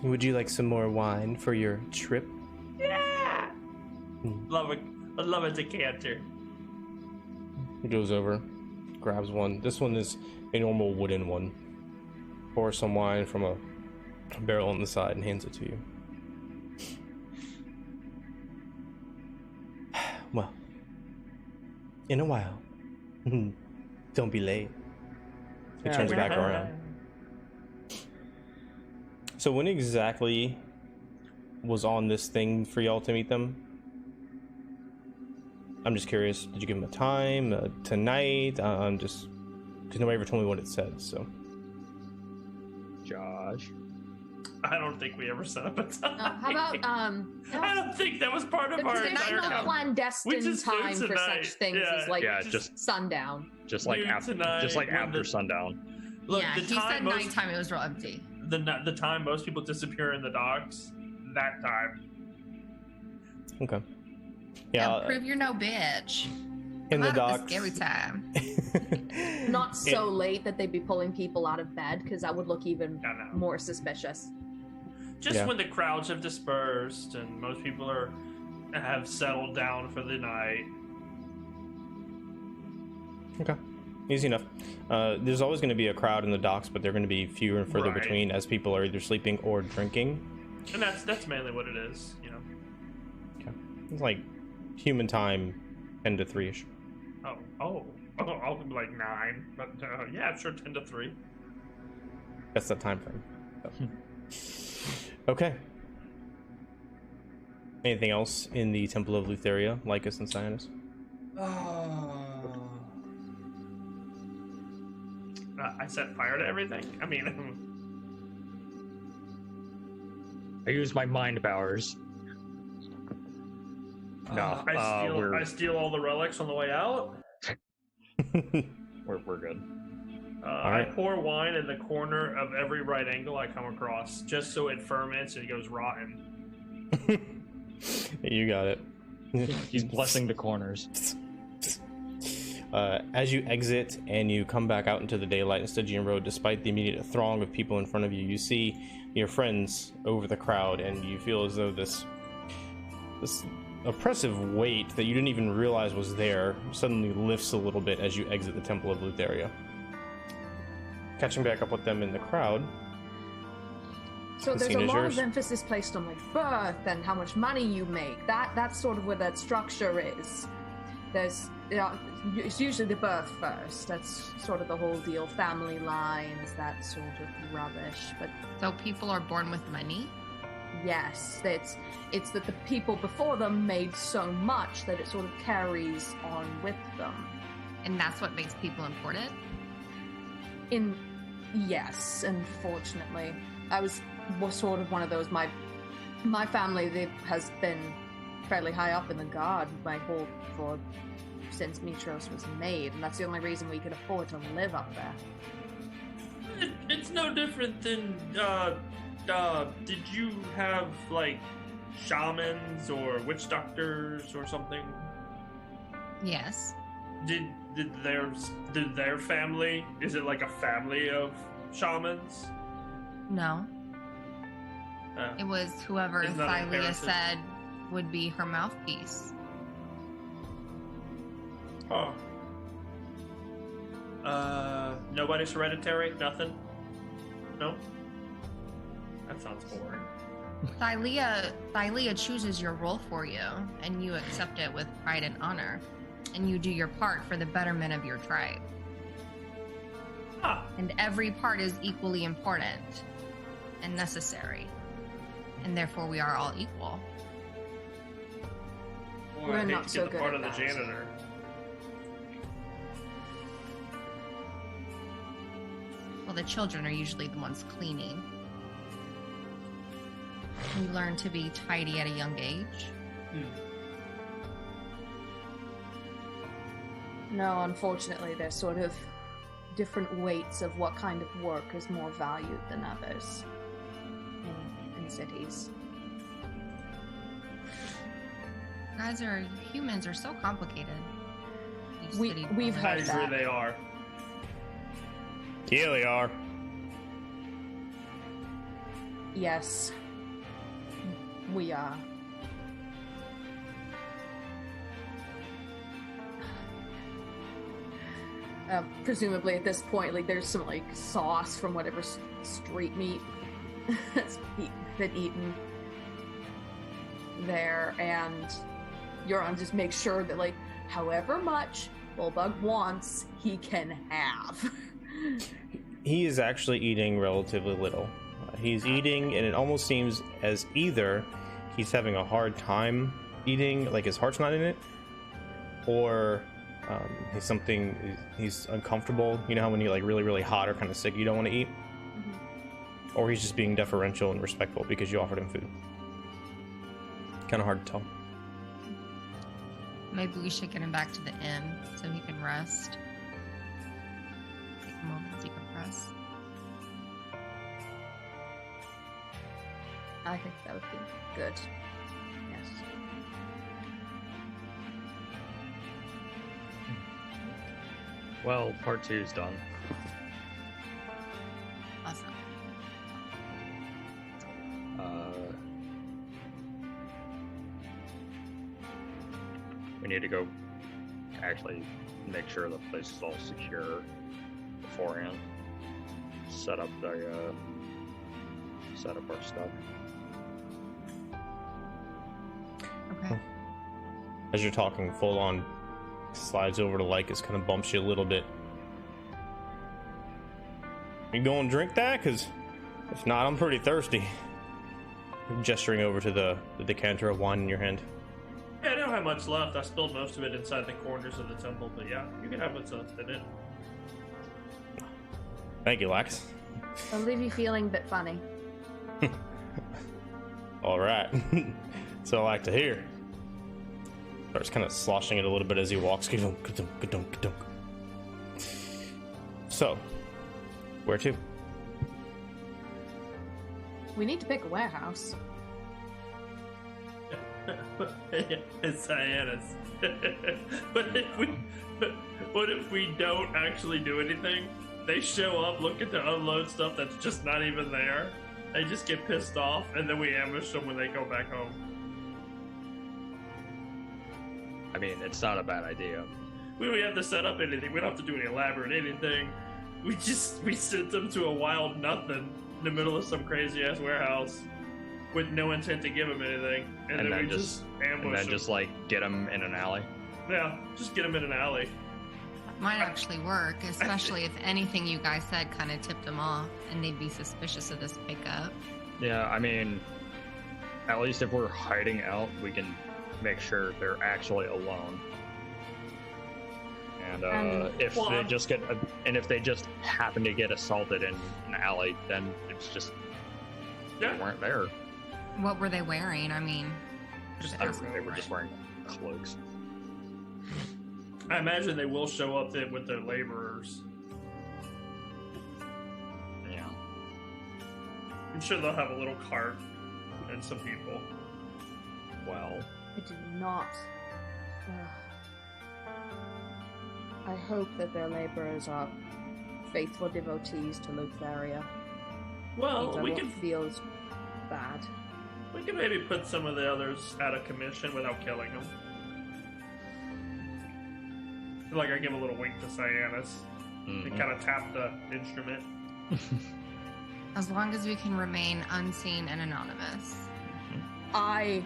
Would you like some more wine for your trip? Yeah. I love a decanter. He goes over, grabs one. This one is a normal wooden one. Pours some wine from a barrel on the side and hands it to you. Well, in a while. Don't be late. He turns back around. So when exactly was on this thing for y'all to meet them? I'm just curious. Did you give him a time? Tonight? Just because nobody ever told me what it said. So, Josh. I don't think we ever set up a time. How about I don't think that was part of our there's entire no clandestine time for such things as like just sundown. Just like after sundown. Look, yeah, the he time said most, nighttime. It was real empty. the time most people disappear in the docks. That time. okay. Yeah. Prove you're no bitch. In the Out of docks. Scary time. Not so late that they'd be pulling people out of bed, because that would look even more suspicious. Just when the crowds have dispersed and most people have settled down for the night. Okay. Easy enough. There's always going to be a crowd in the docks, but they're going to be fewer and further between as people are either sleeping or drinking. And that's mainly what it is, you know. Okay. It's like human time 10 to 3-ish. I'll be like 9, but yeah, sure, 10 to 3. That's the time frame. So. Okay. Anything else in the Temple of Lutheria, Lycus and Cyanus? I set fire to everything. I mean, I use my mind powers. No, I steal all the relics on the way out. we're good. I pour wine in the corner of every right angle I come across, just so it ferments and it goes rotten. You got it. He's blessing the corners. As you exit and you come back out into the daylight in Stygian Road, despite the immediate throng of people in front of you, you see your friends over the crowd, and you feel as though this oppressive weight that you didn't even realize was there suddenly lifts a little bit as you exit the Temple of Lutheria. Catching back up with them in the crowd. So there's a lot of emphasis placed on like birth and how much money you make. That's sort of where that structure is. There's it's usually the birth first. That's sort of the whole deal. Family lines, that sort of rubbish. But so people are born with money? Yes, it's that the people before them made so much that it sort of carries on with them. And that's what makes people important? Yes, unfortunately. I was sort of one of those, my My family has been fairly high up in the guard since Mitros was made, and that's the only reason we could afford to live up there. It's no different than, did you have, like, shamans or witch doctors or something? Yes. Did their family, is it like a family of shamans? No. It was whoever Isn't that Thylia imperative? said would be her mouthpiece. Oh. Nobody's hereditary? Nothing? No? That sounds boring. Thylia chooses your role for you, and you accept it with pride and honor, and you do your part for the betterment of your tribe. Ah. And every part is equally important and necessary, and therefore we are all equal. Boy, We're I hate not to so get the good part at of the that. janitor. Well, the children are usually the ones cleaning. You learn to be tidy at a young age. No, unfortunately, there's sort of different weights of what kind of work is more valued than others in cities. Humans are so complicated. You city We've dwellers. I heard agree that. they are. Yeah, they are. Yes, we are. Presumably at this point, like, there's some, like, sauce from whatever street meat that's been eaten there, and Euron just makes sure that, like, however much Bullbug wants, he can have. He is actually eating relatively little. He's eating, and it almost seems as either he's having a hard time eating, like his heart's not in it, or he's uncomfortable. You know how when you're like really, really hot or kind of sick, you don't want to eat? Mm-hmm. Or he's just being deferential and respectful because you offered him food. Kind of hard to tell. Maybe we should get him back to the inn so he can rest. Take a moment to decompress. I think that would be good. Yes. Well, part 2's done. Awesome. We need to go actually make sure the place is all secure beforehand. Set up our stuff. Okay. As you're talking, full on slides over to Lycus, kind of bumps you a little bit. You going to drink that? Because if not, I'm pretty thirsty. Gesturing over to the decanter of wine in your hand. Yeah, I don't have much left. I spilled most of it inside the corners of the temple, but yeah, you can have what's left in it. Thank you, Lax. I'll leave you feeling a bit funny. All right. So I like to hear. Starts kind of sloshing it a little bit as he walks. So, where to? We need to pick a warehouse. It's Diana's. What if we don't actually do anything? They show up looking to unload stuff that's just not even there. They just get pissed off, and then we ambush them when they go back home. I mean, it's not a bad idea. We don't have to set up anything. We don't have to do any elaborate anything. We sent them to a wild nothing in the middle of some crazy ass warehouse with no intent to give them anything, and then we just ambush and then them. just like get them in an alley. Yeah, just get them in an alley. Might actually work, especially if anything you guys said kind of tipped them off and they'd be suspicious of this pickup. Yeah, I mean, at least if we're hiding out, we can make sure they're actually alone. And if they just happen to get assaulted in an alley, then it's just they weren't there. What were they wearing? I mean, I don't know, they were just wearing cloaks. I imagine they will show up there with their laborers. Yeah. I'm sure they'll have a little cart and some people. Well, I do not. I hope that their laborers are faithful devotees to Lutheria. Well, we can can feels bad. we can maybe put some of the others out of commission without killing them. Like I give a little wink to Cyanus and kind of tap the instrument. as long as we can remain unseen and anonymous. I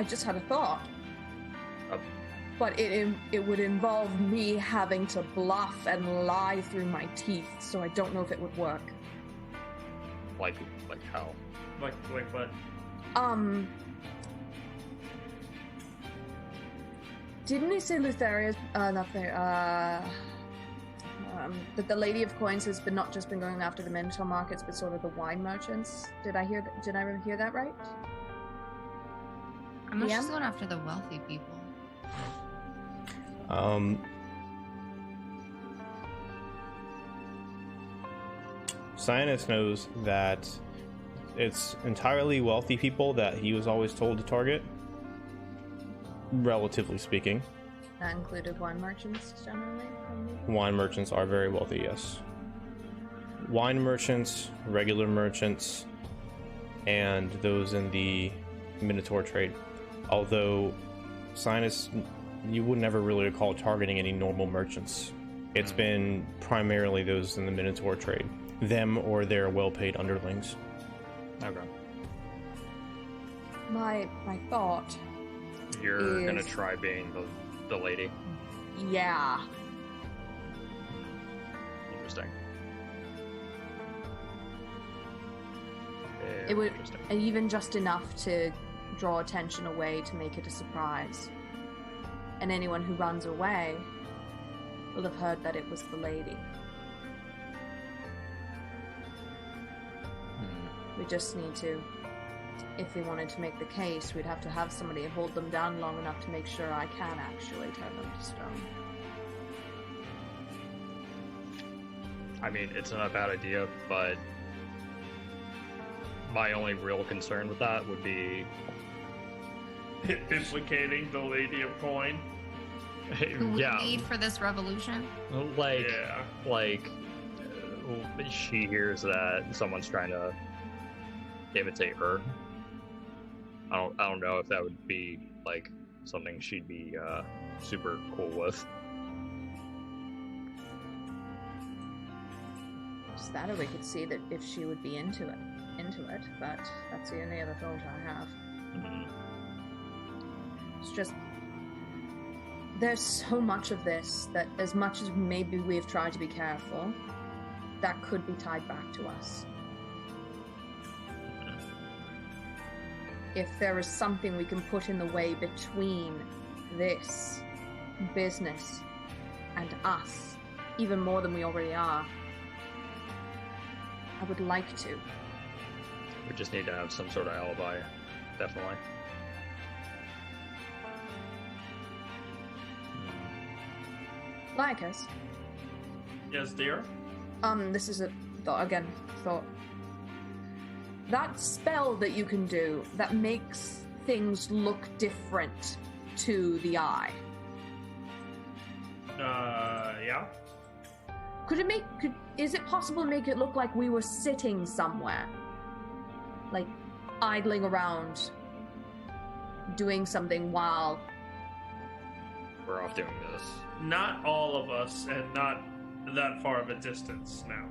just had a thought. But it would involve me having to bluff and lie through my teeth, so I don't know if it would work. like how? Like what? Didn't we say Lutheria's not there? That the Lady of Coins has been not just been going after the Minotaur markets, but sort of the wine merchants. Did I hear that? Did I hear that right? I'm not just going after the wealthy people. Cyanus knows that it's entirely wealthy people that he was always told to target, relatively speaking. That included wine merchants, generally? Wine merchants are very wealthy, yes. Wine merchants, regular merchants, and those in the Minotaur trade. Although, Cyanus, you would never really call targeting any normal merchants. It's been primarily those in the Minotaur trade. Them or their well-paid underlings. Okay. My thought You're is... gonna try being the lady. Yeah. Interesting. It would, Interesting. even just enough to draw attention away to make it a surprise. And anyone who runs away will have heard that it was the lady. We just need to, if we wanted to make the case, we'd have to have somebody hold them down long enough to make sure I can actually turn them to stone. I mean, it's not a bad idea, but my only real concern with that would be Implicating the Lady of Coin. Who we yeah, need for this revolution? like Yeah. She hears that someone's trying to imitate her. I don't know if that would be like something she'd be super cool with. Just that, or we could see that if she would be into it. But that's the only other thought I have. It's just, there's so much of this that, as much as maybe we've tried to be careful, that could be tied back to us. If there is something we can put in the way between this business and us, even more than we already are, I would like to. We just need to have some sort of alibi, definitely. Lycus, Yes, dear. this is a thought. That spell that you can do that makes things look different to the eye. Yeah. Is it possible to make it look like we were sitting somewhere? Like, idling around, doing something while... We're off doing this. Not all of us, and not that far of a distance now.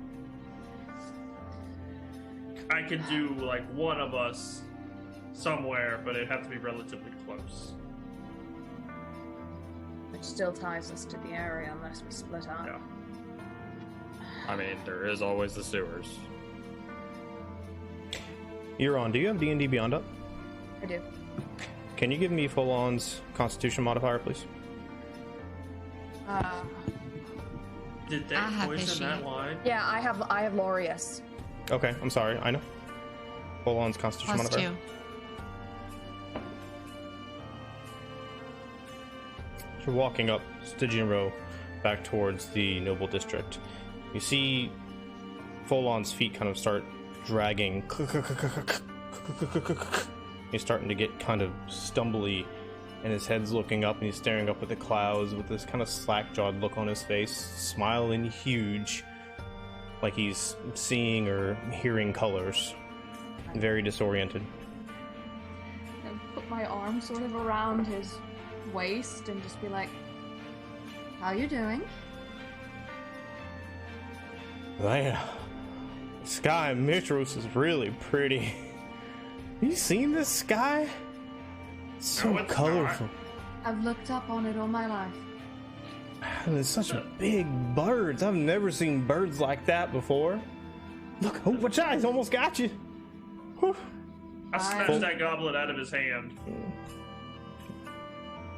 I could do, like, one of us somewhere, but it'd have to be relatively close. Which still ties us to the area unless we split up. Yeah. I mean, there is always the sewers. Euron, do you have D&D Beyond up? I do. Can you give me full-on's Constitution modifier, please? Did I they have poison fishy. that wine? Yeah, I have Laureus. Okay, I'm sorry, I know. Full-on's Constitution Plus modifier. 2. You're walking up Stygian Row back towards the Noble District. You see Full-on's feet kind of start dragging. He's starting to get kind of stumbly, and his head's looking up, and he's staring up at the clouds with this kind of slack-jawed look on his face, smiling huge, like he's seeing or hearing colors. Very disoriented. And put my arm sort of around his waist and just be like, "How you doing?" Man, the sky in Treacherous is really pretty. You seen this sky? It's so No, it's colorful. I've looked up on it all my life. And it's such big birds. I've never seen birds like that before. Look, oh, watch out, he's almost got you. Whew. I snatched Full- that goblet out of his hand.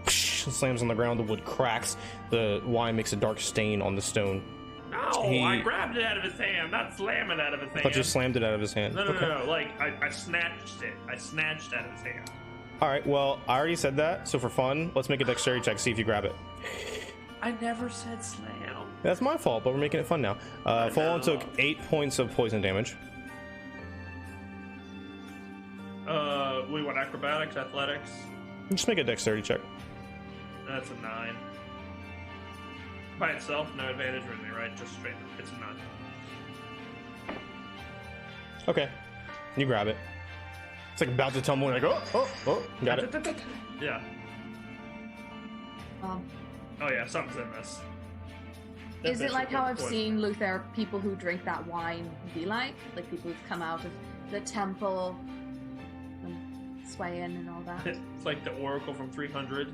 Slams on the ground, the wood cracks, the wine makes a dark stain on the stone. No, I grabbed it out of his hand, not slam it out of his hand. But you slammed it out of his hand. No, Okay. Like, I snatched it. I snatched out of his hand. Alright, well, I already said that, so for fun, let's make a dexterity check, see if you grab it. I never said slam. That's my fault, but we're making it fun now. Fallen took 8 points of poison damage. We want acrobatics, athletics. Just make a dexterity check. That's a 9. By itself, no advantage with me, right? Just straight. It's a 9. Okay, you grab it. It's like about to tumble, and like, oh, got it. Yeah. Um, Oh yeah, something's in this. is it like how I've Poison. seen Luther people who drink that wine be like people who've come out of the temple and sway in and all that? It's like the Oracle from 300.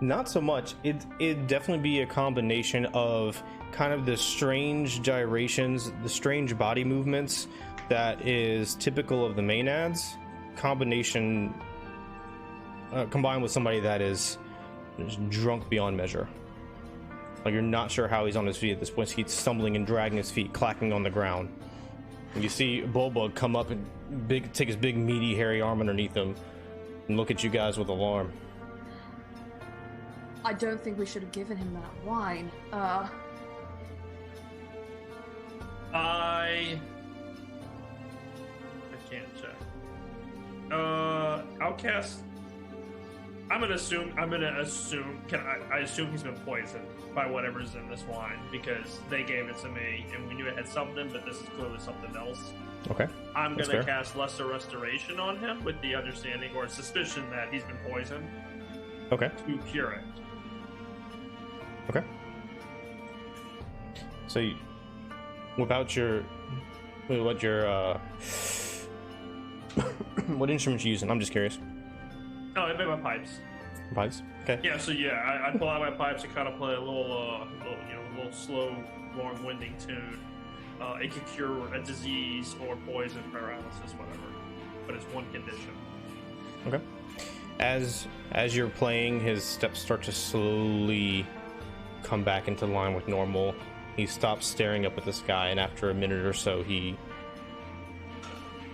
Not so much. It'd definitely be a combination of kind of the strange gyrations, the strange body movements that is typical of the Maenads, combination combined with somebody that is just drunk beyond measure. Like, you're not sure how he's on his feet at this point. He's stumbling and dragging his feet, clacking on the ground. And you see Bulbug come up and take his big, meaty, hairy arm underneath him and look at you guys with alarm. I don't think we should have given him that wine. I can't check. I'll cast. I'm gonna assume. I assume he's been poisoned by whatever's in this wine because they gave it to me and we knew it had something, but this is clearly something else. Okay. I'm That's gonna fair. cast Lesser Restoration on him with the understanding or suspicion that he's been poisoned Okay. to cure it. Okay. So you whip out your what instrument you using? I'm just curious. Oh, I made my pipes. Pipes. Okay. Yeah, so yeah, I pull out my pipes and kind of play a little slow, long-winding tune. It can cure a disease or poison, paralysis, whatever, but it's one condition. Okay. As you're playing, his steps start to slowly come back into line with normal. He stops staring up at the sky, and after a minute or so, he.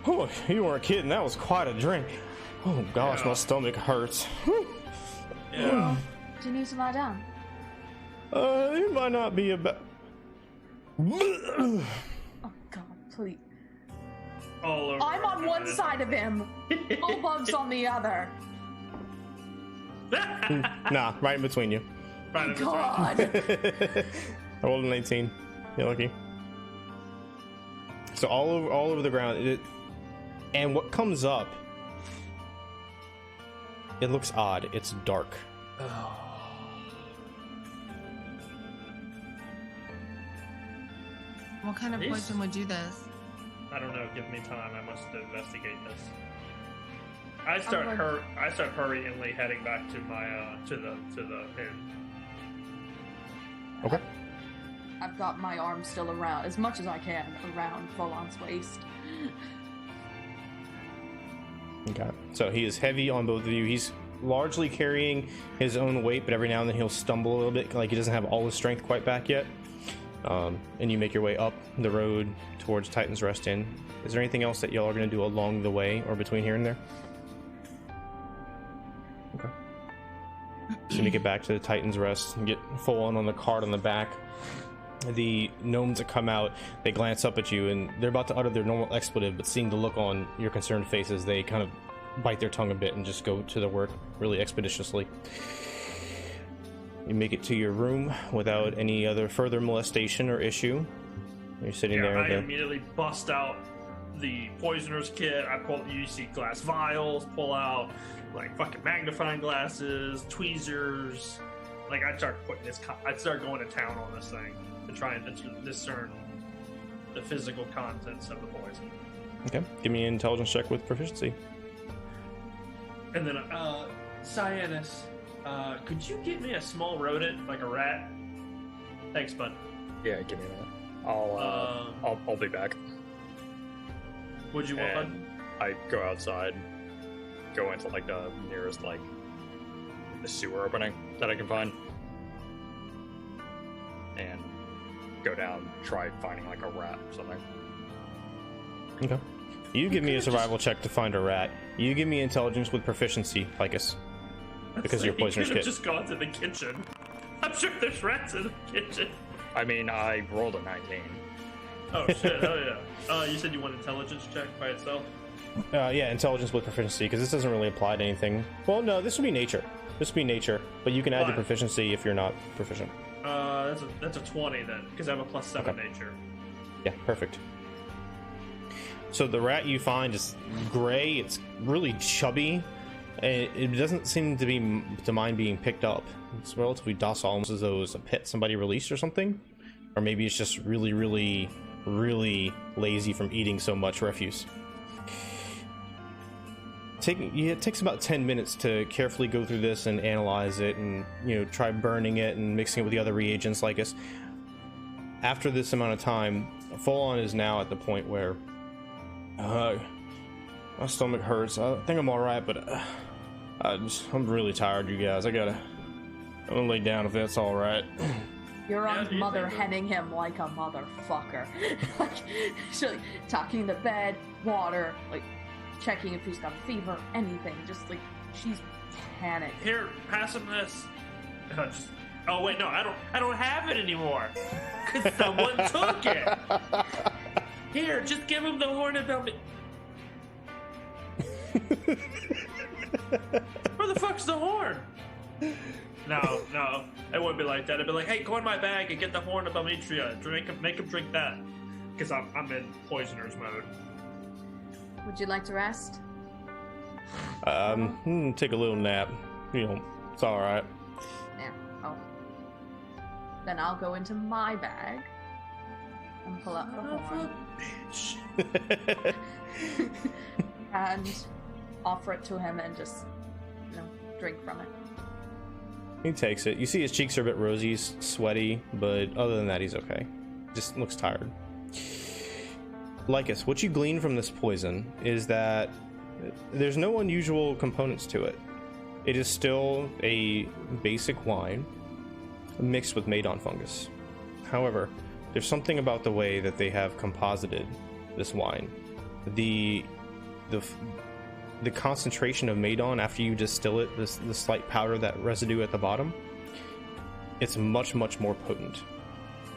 Oh, you weren't kidding. That was quite a drink. Oh gosh, Yeah. my stomach hurts. Yeah. Do you need to lie down? It might not be about. Oh God, please. All over. I'm on one side of him. Bulbug's on the other. Nah, right in between you. Right in between. God. I rolled a 19. You're lucky. So all over the ground, and what comes up, it looks odd. It's dark. What kind of These- poison would do this? I don't know. Give me time. I must investigate this. I start hurriedly heading back to my to the inn. Okay. I've got my arm still around, as much as I can, around Volon's waist. Okay. So he is heavy on both of you. He's largely carrying his own weight, but every now and then he'll stumble a little bit, like he doesn't have all his strength quite back yet. and you make your way up the road towards Titan's Rest Inn. Is there anything else that y'all are going to do along the way or between here and there? Okay. So you make it back to the Titan's Rest and get full on the cart on the back. The gnomes that come out, they glance up at you and they're about to utter their normal expletive, but seeing the look on your concerned faces, they kind of bite their tongue a bit and just go to their work really expeditiously. You make it to your room without any other further molestation or issue. You're sitting there. I immediately bust out the poisoner's kit. You see glass vials, pull out like fucking magnifying glasses, tweezers. Like I start going to town on this thing to try and discern the physical contents of the poison. Okay, give me an intelligence check with proficiency. And then, Cyanus, could you get me a small rodent, like a rat? Thanks, bud. Yeah, give me that. I'll be back. What'd you want, bud? And I go outside, go into like the nearest like the sewer opening that I can find, and go down, try finding like a rat or something. Okay. You give me a survival check to find a rat. You give me intelligence with proficiency, Lycus. Because you're poisoner's kit. Just gone to the kitchen. I'm sure there's rats in the kitchen. I mean, I rolled a 19. Oh shit, hell yeah. You said you want intelligence check by itself? Yeah, intelligence with proficiency, because this doesn't really apply to anything. Well, no, this would be nature. This would be nature, but you can add your proficiency if you're not proficient. That's a 20 then, because I have a +7 nature. Yeah, perfect. So the rat you find is gray. It's really chubby. It doesn't seem to mind being picked up. It's relatively docile, almost as though it was a pet somebody released or something. Or maybe it's just really, really, really lazy from eating so much refuse. It takes about 10 minutes to carefully go through this and analyze it and, try burning it and mixing it with the other reagents like us. After this amount of time, Full On is now at the point where my stomach hurts. I think I'm alright, but I'm really tired, you guys. I'm gonna lay down if that's alright. You're on mother henning him like a motherfucker. She's like tucking the bed, water, like checking if he's got a fever, anything. Just like she's panicked. Here, pass him this. Oh wait, no, I don't have it anymore. Cause someone took it. Here, just give him the horn and tell me. Where the fuck's the horn? No, it wouldn't be like that. It'd be like, hey, go in my bag and get the horn of Belmetria. Make him drink that. Because I'm in poisoner's mode. Would you like to rest? Take a little nap. It's alright. Yeah. Oh. Then I'll go into my bag and pull out the horn. Bitch. And offer it to him and just, drink from it. He takes it. You see his cheeks are a bit rosy, sweaty, but other than that, he's okay. Just looks tired. Lycus, what you glean from this poison is that there's no unusual components to it. It is still a basic wine mixed with Madon fungus. However, there's something about the way that they have composited this wine. The concentration of Madon after you distill it, the slight powder, that residue at the bottom, it's much, much more potent.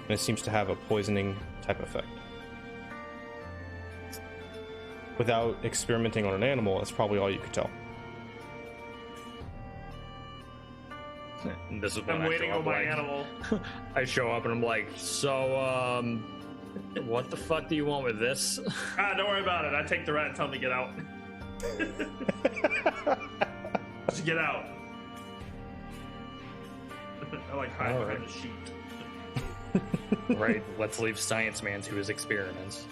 And it seems to have a poisoning type effect. Without experimenting on an animal, that's probably all you could tell. And this is when I'm waiting on my animal. I show up and I'm like, so, what the fuck do you want with this? Don't worry about it. I take the rat and tell him to get out. Just get out. I like hide behind the sheet. Right, let's leave Science Man to his experiments.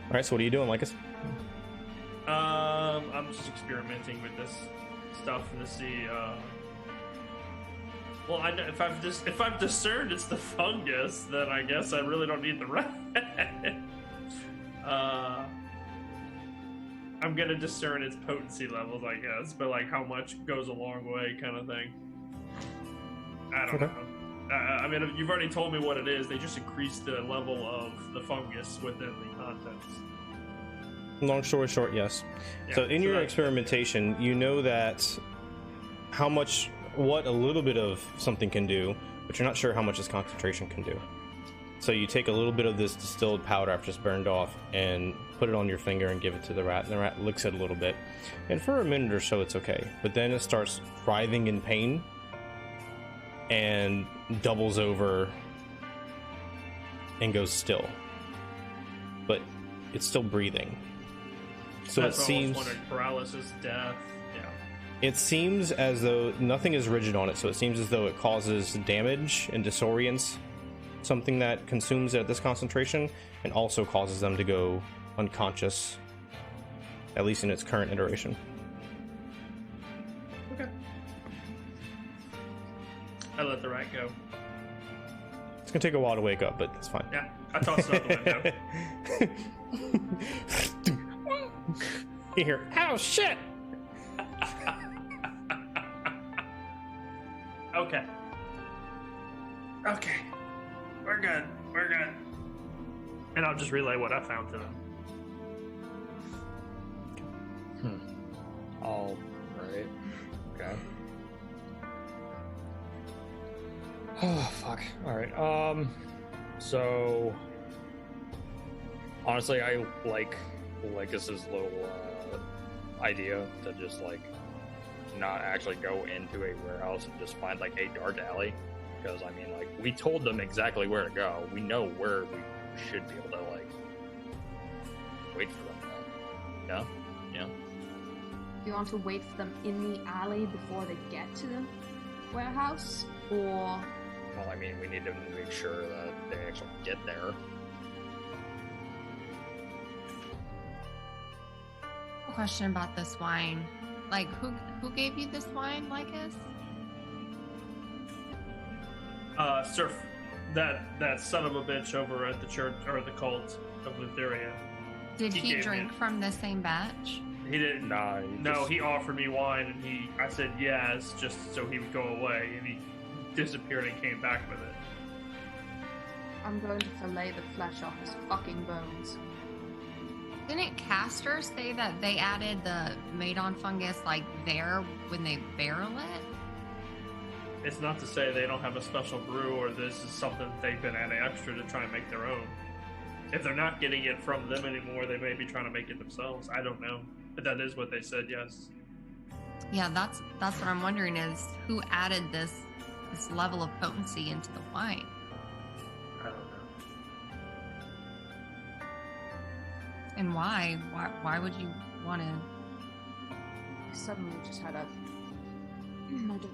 Alright, so what are you doing, Lycus? I'm just experimenting with this stuff to see. Well, I know if I've discerned it's the fungus, then I guess I really don't need the rat. I'm gonna discern its potency levels, I guess, but like how much goes a long way, kind of thing. I don't know. I mean, you've already told me what it is. They just increased the level of the fungus within the contents. Long story short, yes. Yeah, So in your that- experimentation, you know that what a little bit of something can do, but you're not sure how much its concentration can do. So you take a little bit of this distilled powder after it's burned off and put it on your finger and give it to the rat, and the rat licks it a little bit. And for a minute or so, it's okay. But then it starts writhing in pain and doubles over and goes still. But it's still breathing. So That's it what I was seems... wondering, paralysis, death, yeah. It seems as though nothing is rigid on it, so it seems as though it causes damage and disorients something that consumes it at this concentration, and also causes them to go unconscious, at least in its current iteration. Okay. I let the rat go. It's gonna take a while to wake up, but it's fine. Yeah, I tossed it out the window. You hear, "Oh shit!" Okay. Okay. We're good. We're good. And I'll just relay what I found to them. All right. Okay. Oh fuck. All right. So honestly, I like Lucas's little idea to just like not actually go into a warehouse and just find like a dark alley, because I mean, like, we told them exactly where to go. We know where we should be able to like wait for them. Yeah. Yeah. You want to wait for them in the alley before they get to the warehouse, or Well, I mean, we need to make sure that they actually get there. A question about this wine. Like, who gave you this wine, Lycus? Surf. That son of a bitch over at the church, or the cult of Lutheria. Did He he gave drink me- from the same batch? He didn't. Nah, He offered me wine, and I said yes, just so he would go away, and he disappeared and came back with it. I'm going to fillet the flesh off his fucking bones. Didn't Castor say that they added the Madon fungus like there when they barrel it? It's not to say they don't have a special brew, or this is something that they've been adding extra to try and make their own. If they're not getting it from them anymore, they may be trying to make it themselves. I don't know, but that is what they said. Yes. Yeah, that's what I'm wondering is who added this level of potency into the wine. I don't know. And why? Why would you want to? I suddenly just had a. I don't.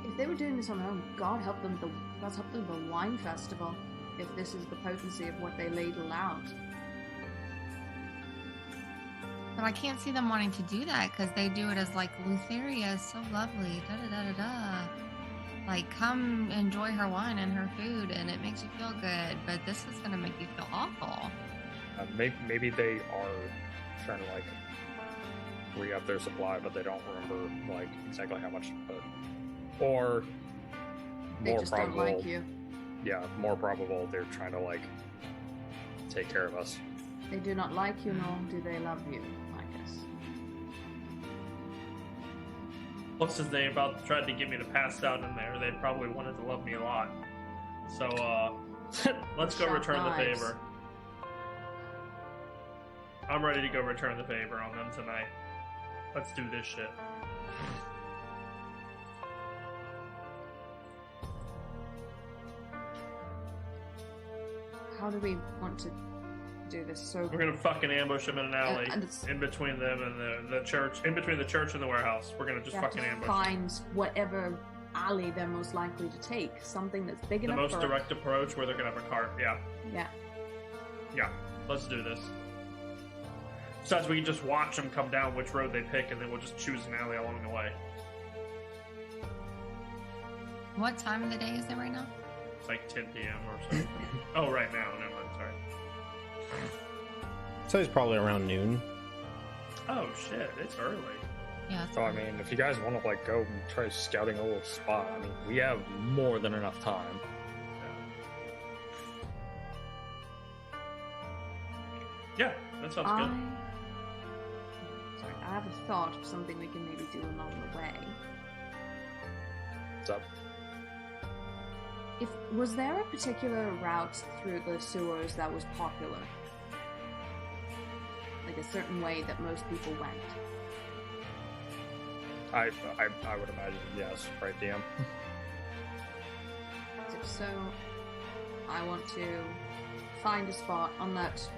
If they were doing this on their own, God help them. God's help them the wine festival. If this is the potency of what they ladle out. But I can't see them wanting to do that because they do it as like Lutheria is so lovely, da da da da da. Like, come enjoy her wine and her food, and it makes you feel good. But this is gonna make you feel awful. Maybe they are trying to like re-up their supply, but they don't remember like exactly how much to put. Or They more just probable, don't like you. yeah, more probable they're trying to like take care of us. They do not like you, nor do they love you, I guess. Plus, since they about tried to get me to pass out in there, they probably wanted to love me a lot. So, let's go Sharp return the knives. favor. I'm ready to go return the favor on them tonight. Let's do this shit. How do we want to do this? So We're gonna fucking ambush them in an alley, and it's- in between them and the church, in between the church and the warehouse. We're gonna just we have fucking to ambush them. find whatever alley they're most likely to take. Something that's big The enough most for direct approach where they're gonna have a cart. Yeah, Yeah. yeah. Let's do this. Besides, we can just watch them come down which road they pick, and then we'll just choose an alley along the way. What time of the day is it right now? It's like 10 p.m. or something. Oh, right now. Never mind. Sorry. So it's probably around noon. Oh shit! It's early. Yeah. That's So, I fine. mean, if you guys want to, like, go and try scouting a little spot, I mean, we have more than enough time. Yeah, that sounds I... good. Sorry, I have a thought of something we can maybe do along the way. What's up? Was there a particular route through the sewers that was popular? Like a certain way that most people went? I would imagine yes, right, DM? If so, I want to find a spot on that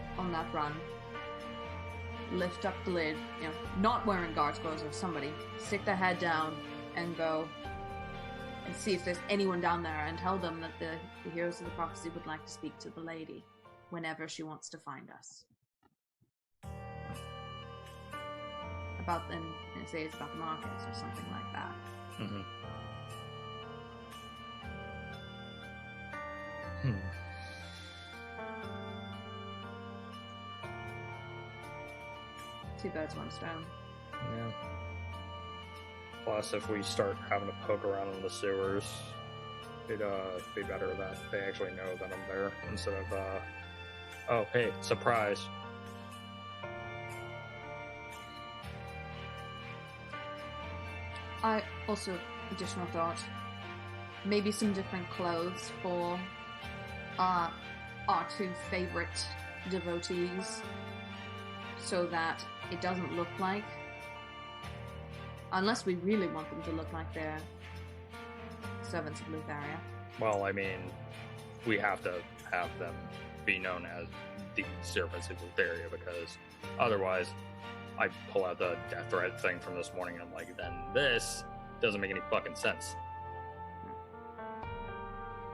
run, lift up the lid, not wearing guards clothes or somebody, stick their head down and go and see if there's anyone down there and tell them that the heroes of the prophecy would like to speak to the lady whenever she wants to find us. Say it's about the markets or something like that. Mm-hmm. Two birds, one stone. Yeah. Plus, if we start having to poke around in the sewers, it'd be better that they actually know that I'm there instead of, oh, hey, surprise. I also, additional thought, maybe some different clothes for our two favorite devotees, so that it doesn't look like, unless we really want them to look like they're servants of Lotharia. Well, I mean, we have to have them be known as the servants of Lotharia, because otherwise I pull out the death threat thing from this morning and I'm like, then this doesn't make any fucking sense.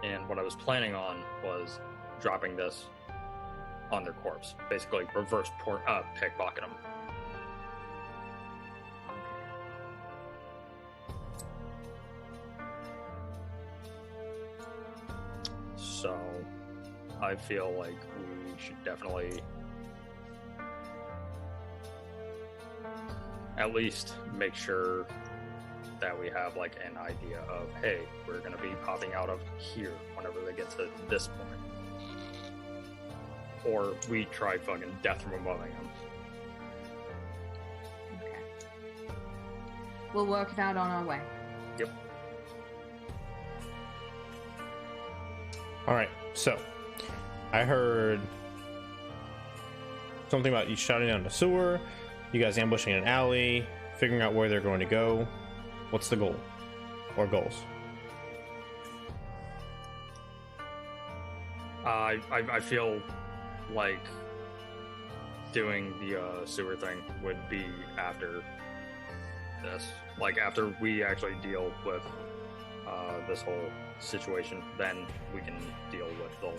And what I was planning on was dropping this on their corpse, basically reverse pickpocket them. So I feel like we should definitely at least make sure that we have like an idea of, hey, we're going to be popping out of here whenever they get to this point. Or we try fucking death removing them. Okay. We'll work it out on our way. Yep. All right, so I heard something about you shouting down the sewer, you guys ambushing an alley, figuring out where they're going to go. What's the goal or goals? I feel like doing the sewer thing would be after this. Like, after we actually deal with this whole situation, then we can deal with the whole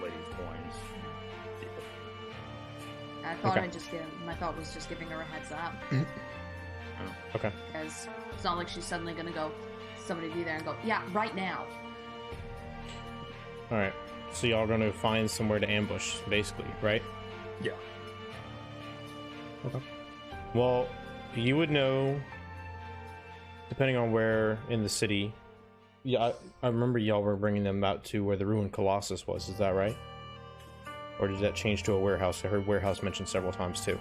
Lady of Coins deal. I thought Okay. my thought was just giving her a heads up. Okay. Because it's not like she's suddenly gonna go, somebody be there and go, yeah, right now. All right, so y'all are going to find somewhere to ambush, basically, right? Yeah. Okay. Well, you would know, depending on where in the city. Yeah, I remember y'all were bringing them out to where the ruined Colossus was. Is that right? Or did that change to a warehouse? I heard warehouse mentioned several times too.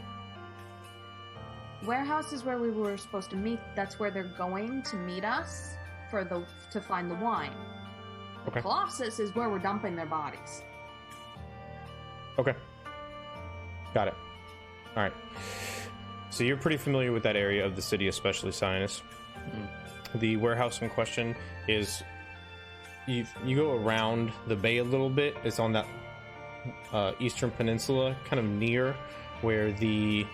Warehouse is where we were supposed to meet. That's where they're going to meet us to find the wine. Okay. Colossus is where we're dumping their bodies. Okay. Got it. All right. So you're pretty familiar with that area of the city, especially Sinus. The warehouse in question is you go around the bay a little bit. It's on that eastern peninsula, kind of near where the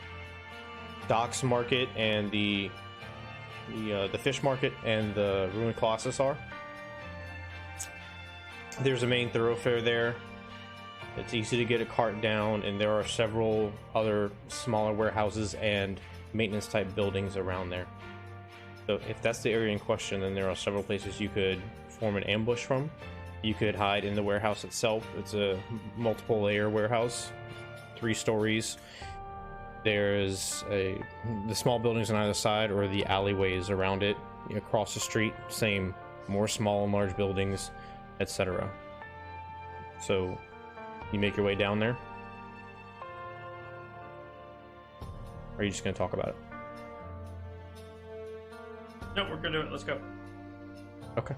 docks market and the fish market and the ruined Colossus are. There's a main thoroughfare there. It's easy to get a cart down, and there are several other smaller warehouses and maintenance type buildings around there. So if that's the area in question, then there are several places you could form an ambush from. You could hide in the warehouse itself. It's a multiple layer warehouse, 3 stories. There's the small buildings on either side, or the alleyways around it. Across the street, same, more small and large buildings, etc. So you make your way down there. Or are you just going to talk about it? No, we're gonna do it. Let's go. Okay.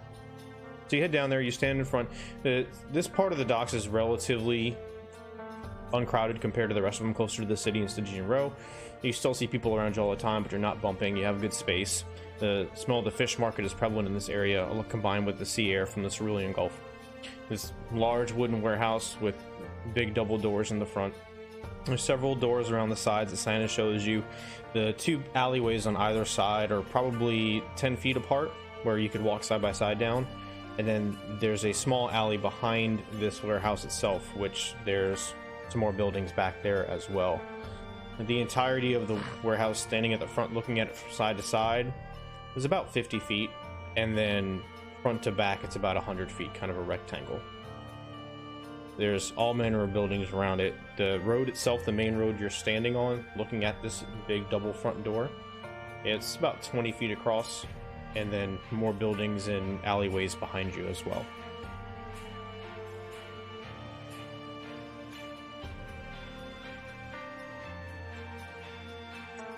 So you head down there, you stand in front. This part of the docks is relatively uncrowded compared to the rest of them closer to the city in Stygian Row. You still see people around you all the time, but you're not bumping. You have good space. The smell of the fish market is prevalent in this area, combined with the sea air from the Cerulean Gulf. This large wooden warehouse with big double doors in the front. There's several doors around the sides that Santa shows you. The two alleyways on either side are probably 10 feet apart, where you could walk side by side down. And then there's a small alley behind this warehouse itself, which there's some more buildings back there as well. The entirety of the warehouse, standing at the front looking at it from side to side, is about 50 feet, and then front to back it's about 100 feet, kind of a rectangle. There's all manner of buildings around it. The road itself, the main road you're standing on, looking at this big double front door, it's about 20 feet across, and then more buildings and alleyways behind you as well.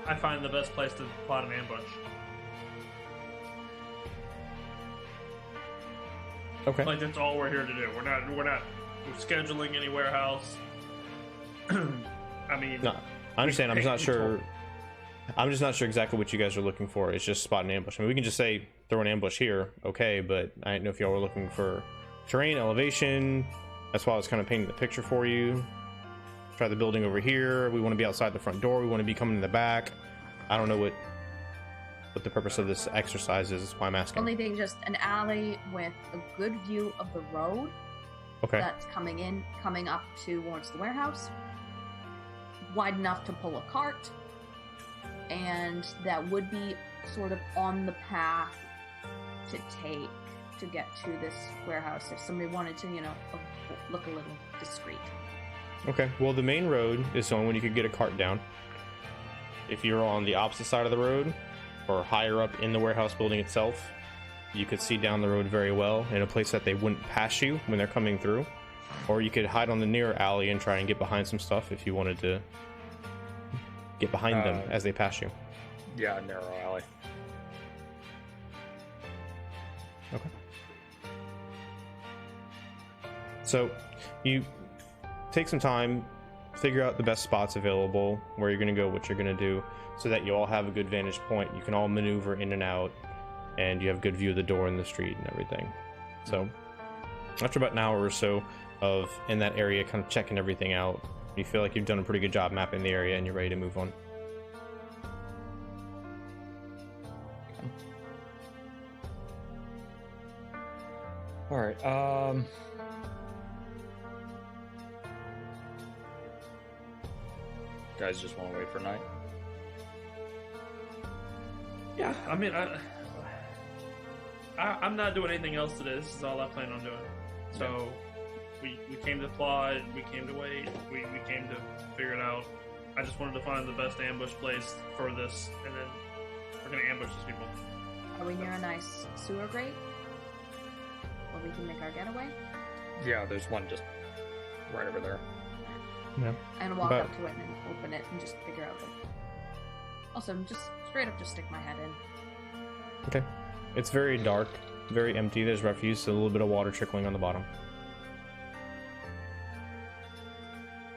I find the best place to plot an ambush. Okay. Like, that's all we're here to do. We're scheduling any warehouse. I mean, No, I understand. I'm just not sure. I'm just not sure exactly what you guys are looking for. It's just spot an ambush. I mean, we can just say throw an ambush here, okay? But I didn't know if y'all were looking for terrain, elevation. That's why I was kind of painting the picture for you. Try the building over here. We want to be outside the front door. We want to be coming in the back. I don't know what the purpose of this exercise is. That's why I'm asking. Only thing, just an alley with a good view of the road. Okay. That's coming up towards the warehouse. Wide enough to pull a cart, and that would be sort of on the path to take to get to this warehouse if somebody wanted to, look a little discreet. Okay. Well, the main road is the only one you could get a cart down. If you're on the opposite side of the road, or higher up in the warehouse building itself, you could see down the road very well in a place that they wouldn't pass you when they're coming through. Or you could hide on the near alley and try and get behind some stuff if you wanted to get behind them as they pass you. Yeah, narrow alley. Okay. So you take some time, figure out the best spots available, where you're going to go, what you're going to do, so that you all have a good vantage point. You can all maneuver in and out, and you have good view of the door and the street and everything. So after about an hour or so of in that area, kind of checking everything out, you feel like you've done a pretty good job mapping the area and you're ready to move on. All right. Guys just want to wait for night. yeah. I mean, I'm not doing anything else today. This is all I plan on doing. So we came to plot. We came to wait. We came to figure it out. I just wanted to find the best ambush place for this, and then we're gonna ambush these people. Are we near a nice sewer grate where we can make our getaway? Yeah, there's one just right over there. Yeah. I'm gonna walk But- up to it and open it and just figure out. Also, just straight up, just stick my head in. Okay. It's very dark, very empty. There's refuse, a little bit of water trickling on the bottom.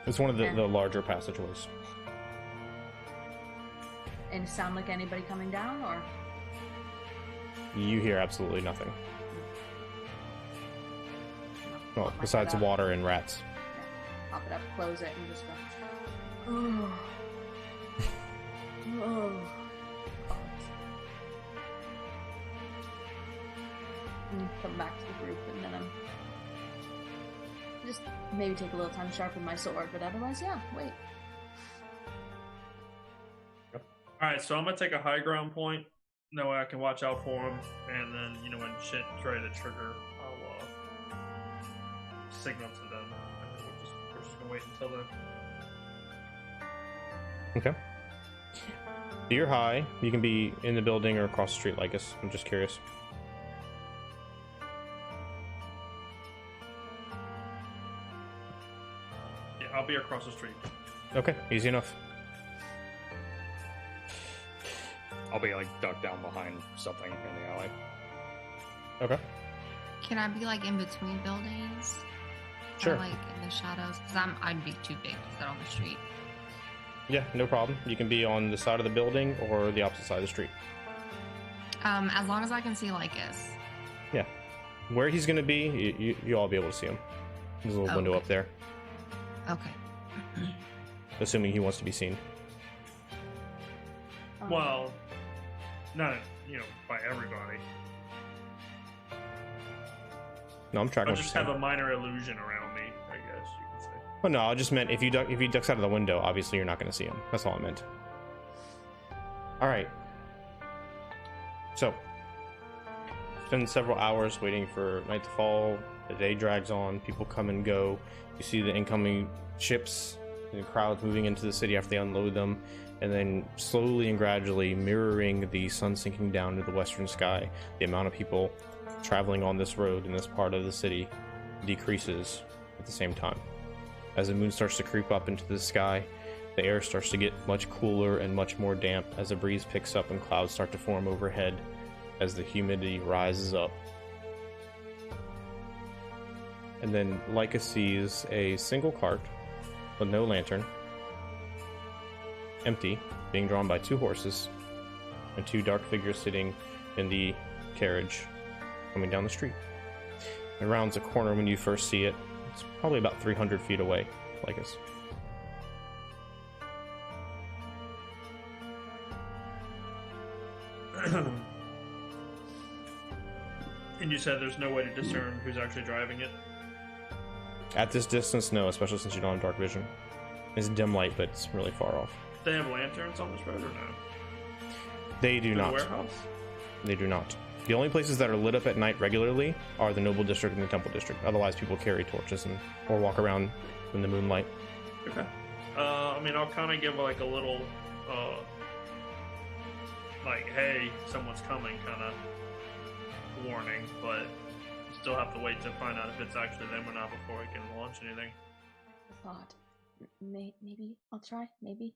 It's one of the larger passageways. And it sound like anybody coming down, or? You hear absolutely nothing. No, Well, pop my besides head up. water and rats. Pop it up, close it, and just go. Oh. Oh. God. And come back to the group, and then I'm just maybe take a little time to sharpen my sword, but otherwise, yeah, wait. All right, so I'm gonna take a high ground point. That way I can watch out for them, and then when shit try to trigger, I'll signal to them. And then we're just gonna wait until then. Okay. So you're high. You can be in the building or across the street like us. I'm just curious. Yeah, I'll be across the street. Okay, easy enough. I'll be like ducked down behind something in the alley. Okay. Can I be like in between buildings? Sure. Or, like in the shadows? Because I'd be too big to sit on the street. Yeah, no problem. You can be on the side of the building or the opposite side of the street. As long as I can see Lycus. Yeah. Where he's going to be, you'll all be able to see him. There's a little window Okay. up there, Okay. assuming he wants to be seen. Well, not by everybody. No, I'm tracking I'll what you're just saying. have a minor illusion around me, I guess you can say. Oh no, I just meant if he ducks out of the window, obviously you're not going to see him. That's all I meant. All right. So, spend several hours waiting for night to fall. The day drags on. People come and go. You see the incoming ships and crowds moving into the city after they unload them, and then slowly and gradually mirroring the sun sinking down to the western sky. The amount of people traveling on this road in this part of the city decreases at the same time. As the moon starts to creep up into the sky, the air starts to get much cooler and much more damp as the breeze picks up and clouds start to form overhead as the humidity rises up. And then Leica sees a single cart with no lantern, empty, being drawn by 2 horses and 2 dark figures sitting in the carriage coming down the street. It rounds a corner when you first see it. It's probably about 300 feet away, like us. And you said there's no way to discern who's actually driving it? At this distance, no, especially since you don't have dark vision. It's dim light, but it's really far off. They have lanterns on this road or no? They do To the not. warehouse? They do not. The only places that are lit up at night regularly are the Noble District and the Temple District. Otherwise, people carry torches or walk around in the moonlight. Okay. I mean, I'll kind of give like a little, like, hey, someone's coming kind of warning, but still have to wait to find out if it's actually them or not before we can launch anything. I thought maybe I'll try. Maybe.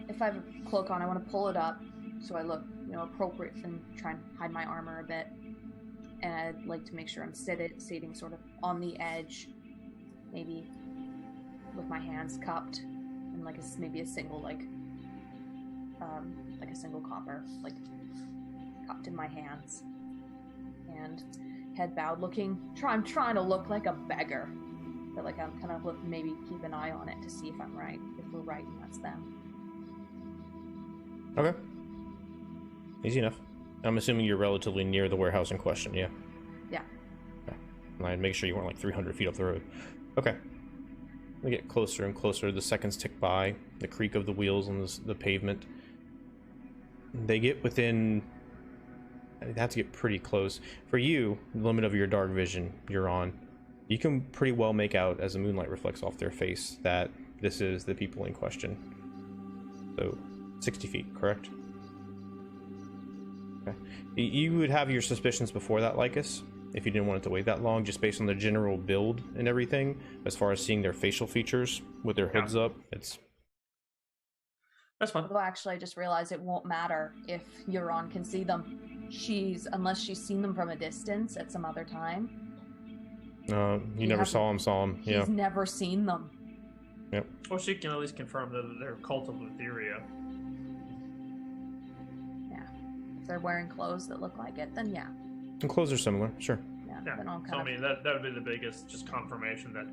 If I have a cloak on, I want to pull it up so I look, appropriate and try and hide my armor a bit. And I'd like to make sure I'm sitting sort of on the edge, maybe with my hands cupped, and like maybe a single like a single copper like cupped in my hands, and head bowed, I'm trying to look like a beggar, but like I'm kind of maybe keep an eye on it to see if I'm right, if we're right and that's them. Okay. Easy enough. I'm assuming you're relatively near the warehouse in question, yeah? Yeah. Okay. And I'd make sure you weren't like 300 feet off the road. Okay. We get closer and closer. The seconds tick by. The creak of the wheels on the pavement. They get within... They have to get pretty close. For you, the limit of your dark vision you're on, you can pretty well make out, as the moonlight reflects off their face, that this is the people in question. So, 60 feet, correct? Okay. You would have your suspicions before that, Lycus, if you didn't want it to wait that long, just based on the general build and everything. As far as seeing their facial features with their hoods up, it's... That's fine. Although actually I just realized it won't matter if Euron can see them. Unless she's seen them from a distance at some other time. You never saw him, yeah. He's never seen them. Yep. Well, she can at least confirm that they're cult of Lutheria. Yeah. If they're wearing clothes that look like it, then yeah. And clothes are similar, sure. Yeah. Then I'll So I mean, that would be the biggest just confirmation that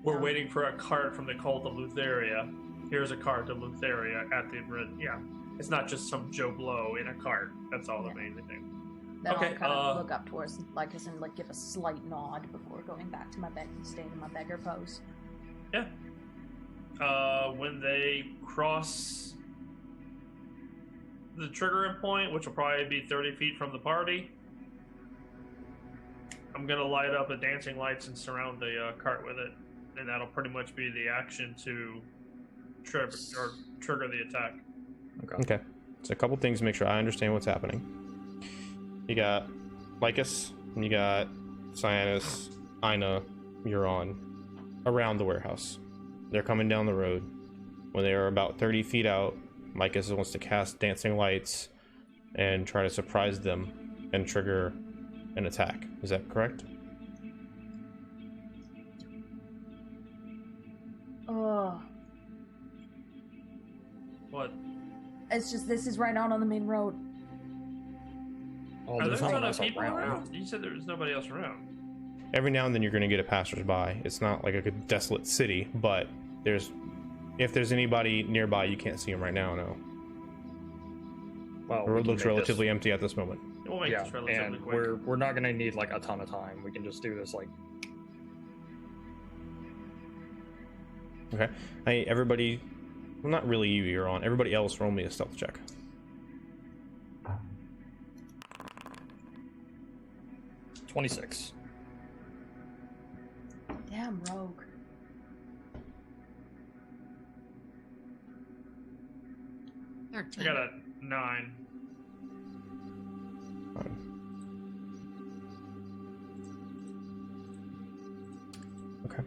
we're Yeah. waiting for a cart from the cult of Lutheria. Here's a cart of Lutheria at the yeah. It's not just some Joe Blow in a cart. That's all the main thing. Then Okay, I'll kind of look up towards Lycus and like give a slight nod before going back to my bed and staying in my beggar pose. Yeah. When they cross the triggering point, which will probably be 30 feet from the party, I'm gonna light up the dancing lights and surround the cart with it, and that'll pretty much be the action to trigger the attack. Okay. So a couple things to make sure I understand what's happening. You got Lycus, you got Cyanus, Ina, you're on around the warehouse. They're coming down the road. When they are about 30 feet out, Lycus wants to cast Dancing Lights and try to surprise them and trigger an attack. Is that correct? Oh, What? it's just this is right on the main road. Oh, Are there there's a no ton one of else people around. around? You said there was nobody else around. Every now and then you're going to get a passersby. It's not like a desolate city, but if there's anybody nearby, you can't see them right now. No. Well, The we road can looks make relatively this, empty at this moment. We'll make yeah, this relatively and quick. we're not gonna need like a ton of time. We can just do this like Okay. Hey, everybody. Well, not really you. You're on. Everybody else, roll me a stealth check. 26. Damn rogue. I 13. got a 9. Fine. Okay.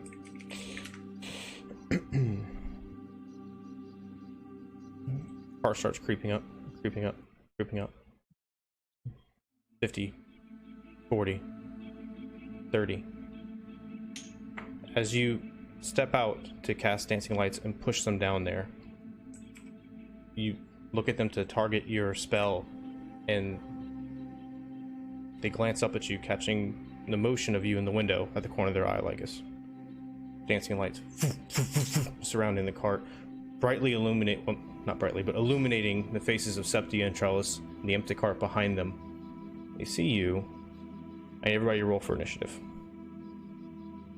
Car starts creeping up, creeping up, creeping up. 50, 40, 30. As you step out to cast Dancing Lights and push them down there, you look at them to target your spell, and they glance up at you, catching the motion of you in the window at the corner of their eye, Lycus. Dancing lights surrounding the cart, brightly illuminate, well, not brightly, but illuminating the faces of Septia and Trellis and the empty cart behind them. They see you, and everybody roll for initiative.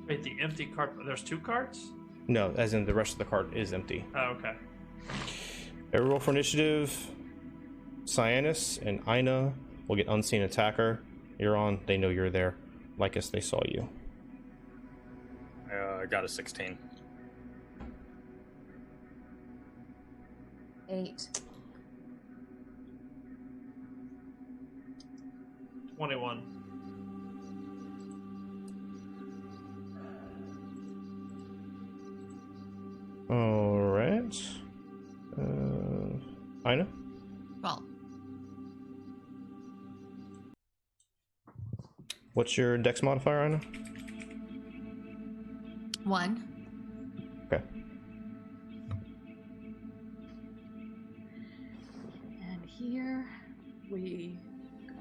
Wait, the empty cart. There's 2 carts? No, as in the rest of the cart is empty. Oh, okay. Every roll for initiative. Cyanus and Ina will get unseen attacker. You're on. They know you're there. Lycus, they saw you. I got a 16. 8. 21. All right. Ina? 12. What's your dex modifier, Ina? 1. Okay. And here we go.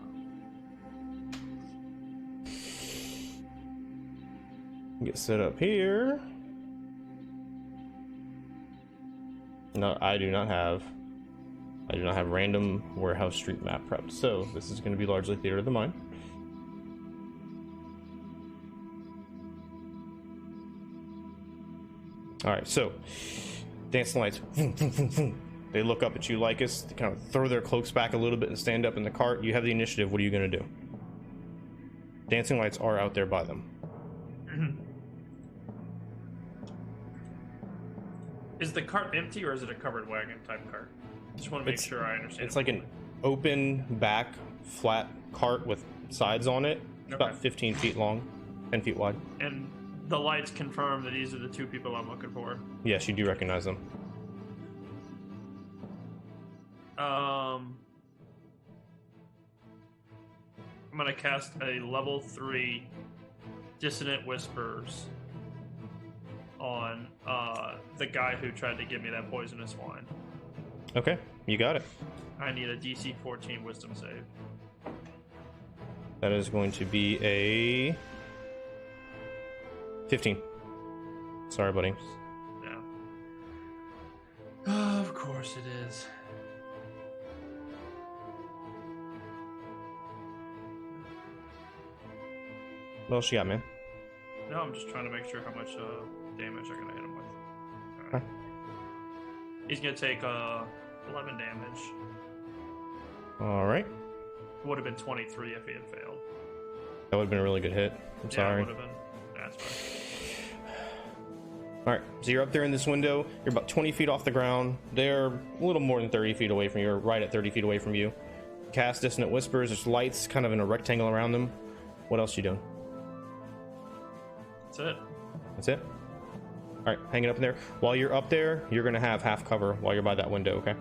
Get set up here. No, I do not have random warehouse street map prepped, so this is going to be largely theater of the mind. All right, so dancing lights. They look up at you, Lycus. They kind of throw their cloaks back a little bit and stand up in the cart. You have the initiative. What are you going to do? Dancing lights are out there by them. Is the cart empty or is it a covered wagon type cart? Just want to make sure I understand. It's like an open back, flat cart with sides on it. It's about Okay. 15 feet long, 10 feet wide. And the lights confirm that these are the 2 people I'm looking for. Yes, you do recognize them. I'm gonna cast a level 3 Dissonant Whispers on the guy who tried to give me that poisonous wine. Okay, you got it. I need a DC 14 Wisdom save. That is going to be a 15. Sorry, buddy. Yeah. Of course it is. What else you got, man? No, I'm just trying to make sure how much damage I'm gonna hit him with. All right. He's gonna take 11 damage. All right. Would have been 23 if he had failed. That would have been a really good hit. I'm sorry. Would have been. That's fine. All right, so you're up there in this window. You're about 20 feet off the ground. They're a little more than 30 feet away from you, or right at 30 feet away from you. Cast Dissonant Whispers. There's lights kind of in a rectangle around them. What else you doing? That's it. That's it? All right, hanging up in there. While you're up there, you're going to have half cover while you're by that window, okay?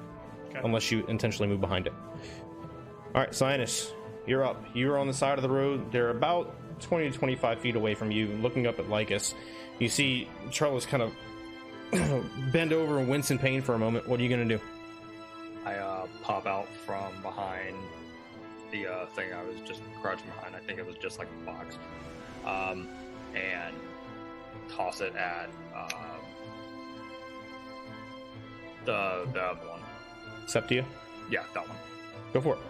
Okay. Unless you intentionally move behind it. All right, Cyanus, you're up. You're on the side of the road. They're about 20 to 25 feet away from you, looking up at Lycus. You see Charles kind of bend over and wince in pain for a moment. What are you going to do? I pop out from behind the thing I was just crouching behind. I think it was just like a box. And toss it at the other one. Septia? Yeah, that one. Go for it.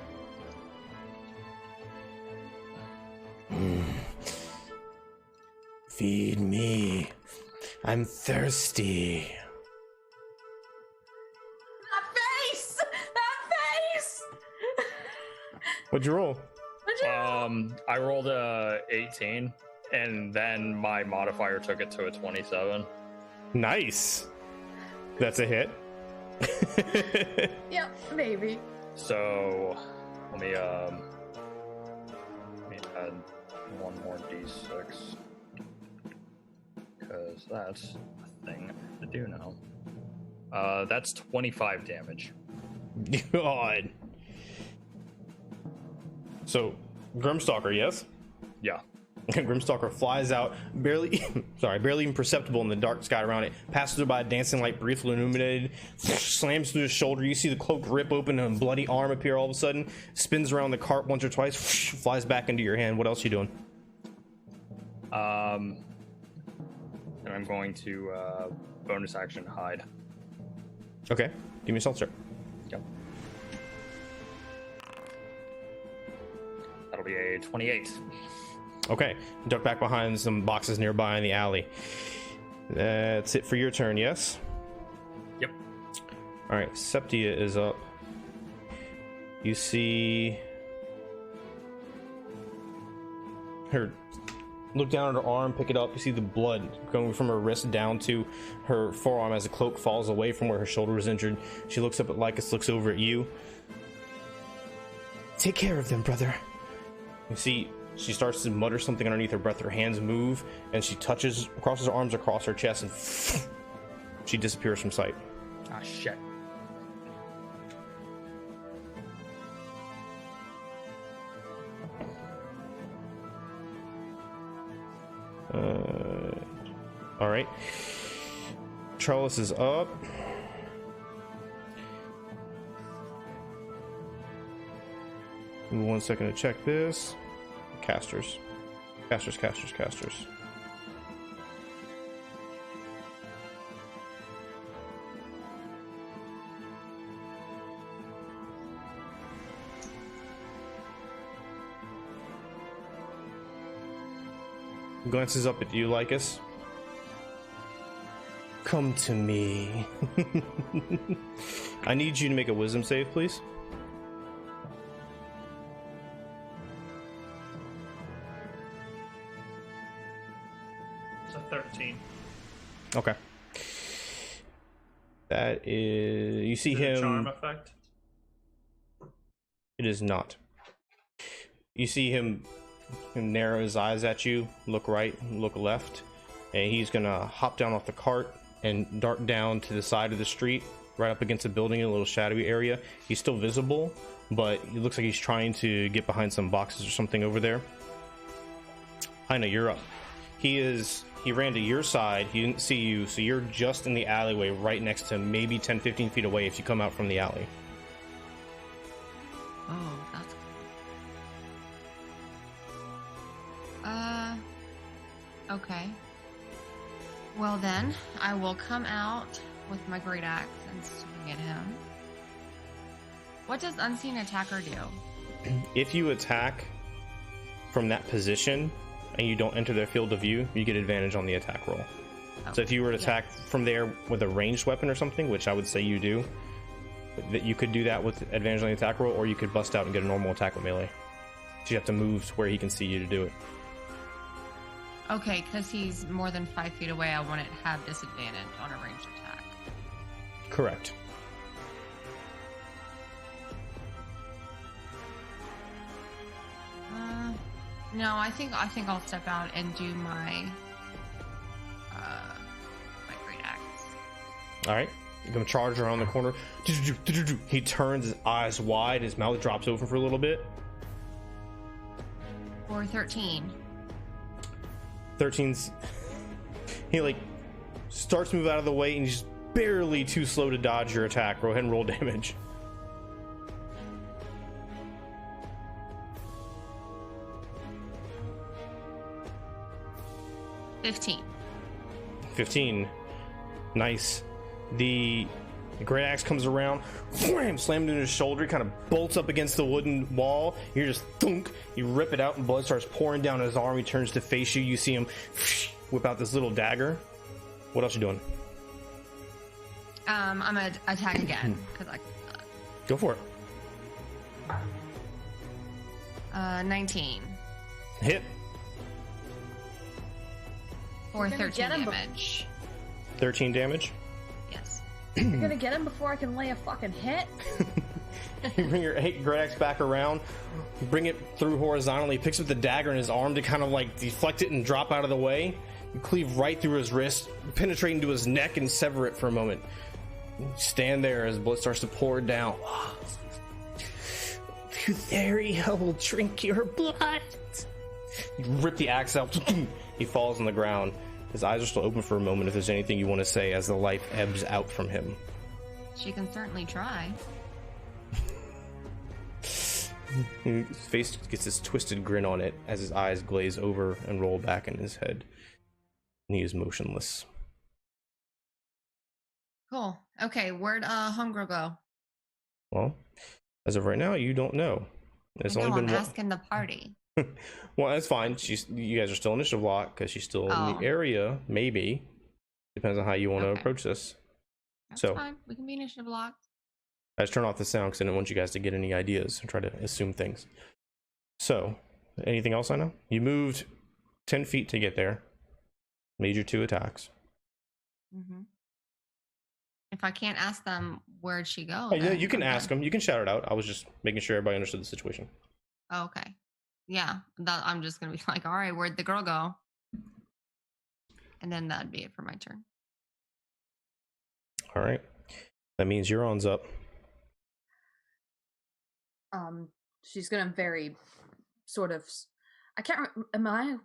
Feed me. I'm thirsty. That face! That face! What'd you roll? I rolled a 18, and then my modifier took it to a 27. Nice. That's a hit. Yep, maybe. So let me add one more d6, because that's a thing to do now. That's 25 damage. God. So, Grimstalker, yes? Yeah. Grimstalker flies out, barely even perceptible in the dark sky around it, passes by a dancing light, briefly illuminated, slams through his shoulder. You see the cloak rip open and a bloody arm appear all of a sudden, spins around the cart once or twice, flies back into your hand. What else are you doing? And I'm going to bonus action hide. Okay, give me a stealth check. Yep. That'll be a 28. Okay, duck back behind some boxes nearby in the alley. That's it for your turn, yes? Yep. All right, Septia is up. You see her look down at her arm, pick it up. You see the blood going from her wrist down to her forearm as the cloak falls away from where her shoulder was injured. She looks up at Lycus, looks over at you. Take care of them, brother. You see, she starts to mutter something underneath her breath. Her hands move, and she crosses her arms across her chest, and she disappears from sight. Ah, shit. All right. Trellis is up. Give me 1 second to check this. Casters. Glances up at you, Lycus. Come to me. I need you to make a wisdom save, please. It's a 13. Okay. That is... You see Is it a him... charm effect? It is not. You see him narrow his eyes at you, look right, look left, and he's gonna hop down off the cart and dart down to the side of the street, right up against a building in a little shadowy area. He's still visible, but he looks like he's trying to get behind some boxes or something over there. I know, you're up. He ran to your side, he didn't see you, so you're just in the alleyway right next to him, maybe 10-15 feet away if you come out from the alley. Oh, that's cool. Okay. Well then, I will come out with my great axe and swing at him. What does Unseen Attacker do? If you attack from that position and you don't enter their field of view, you get advantage on the attack roll. Oh, So if you were to attack from there with a ranged weapon or something, which I would say you do, that you could do that with advantage on the attack roll, or you could bust out and get a normal attack with melee. So you have to move to where he can see you to do it. Okay, because he's more than 5 feet away, I want it to have disadvantage on a ranged attack. Correct. No, I think I'll step out and do my great axe. All right. You're going to charge around the corner. He turns, his eyes wide, his mouth drops open for a little bit. Or 13. 13's... He, like, starts to move out of the way, and he's just barely too slow to dodge your attack. Go ahead and roll damage. 15. Nice. The great axe comes around, wham, slammed into his shoulder. He kind of bolts up against the wooden wall. You're just thunk. You rip it out, and blood starts pouring down his arm. He turns to face you. You see him whip out this little dagger. What else you doing? I'm gonna attack again because I. Go for it. 19 Hit. for You're gonna 13 get him damage. 13 damage. Yes. You're gonna get him before I can lay a fucking hit? You bring your great axe back around, bring it through horizontally, picks up the dagger in his arm to kind of like deflect it and drop out of the way. You cleave right through his wrist, penetrate into his neck and sever it for a moment. You stand there as blood starts to pour down. You theory, I will drink your blood. You rip the axe out. He falls on the ground. His eyes are still open for a moment if there's anything you want to say as the life ebbs out from him. She can certainly try. His face gets this twisted grin on it as his eyes glaze over and roll back in his head. And he is motionless. Cool. Okay, where'd Homegirl go? Well, as of right now, you don't know. It's only been I'm asking the party. Well, that's fine. You guys are still initiative lock because she's still in the area. Maybe depends on how you want to approach this. That's so fine. We can be initiative locked. I just turn off the sound because I didn't want you guys to get any ideas and try to assume things. So, anything else I know? You moved 10 feet to get there. Made your 2 attacks. Mm-hmm. If I can't ask them where'd she go, Yeah, you can ask them. You can shout it out. I was just making sure everybody understood the situation. Oh, okay. Yeah, I'm just gonna be like, all right, where'd the girl go? And then that'd be it for my turn. All right. That means Euron's up. She's gonna very sort of. I can't. I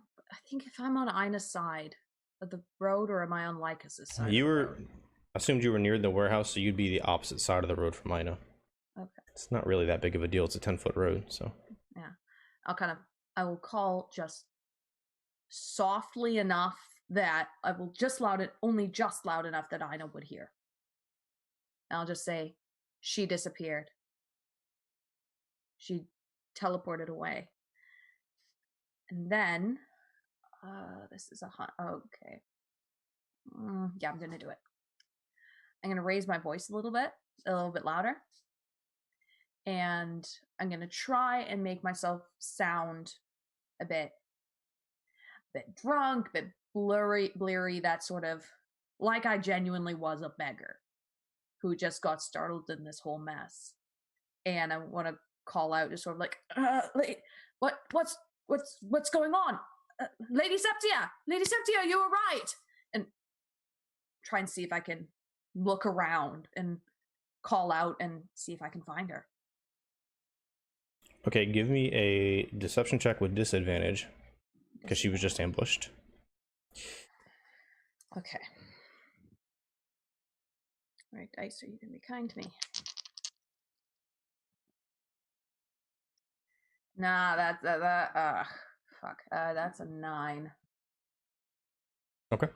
think if I'm on Ina's side of the road, or am I on Lycus's side? You were assumed you were near the warehouse, so you'd be the opposite side of the road from Ina. Okay. It's not really that big of a deal. It's a 10-foot road, so. Yeah, I will call just softly enough that I will only just loud enough that Ina would hear. And I'll just say, she disappeared. She teleported away. And then, this is okay. Yeah, I'm gonna do it. I'm gonna raise my voice a little bit louder. And I'm gonna try and make myself sound a bit drunk, a bit bleary, that sort of like I genuinely was a beggar who just got startled in this whole mess. And I want to call out, just sort of like, what's going on? Lady Septia, you were right. And try and see if I can look around and call out and see if I can find her. Okay, give me a deception check with disadvantage because she was just ambushed. Okay. All right, dice, are you gonna be kind to me? Nah, that's a 9. Okay.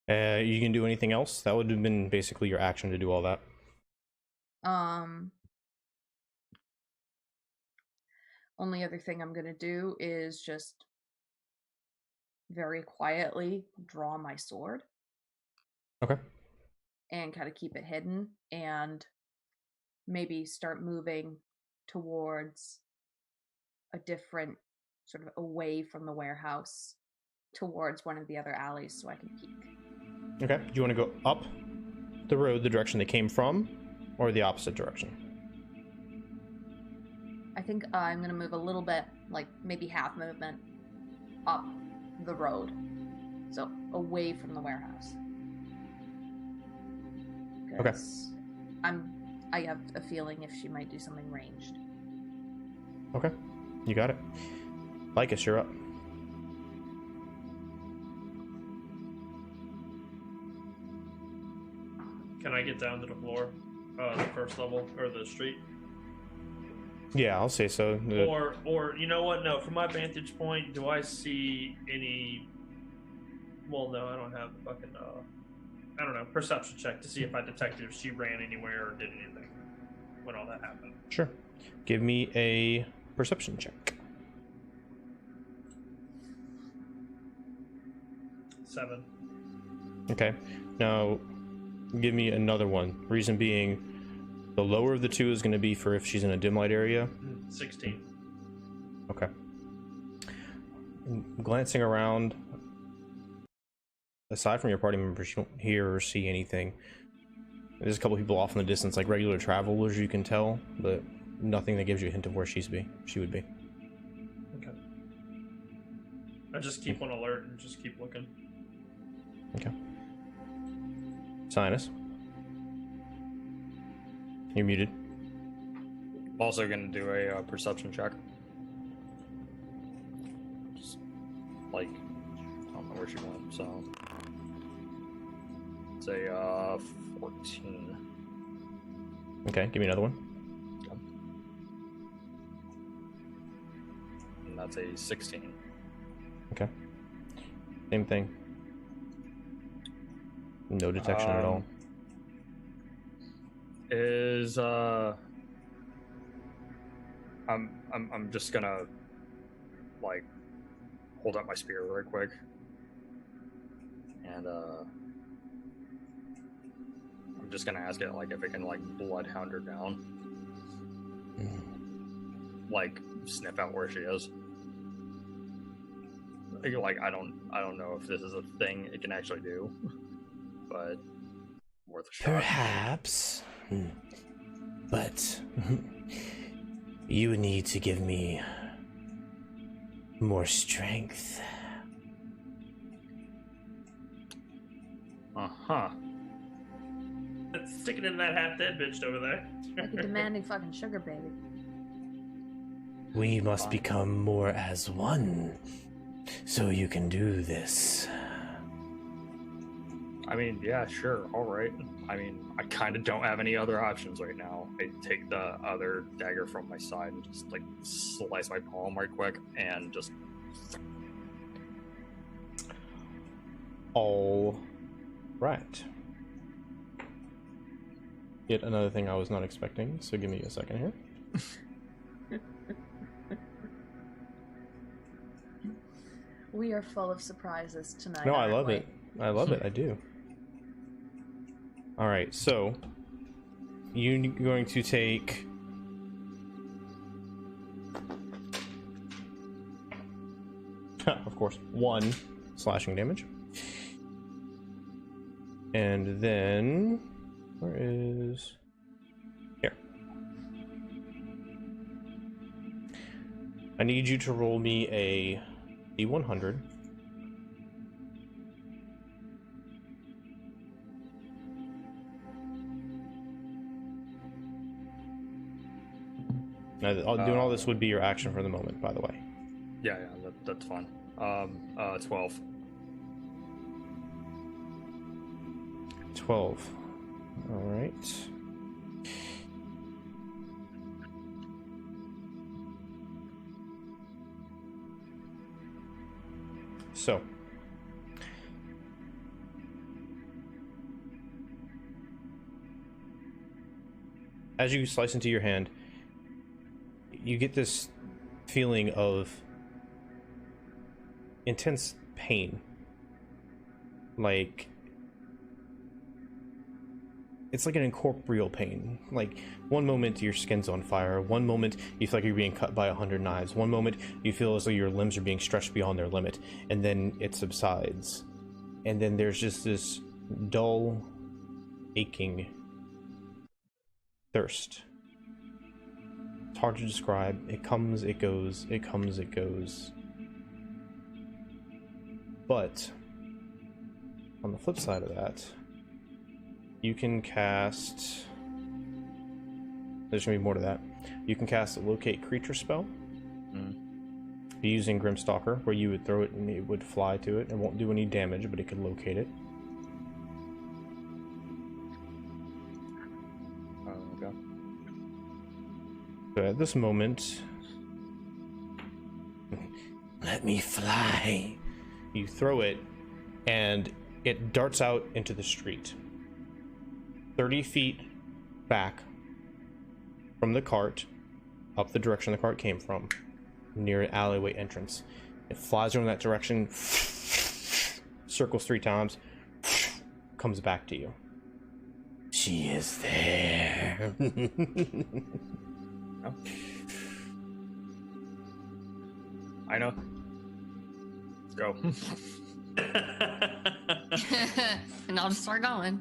You can do anything else? That would have been basically your action to do all that. Only other thing I'm gonna do is just very quietly draw my sword. Okay. And kind of keep it hidden, and maybe start moving towards a different sort of away from the warehouse towards one of the other alleys so I can peek. Okay. Do you want to go up the road, the direction they came from, or the opposite direction? I think I'm going to move a little bit, like maybe half movement, up the road. So away from the warehouse. Okay. I have a feeling if she might do something ranged. Okay. You got it. Lycus, you're up. Can I get down to the floor? The first level, or the street? Yeah, I'll say so. Or you know what? No, from my vantage point, do I see any... Well, no, I don't have the fucking, I don't know, perception check to see if I detected if she ran anywhere or did anything when all that happened. Sure. Give me a perception check. 7. Okay. Now, give me another one. Reason being, the lower of the two is going to be for if she's in a dim light area. 16. Okay. Glancing around, aside from your party members, you don't hear or see anything. There's a couple people off in the distance, like regular travelers, you can tell, but nothing that gives you a hint of where she would be. Okay. I just keep on alert and just keep looking. Okay. Sinus. You're muted. Also going to do a perception check. Just, like, I don't know where she went, so... Say, 14. Okay, give me another one. And that's a 16. Okay. Same thing. No detection at all. Is I'm just gonna like hold up my spear real quick and I'm just gonna ask it like if it can like bloodhound her down, like sniff out where she is. Like I don't know if this is a thing it can actually do, but worth a shot. Perhaps. But you would need to give me more strength. Uh-huh. Stick it in that half-dead bitch over there. Like a demanding fucking sugar baby. We must become more as one, so you can do this. I mean, yeah, sure, alright. I mean, I kind of don't have any other options right now. I take the other dagger from my side and just, like, slice my palm right quick and just... All right. Yet another thing I was not expecting, so give me a second here. We are full of surprises tonight. No, I aren't love we? it. I love it, I do. Alright, so you're going to take of course 1 slashing damage. And then where is here? I need you to roll me a D100. Now, doing all this would be your action for the moment, by the way. Yeah, that's fine. 12. 12. All right. So, as you slice into your hand, you get this feeling of intense pain. Like it's like an incorporeal pain. Like, one moment your skin's on fire, one moment you feel like you're being cut by 100 knives, one moment you feel as though your limbs are being stretched beyond their limit, and then it subsides. And then there's just this dull, aching thirst. It's hard to describe. It comes, it goes, it comes, it goes. But on the flip side of that, you can cast... There's going to be more to that. You can cast a Locate Creature spell. Using Grim Stalker, where you would throw it and it would fly to it. It won't do any damage, but it could locate it. Okay. So at this moment... Let me fly! You throw it, and it darts out into the street. 30 feet back from the cart, up the direction the cart came from, near an alleyway entrance. It flies over in that direction, circles 3 times, comes back to you. She is there. Oh. I know. Let's go. And I'll just start going.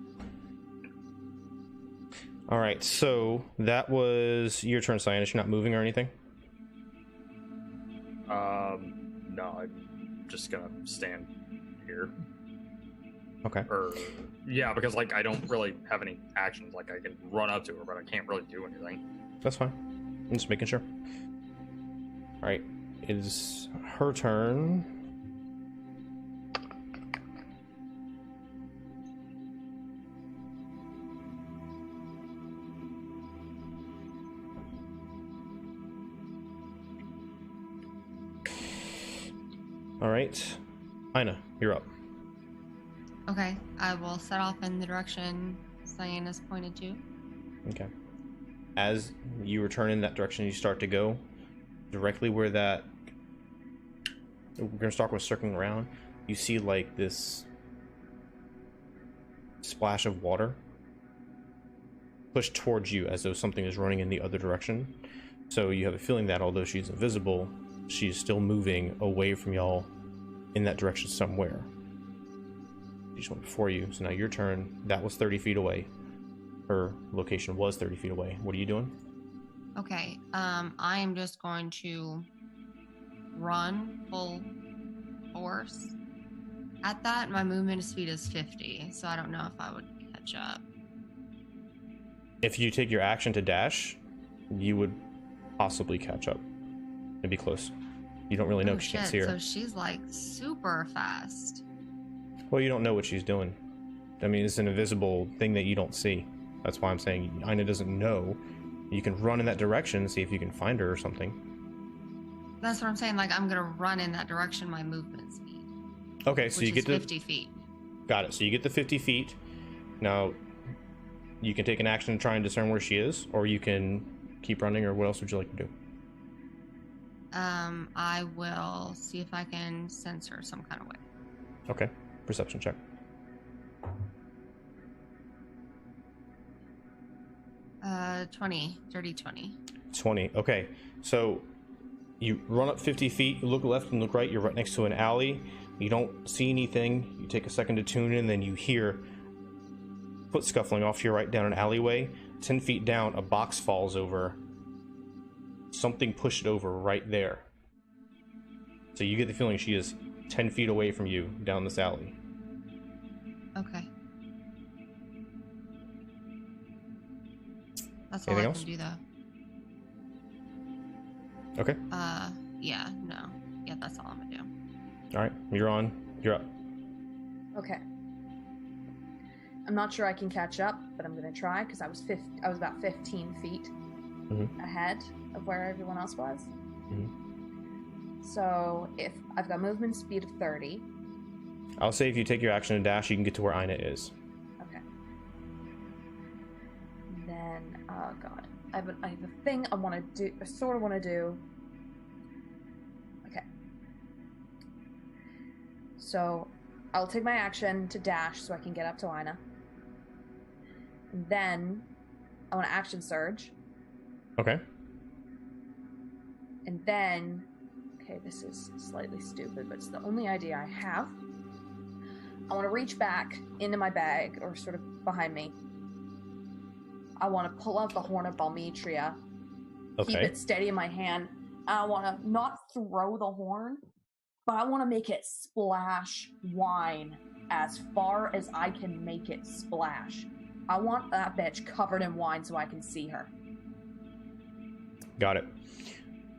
All right, so that was your turn, Cyanus. You're not moving or anything? No, I'm just gonna stand here. Okay. Or, yeah, because, like, I don't really have any actions. Like, I can run up to her, but I can't really do anything. That's fine. I'm just making sure. All right, it is her turn. All right, Ina, you're up. Okay, I will set off in the direction Cyanus pointed to. Okay. As you return in that direction, you start to go directly where that Grimstalker was circling around. You see like this splash of water pushed towards you as though something is running in the other direction. So you have a feeling that although she's invisible, she's still moving away from y'all in that direction somewhere. She just went before you, so now your turn. That was 30 feet away. Her location was 30 feet away. What are you doing? Okay, I am just going to run full force. At that, my movement speed is 50, so I don't know if I would catch up. If you take your action to dash, you would possibly catch up. It'd be close. You don't really know because you can't see her. So she's like super fast. Well, you don't know what she's doing. I mean, it's an invisible thing that you don't see. That's why I'm saying Ina doesn't know. You can run in that direction, see if you can find her or something. That's what I'm saying. Like, I'm gonna run in that direction, my movement speed. Okay, so you get to 50 feet. Got it. So you get the 50 feet. Now, you can take an action to try and discern where she is, or you can keep running, or what else would you like to do? I will see if I can sense her some kind of way. Okay. Perception check. 20. Dirty 20. 20. Okay. So you run up 50 feet, you look left and look right, you're right next to an alley. You don't see anything. You take a second to tune in, then you hear foot scuffling off to your right down an alleyway. 10 feet down, a box falls over. Something pushed it over right there. So you get the feeling she is 10 feet away from you down this alley. Okay. That's all Anything I else? can do, though. Okay. Yeah, no. Yeah, that's all I'm gonna do. All right. You're on. You're up. Okay. I'm not sure I can catch up, but I'm gonna try because I was about 15 feet ahead of where everyone else was. So if I've got movement speed of 30. I'll say if you take your action and dash, you can get to where Ina is. Okay. Then, oh god, I have a thing I want to do. I sort of want to do. Okay. So I'll take my action to dash so I can get up to Ina. And then I want to action surge. Okay. And then, okay, this is slightly stupid, but it's the only idea I have. I want to reach back into my bag, or sort of behind me. I want to pull out the horn of Balmetria, keep it steady in my hand. I want to not throw the horn, but I want to make it splash wine as far as I can make it splash. I want that bitch covered in wine so I can see her. Got it.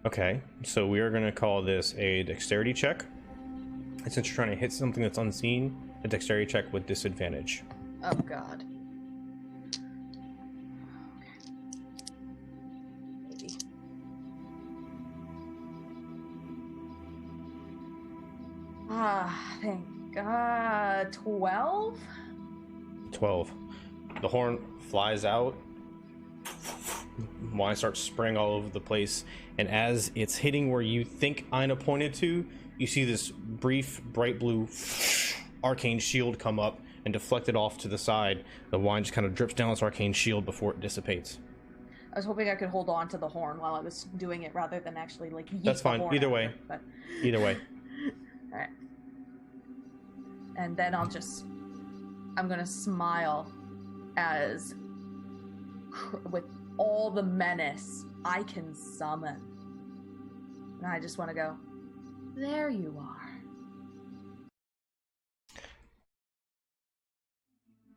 Okay, so we are going to call this a dexterity check. And since you're trying to hit something that's unseen, a dexterity check with disadvantage. Oh, God. Okay. Maybe. Thank God. 12? 12. The horn flies out. Wine starts spraying all over the place, and as it's hitting where you think Ina pointed to, you see this brief bright blue arcane shield come up and deflect it off to the side. The wine just kind of drips down this arcane shield before it dissipates. I was hoping I could hold on to the horn while I was doing it rather than actually like yeet That's fine. the horn Either at way. her, but... Either way. All right. And then I'm gonna smile as with all the menace I can summon. And I just want to go, there you are.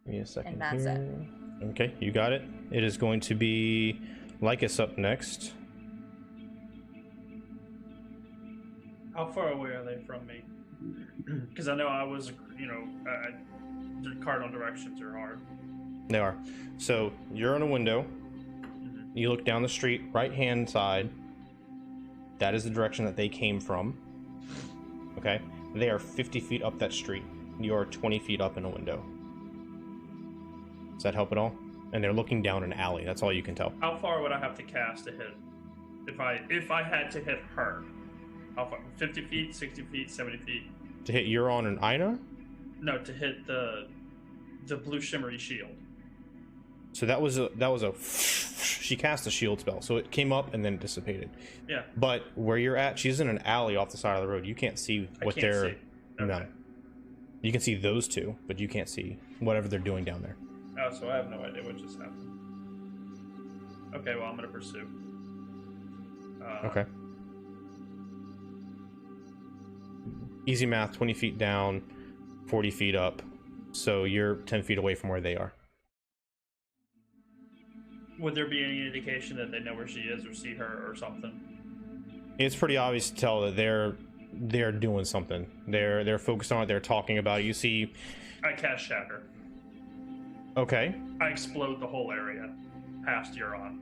Give me a second. And that's here. Okay, you got it. It is going to be Lycus up next. How far away are they from me? Because I know I was, the cardinal directions are hard. They are. So you're in a window. You look down the street, right hand side. That is the direction that they came from. Okay? They are 50 feet up that street. You are 20 feet up in a window. Does that help at all? And they're looking down an alley. That's all you can tell. How far would I have to cast to hit? If I had to hit her, how far? 50 feet, 60 feet, 70 feet? To hit Euron and Ina? No, to hit the blue shimmery shield. So that was a she cast a shield spell, so it came up and then it dissipated. Yeah. But where you're at, she's in an alley off the side of the road. You can't see what they're. Okay. No. You can see those two, but you can't see whatever they're doing down there. Oh, so I have no idea what just happened. Okay, well, I'm gonna pursue. Okay. Easy math, 20 feet down, 40 feet up. So you're 10 feet away from where they are. Would there be any indication that they know where she is or see her or something? It's pretty obvious to tell that they're doing something. They're focused on it. They're talking about it. You see. I cast Shatter. Okay. I explode the whole area past Euron.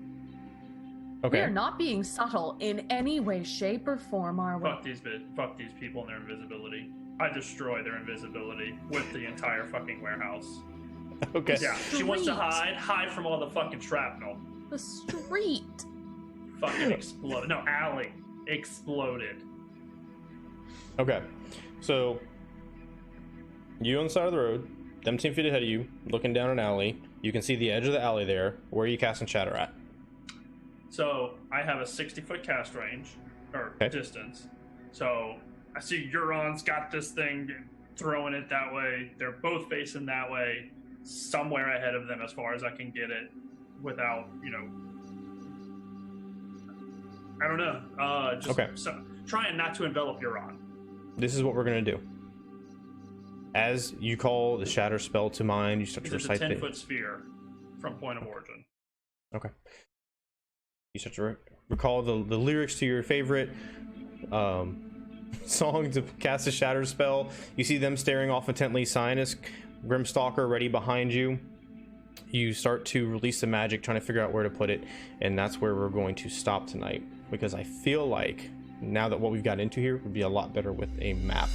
Okay. We are not being subtle in any way, shape, or form, are we? Fuck these people and their invisibility. I destroy their invisibility with the entire fucking warehouse. Okay. Yeah, she wants to hide from all the fucking shrapnel. The street. Fucking explode. No, alley exploded. Okay. So you on the side of the road, them 10 feet ahead of you, looking down an alley. You can see the edge of the alley there. Where are you casting Shatter at? So I have a 60-foot cast range or distance. So I see Euron's got this thing throwing it that way. They're both facing that way. Somewhere ahead of them as far as I can get it without, I don't know. Trying not to envelop Euron. This is what we're going to do. As you call the Shatter spell to mind, you start to recite it's a 10-foot sphere from point of origin. Okay. You start to recall the lyrics to your favorite song to cast a Shatter spell. You see them staring off intently. Cyanus, Grim Stalker ready behind you. You start to release the magic, trying to figure out where to put it, and that's where we're going to stop tonight, because I feel like now that what we've got into here would be a lot better with a map.